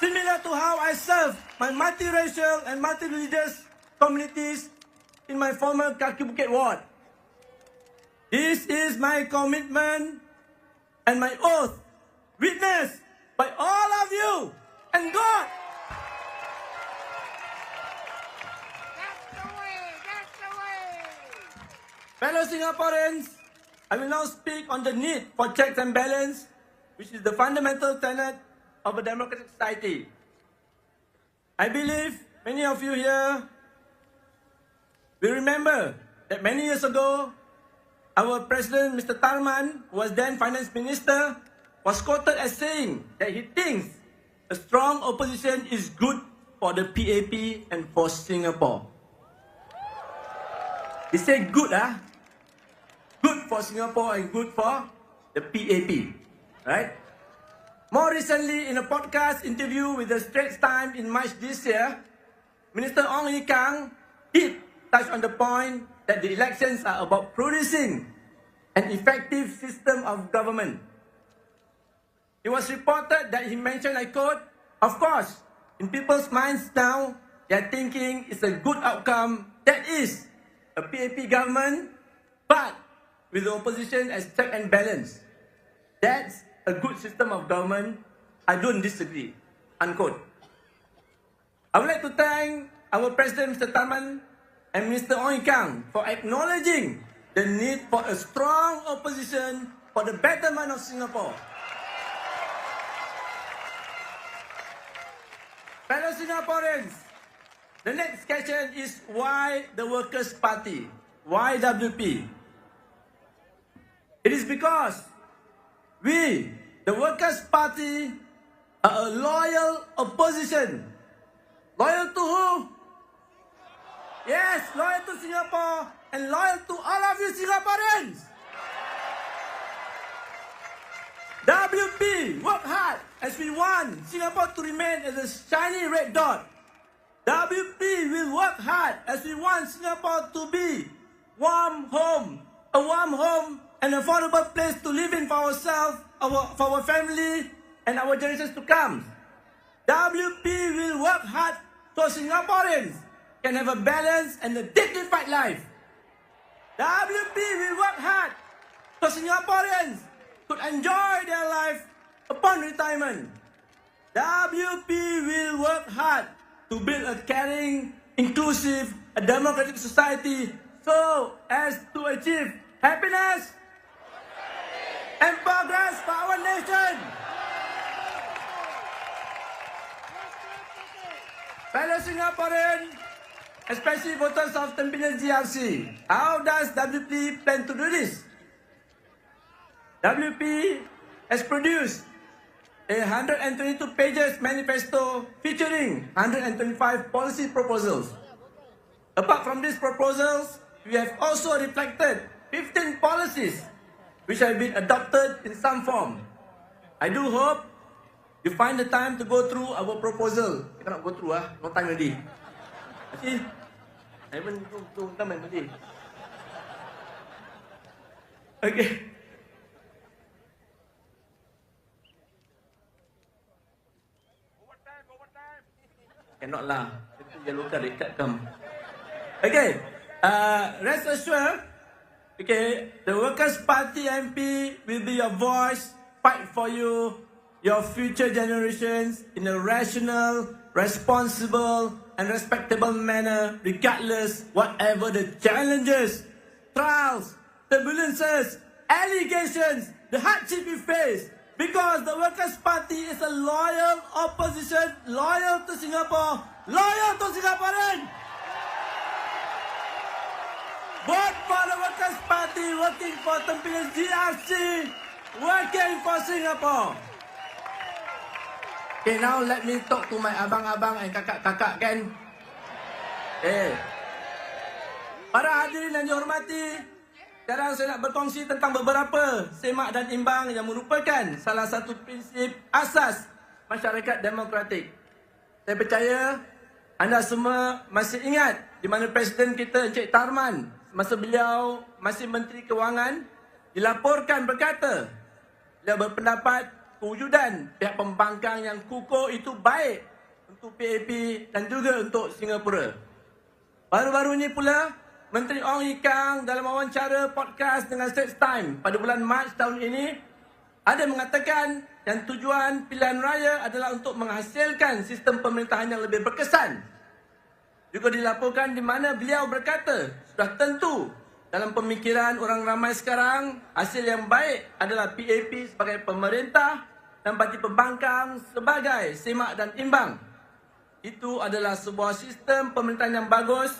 Similar to how I serve my multiracial and multi-religious communities in my former Kaki Bukit ward. This is my commitment and my oath, witnessed by all of you and God. Fellow Singaporeans, I will now speak on the need for checks and balance, which is the fundamental tenet of a democratic society. I believe many of you here will remember that many years ago, our President, Mr. Tharman, who was then Finance Minister, was quoted as saying that he thinks a strong opposition is good for the PAP and for Singapore. He said good, good for Singapore and good for the PAP, right? More recently, in a podcast interview with the Straits Times in March this year, Minister Ong Ye Kung did touch on the point that the elections are about producing an effective system of government. It was reported that he mentioned, I quote, "Of course, in people's minds now, they are thinking it's a good outcome, that is, a PAP government, but with the opposition as check and balance. That's a good system of government. I don't disagree," unquote. I would like to thank our President, Mr. Tharman, and Mr. Ong Ye Kung for acknowledging the need for a strong opposition for the betterment of Singapore. Fellow Singaporeans, the next question is why the Workers' Party? Why WP? It is because we, the Workers' Party, are a loyal opposition. Loyal to who? Yes, loyal to Singapore and loyal to all of you Singaporeans. WP, work hard as we want Singapore to remain as a shiny red dot. WP will work hard as we want Singapore to be a warm home and affordable place to live in for ourselves, for our family, and our generations to come. WP will work hard so Singaporeans can have a balanced and a dignified life. WP will work hard so Singaporeans could enjoy their life upon retirement. WP will work hard to build a caring, inclusive, a democratic society so as to achieve happiness and progress for our nation. Fellow Singaporeans, especially voters of Tampines GRC, how does WP plan to do this? WP has produced a 122 pages manifesto featuring 125 policy proposals. Apart from these proposals, we have also reflected 15 policies which have been adopted in some form. I do hope you find the time to go through our proposal. You cannot go through, no time already. See? I haven't go through time already. Okay. Cannot lah. Itu yellow card, red card come. Okay. Rest assured, okay, the Workers' Party MP will be your voice, fight for you, your future generations in a rational, responsible, and respectable manner, regardless whatever the challenges, trials, turbulences, allegations, the hardship you face. Because the Workers' Party is a loyal opposition, loyal to Singapore, loyal to Singaporeans. Vote for the Workers' Party, working for Tampines GRC, working for Singapore. Okay, now let me talk to my abang-abang and kakak-kakak kan. Okay. Para hadirin yang dihormati, sekarang saya nak berkongsi tentang beberapa semak dan imbang yang merupakan salah satu prinsip asas masyarakat demokratik. Saya percaya anda semua masih ingat di mana Presiden kita Encik Tharman semasa beliau masih Menteri Kewangan dilaporkan berkata beliau berpendapat kewujudan pihak pembangkang yang kukuh itu baik untuk PAP dan juga untuk Singapura. Baru-baru ini pula Menteri Ong Ye Kung dalam wawancara podcast dengan Straits Times pada bulan Mac tahun ini ada mengatakan yang tujuan pilihan raya adalah untuk menghasilkan sistem pemerintahan yang lebih berkesan. Juga dilaporkan di mana beliau berkata, sudah tentu dalam pemikiran orang ramai sekarang, hasil yang baik adalah PAP sebagai pemerintah dan parti pembangkang sebagai semak dan imbang. Itu adalah sebuah sistem pemerintahan yang bagus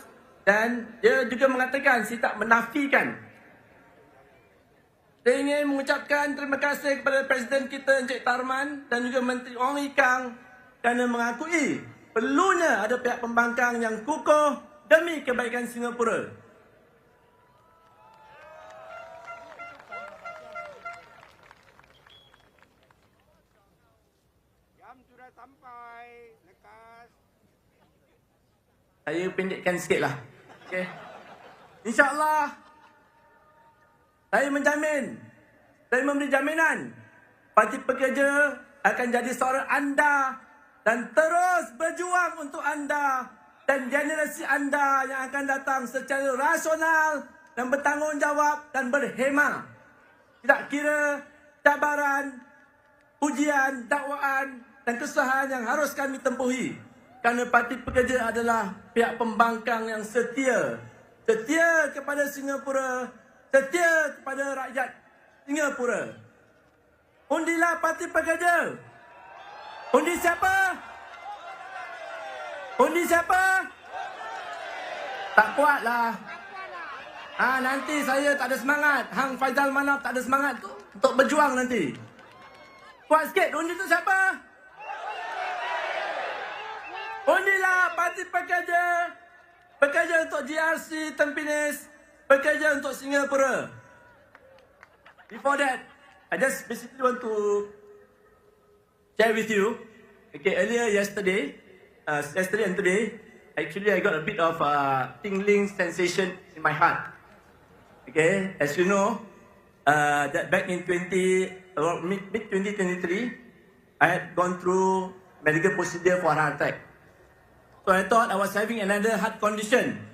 dan dia juga mengatakan, saya tak menafikan. Saya ingin mengucapkan terima kasih kepada Presiden kita Encik Tarman dan juga Menteri Ong Ikang kerana mengakui perlunya ada pihak pembangkang yang kukuh demi kebaikan Singapura. Jam sudah sampai. Lekas. Saya pendekkan sikitlah. Okey. InsyaAllah saya menjamin, saya memberi jaminan Parti Pekerja akan jadi suara anda dan terus berjuang untuk anda dan generasi anda yang akan datang secara rasional dan bertanggungjawab dan berhemah. Tidak kira cabaran, ujian, dakwaan dan kesusahan yang harus kami tempuhi. Kerana Parti Pekerja adalah pihak pembangkang yang setia. Setia kepada Singapura, setia kepada rakyat Singapura. Undilah Parti Pekerja. Undi siapa? Undi siapa? Tak kuatlah. Nanti saya tak ada semangat. Hang Faizal Manaf tak ada semangat untuk berjuang nanti. Kuat sikit. Undi tu siapa? Undilah Parti Pekerja. Pekerja untuk GRC Tampines. Pekerja untuk Singapura. Before that, I just basically want to share with you. Okay, earlier yesterday and today, actually I got a bit of tingling sensation in my heart. Okay, as you know, that back in mid 2023, I had gone through medical procedure for heart attack. So I thought I was having another heart condition.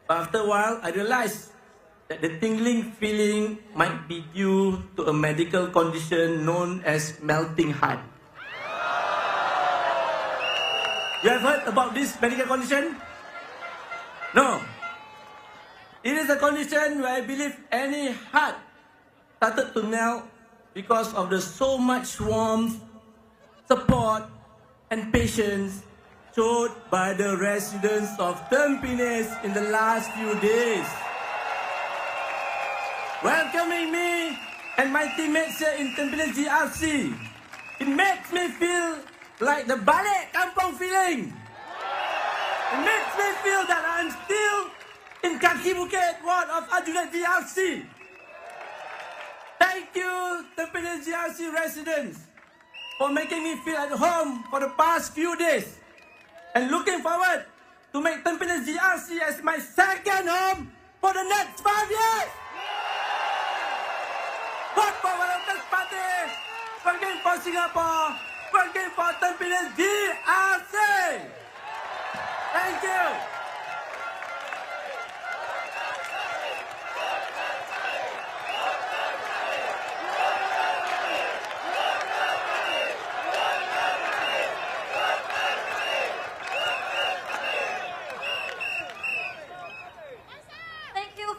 But after a while, I realized that the tingling feeling might be due to a medical condition known as melting heart. You have heard about this medical condition? No. It is a condition where I believe any heart started to melt because of the so much warmth, support, and patience showed by the residents of Tampines in the last few days. Welcoming me and my teammates here in Tampines GRC, it makes me feel like the balik kampung feeling. It makes me feel that I'm still in Kaki Bukit ward of Ajudan GRC. Thank you, Tampines GRC residents, for making me feel at home for the past few days. And looking forward to make Tampines GRC as my second home for the next 5 years. Vote for Workers' Party, working for Singapore, working for Tampines GRC. Thank you.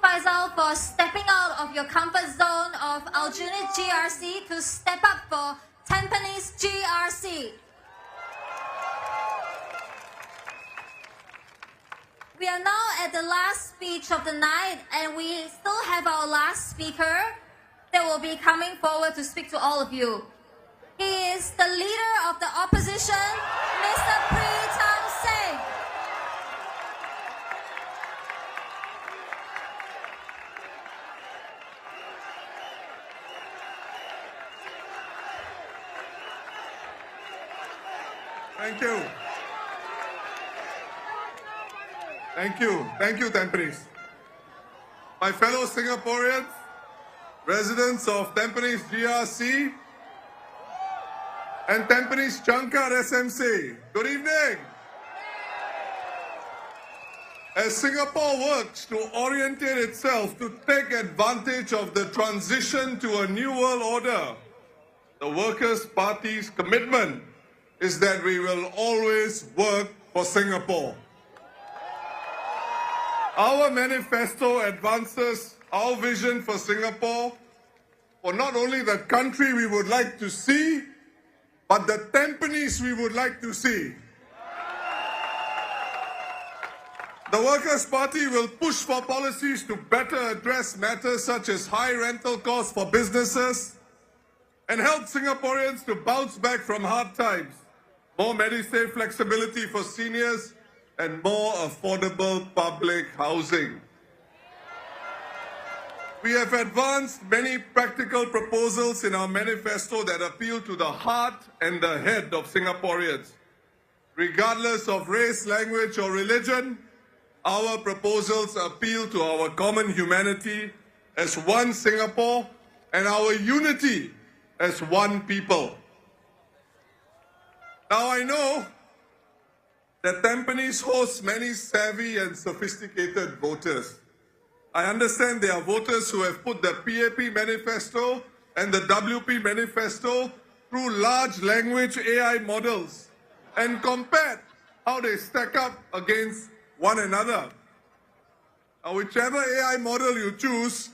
Faisal, for stepping out of your comfort zone of Aljunied GRC to step up for Tampines GRC. We are now at the last speech of the night, and we still have our last speaker that will be coming forward to speak to all of you. He is the leader of the opposition, Mr. Pritam Singh. Thank you. Thank you. Thank you, Tampines. My fellow Singaporeans, residents of Tampines GRC and Tampines Changkat SMC, good evening. As Singapore works to orientate itself to take advantage of the transition to a new world order, the Workers' Party's commitment is that we will always work for Singapore. Our manifesto advances our vision for Singapore, for not only the country we would like to see, but the Tampines we would like to see. The Workers' Party will push for policies to better address matters such as high rental costs for businesses and help Singaporeans to bounce back from hard times, more Medisave flexibility for seniors, and more affordable public housing. We have advanced many practical proposals in our manifesto that appeal to the heart and the head of Singaporeans. Regardless of race, language, or religion, our proposals appeal to our common humanity as one Singapore and our unity as one people. Now I know that Tampines hosts many savvy and sophisticated voters. I understand there are voters who have put the PAP manifesto and the WP manifesto through large language AI models and compared how they stack up against one another. Now, whichever AI model you choose,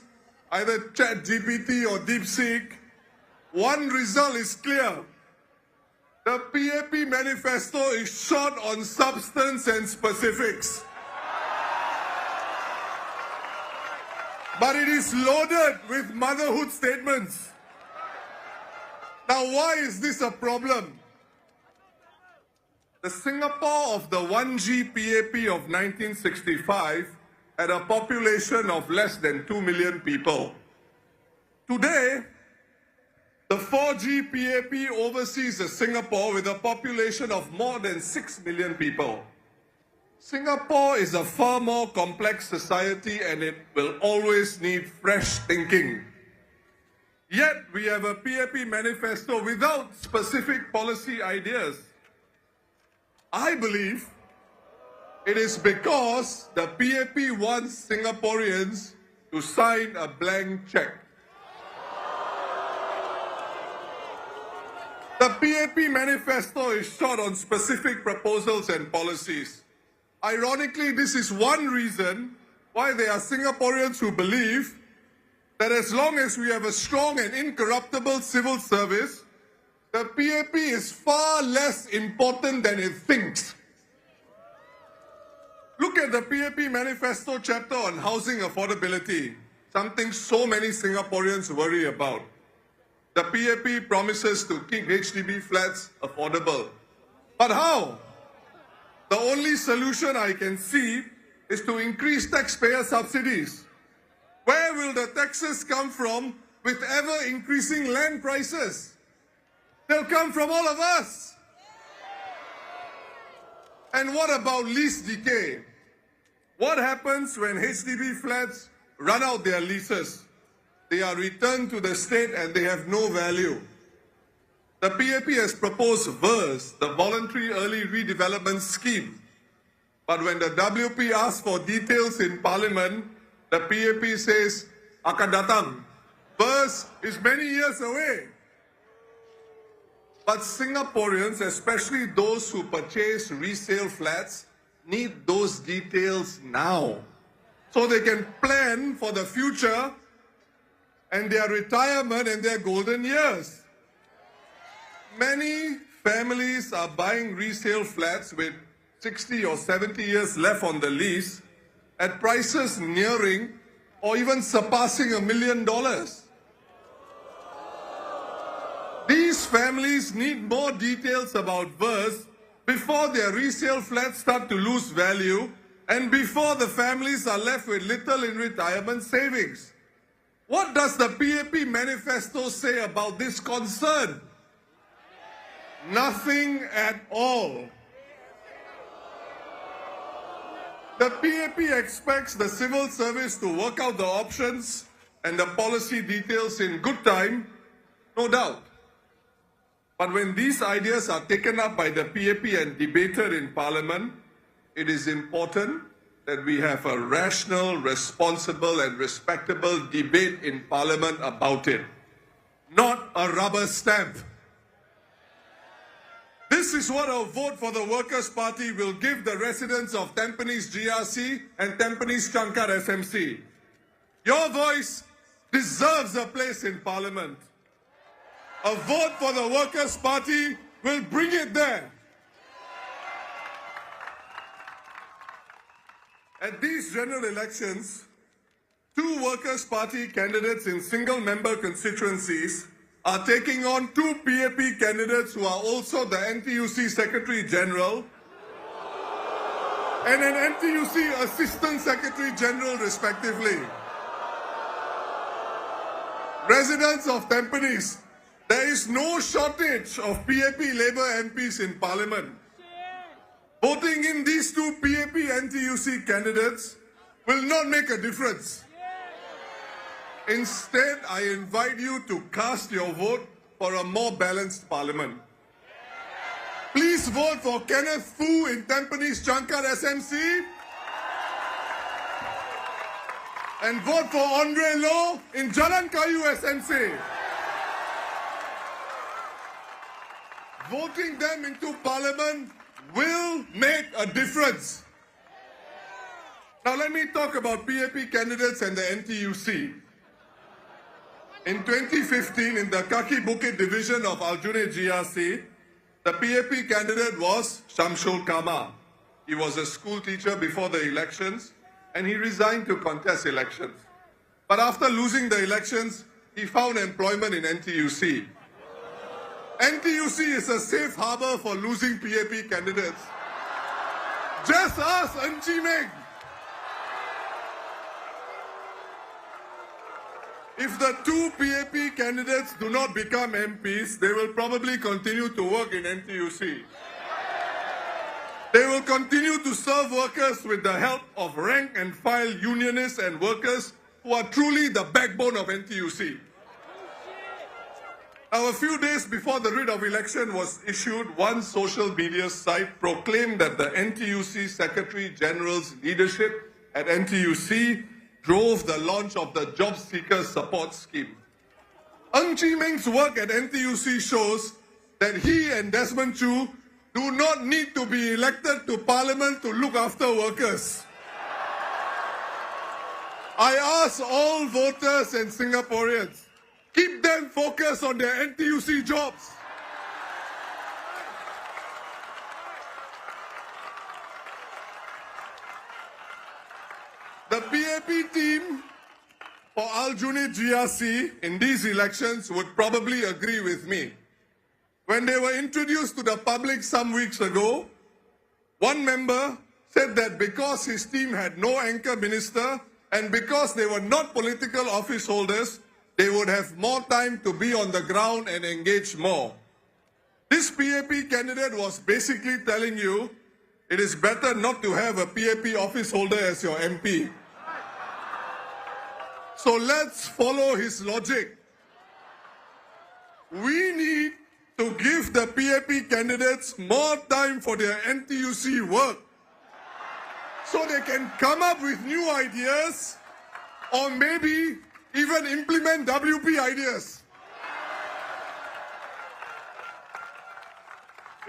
either ChatGPT or DeepSeek, one result is clear. The PAP manifesto is short on substance and specifics. But it is loaded with motherhood statements. Now, why is this a problem? The Singapore of the 1G PAP of 1965 had a population of less than 2 million people. Today, the 4G PAP oversees a Singapore with a population of more than 6 million people. Singapore is a far more complex society and it will always need fresh thinking. Yet, we have a PAP manifesto without specific policy ideas. I believe it is because the PAP wants Singaporeans to sign a blank check. The PAP manifesto is short on specific proposals and policies. Ironically, this is one reason why there are Singaporeans who believe that as long as we have a strong and incorruptible civil service, the PAP is far less important than it thinks. Look at the PAP manifesto chapter on housing affordability, something so many Singaporeans worry about. The PAP promises to keep HDB flats affordable. But how? The only solution I can see is to increase taxpayer subsidies. Where will the taxes come from with ever-increasing land prices? They'll come from all of us. And what about lease decay? What happens when HDB flats run out their leases? They are returned to the state and they have no value. The PAP has proposed VERS, the Voluntary Early Redevelopment Scheme. But when the WP asks for details in Parliament, the PAP says, akan datang. VERS is many years away. But Singaporeans, especially those who purchase resale flats, need those details now so they can plan for the future and their retirement and their golden years. Many families are buying resale flats with 60 or 70 years left on the lease at prices nearing or even surpassing $1 million. These families need more details about VERS before their resale flats start to lose value and before the families are left with little in retirement savings. What does the PAP manifesto say about this concern? Nothing at all. The PAP expects the civil service to work out the options and the policy details in good time, no doubt. But when these ideas are taken up by the PAP and debated in Parliament, it is important that we have a rational, responsible and respectable debate in Parliament about it. not a rubber stamp. This is what a vote for the Workers' Party will give the residents of Tampines GRC and Tampines Changkat SMC. Your voice deserves a place in Parliament. A vote for the Workers' Party will bring it there. At these general elections, 2 Workers' Party candidates in single-member constituencies are taking on 2 PAP candidates who are also the NTUC Secretary General and an NTUC Assistant Secretary General, respectively. Residents of Tampines, there is no shortage of PAP Labour MPs in Parliament. Voting in these 2 PAP NTUC candidates will not make a difference. Instead, I invite you to cast your vote for a more balanced Parliament. Please vote for Kenneth Foo in Tampines Changkat SMC and vote for Andre Low in Jalan Kayu SMC. Voting them into Parliament will make a difference. Now let me talk about PAP candidates and the NTUC. In 2015, in the Kaki Bukit division of Aljunied GRC, the PAP candidate was Shamsul Kama. He was a school teacher before the elections and he resigned to contest elections. But after losing the elections, he found employment in NTUC. NTUC is a safe harbor for losing PAP candidates. Just ask Ng Chee Meng. If the 2 PAP candidates do not become MPs, they will probably continue to work in NTUC. They will continue to serve workers with the help of rank and file unionists and workers who are truly the backbone of NTUC. Now, a few days before the writ of election was issued, one social media site proclaimed that the NTUC Secretary General's leadership at NTUC drove the launch of the Job Seeker Support Scheme. Ng Chee Meng's work at NTUC shows that he and Desmond Chu do not need to be elected to Parliament to look after workers. I ask all voters and Singaporeans, keep them focused on their NTUC jobs. The PAP team for Aljunied GRC in these elections would probably agree with me. When they were introduced to the public some weeks ago, one member said that because his team had no anchor minister and because they were not political office holders, they would have more time to be on the ground and engage more. This PAP candidate was basically telling you it is better not to have a PAP office holder as your MP. So let's follow his logic. We need to give the PAP candidates more time for their NTUC work so they can come up with new ideas or maybe even implement WP ideas.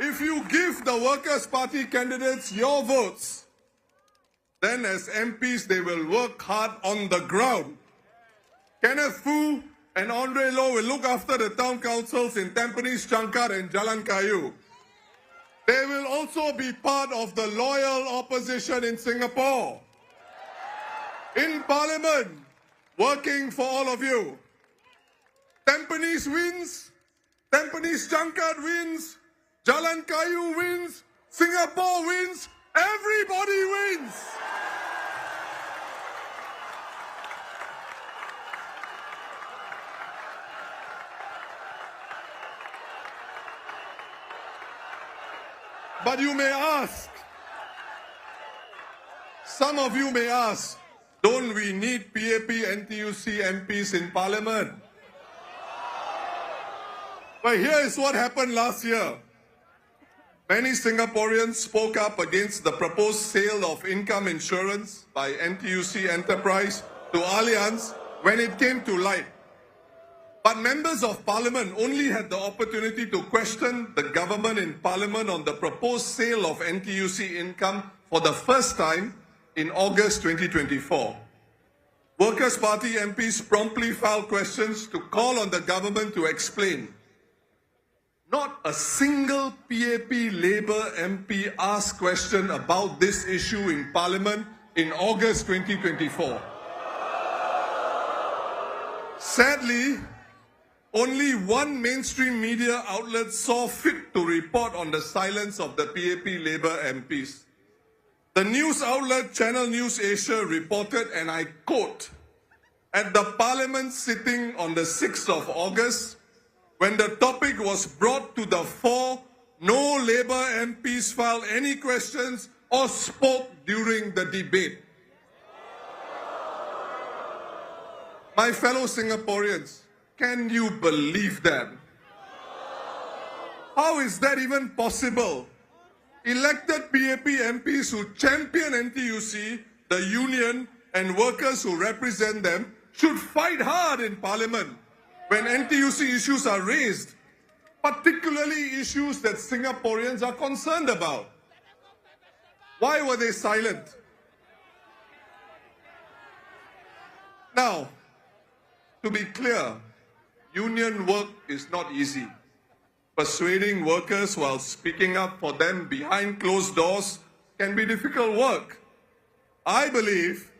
If you give the Workers' Party candidates your votes, then as MPs they will work hard on the ground. Kenneth Foo and Andre Low will look after the town councils in Tampines, Changkat and Jalan Kayu. They will also be part of the loyal opposition in Singapore. In Parliament, working for all of you. Tampines wins, Tampines Changkat wins, Jalan Kayu wins, Singapore wins, everybody wins. But you may ask, some of you may ask, don't we need PAP NTUC MPs in Parliament? But here is what happened last year. Many Singaporeans spoke up against the proposed sale of income insurance by NTUC Enterprise to Allianz when it came to light. But members of parliament only had the opportunity to question the government in parliament on the proposed sale of NTUC income for the first time in August 2024. Workers' Party MPs promptly filed questions to call on the government to explain. Not a single PAP Labour MP asked question about this issue in Parliament in August 2024. Sadly, only one mainstream media outlet saw fit to report on the silence of the PAP Labour MPs. The news outlet Channel News Asia reported, and I quote, "At the Parliament sitting on the 6th of August, when the topic was brought to the fore, no Labour MPs filed any questions or spoke during the debate." My fellow Singaporeans, can you believe that? How is that even possible? Elected PAP MPs who champion NTUC, the union, and workers who represent them should fight hard in Parliament when NTUC issues are raised, particularly issues that Singaporeans are concerned about. Why were they silent? Now, to be clear, union work is not easy. Persuading workers while speaking up for them behind closed doors can be difficult work. I believe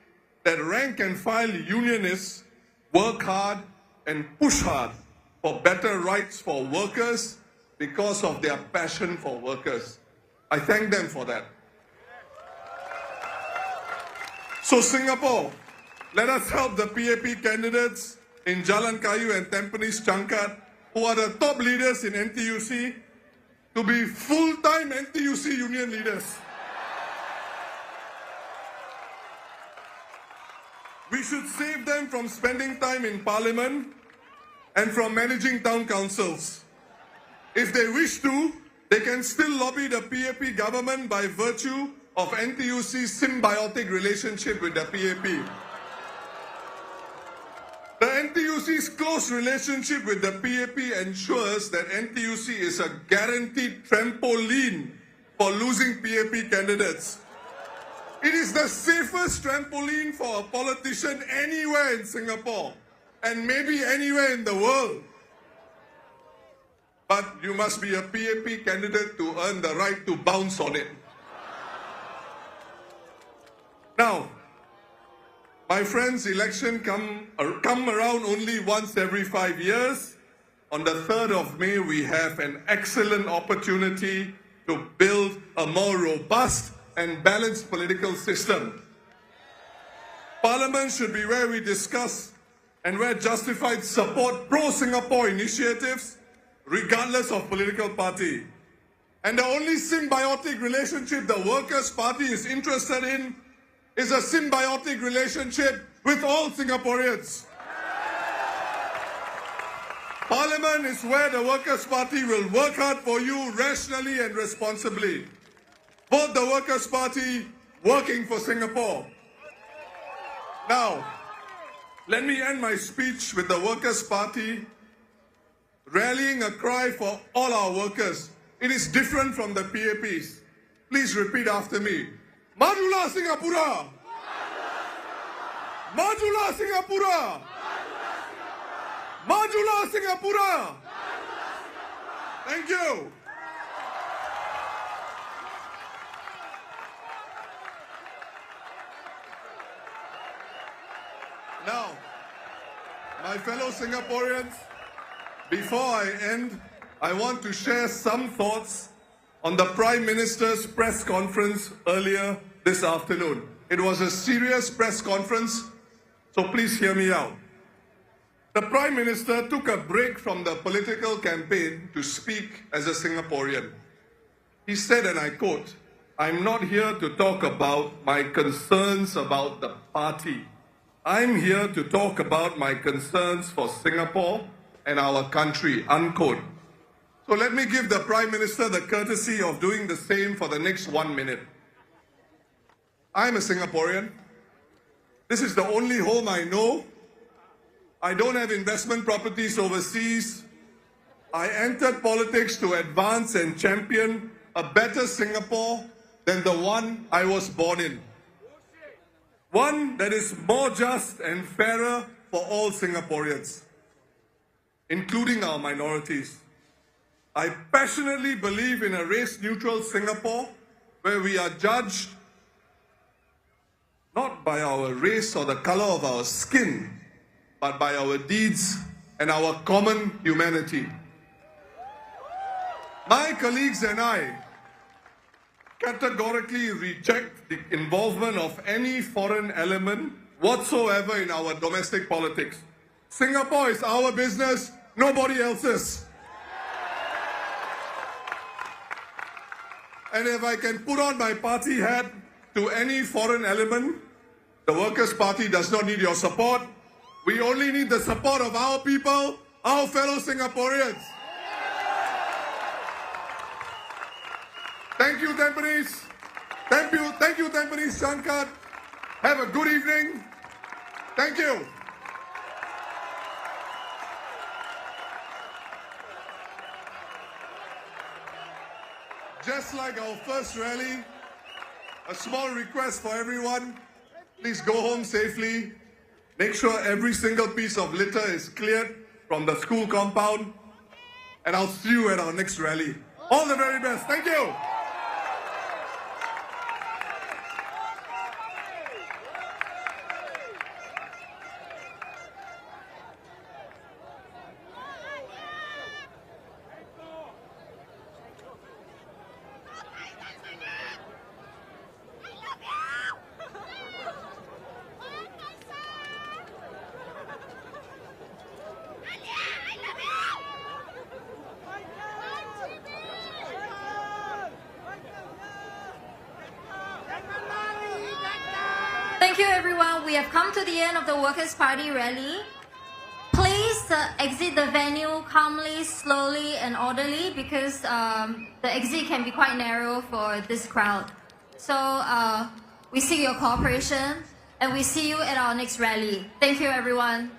that rank and file unionists work hard and push hard for better rights for workers because of their passion for workers. I thank them for that. So Singapore, let us help the PAP candidates in Jalan Kayu and Tampines Changkat, who are the top leaders in NTUC, to be full-time NTUC union leaders. We should save them from spending time in Parliament and from managing town councils. If they wish to, they can still lobby the PAP government by virtue of NTUC's symbiotic relationship with the PAP. The NTUC's close relationship with the PAP ensures that NTUC is a guaranteed trampoline for losing PAP candidates. It is the safest trampoline for a politician anywhere in Singapore and maybe anywhere in the world. But you must be a PAP candidate to earn the right to bounce on it. Now, my friends, election come around only once every 5 years. On the 3rd of May, we have an excellent opportunity to build a more robust and balanced political system. Parliament should be where we discuss and where justified support pro-Singapore initiatives, regardless of political party. And the only symbiotic relationship the Workers' Party is interested in is a symbiotic relationship with all Singaporeans. Parliament is where the Workers' Party will work hard for you rationally and responsibly. Vote the Workers' Party, working for Singapore. Now, let me end my speech with the Workers' Party rallying a cry for all our workers. It is different from the PAPs. Please repeat after me. Majulah Singapura! Majulah Singapura! Majulah Singapura! Thank you. Now, my fellow Singaporeans, before I end, I want to share some thoughts on the Prime Minister's press conference earlier this afternoon. It was a serious press conference, so please hear me out. The Prime Minister took a break from the political campaign to speak as a Singaporean. He said, and I quote, "I'm not here to talk about my concerns about the party. I'm here to talk about my concerns for Singapore and our country," unquote. So let me give the Prime Minister the courtesy of doing the same for the next 1 minute. I'm a Singaporean. This is the only home I know. I don't have investment properties overseas. I entered politics to advance and champion a better Singapore than the one I was born in. One that is more just and fairer for all Singaporeans, including our minorities. I passionately believe in a race-neutral Singapore where we are judged not by our race or the color of our skin, but by our deeds and our common humanity. My colleagues and I categorically reject the involvement of any foreign element whatsoever in our domestic politics. Singapore is our business, nobody else's. And if I can put on my party hat to any foreign element, the Workers' Party does not need your support. We only need the support of our people, our fellow Singaporeans. Thank you, Tampines. Thank you, Tampines Changkat. Have a good evening. Thank you. Just like our first rally, a small request for everyone. Please go home safely. Make sure every single piece of litter is cleared from the school compound. And I'll see you at our next rally. All the very best. Thank you. Thank you, everyone. We have come to the end of the Workers' Party rally. Please exit the venue calmly, slowly, and orderly because the exit can be quite narrow for this crowd. So we seek your cooperation and we see you at our next rally. Thank you, everyone.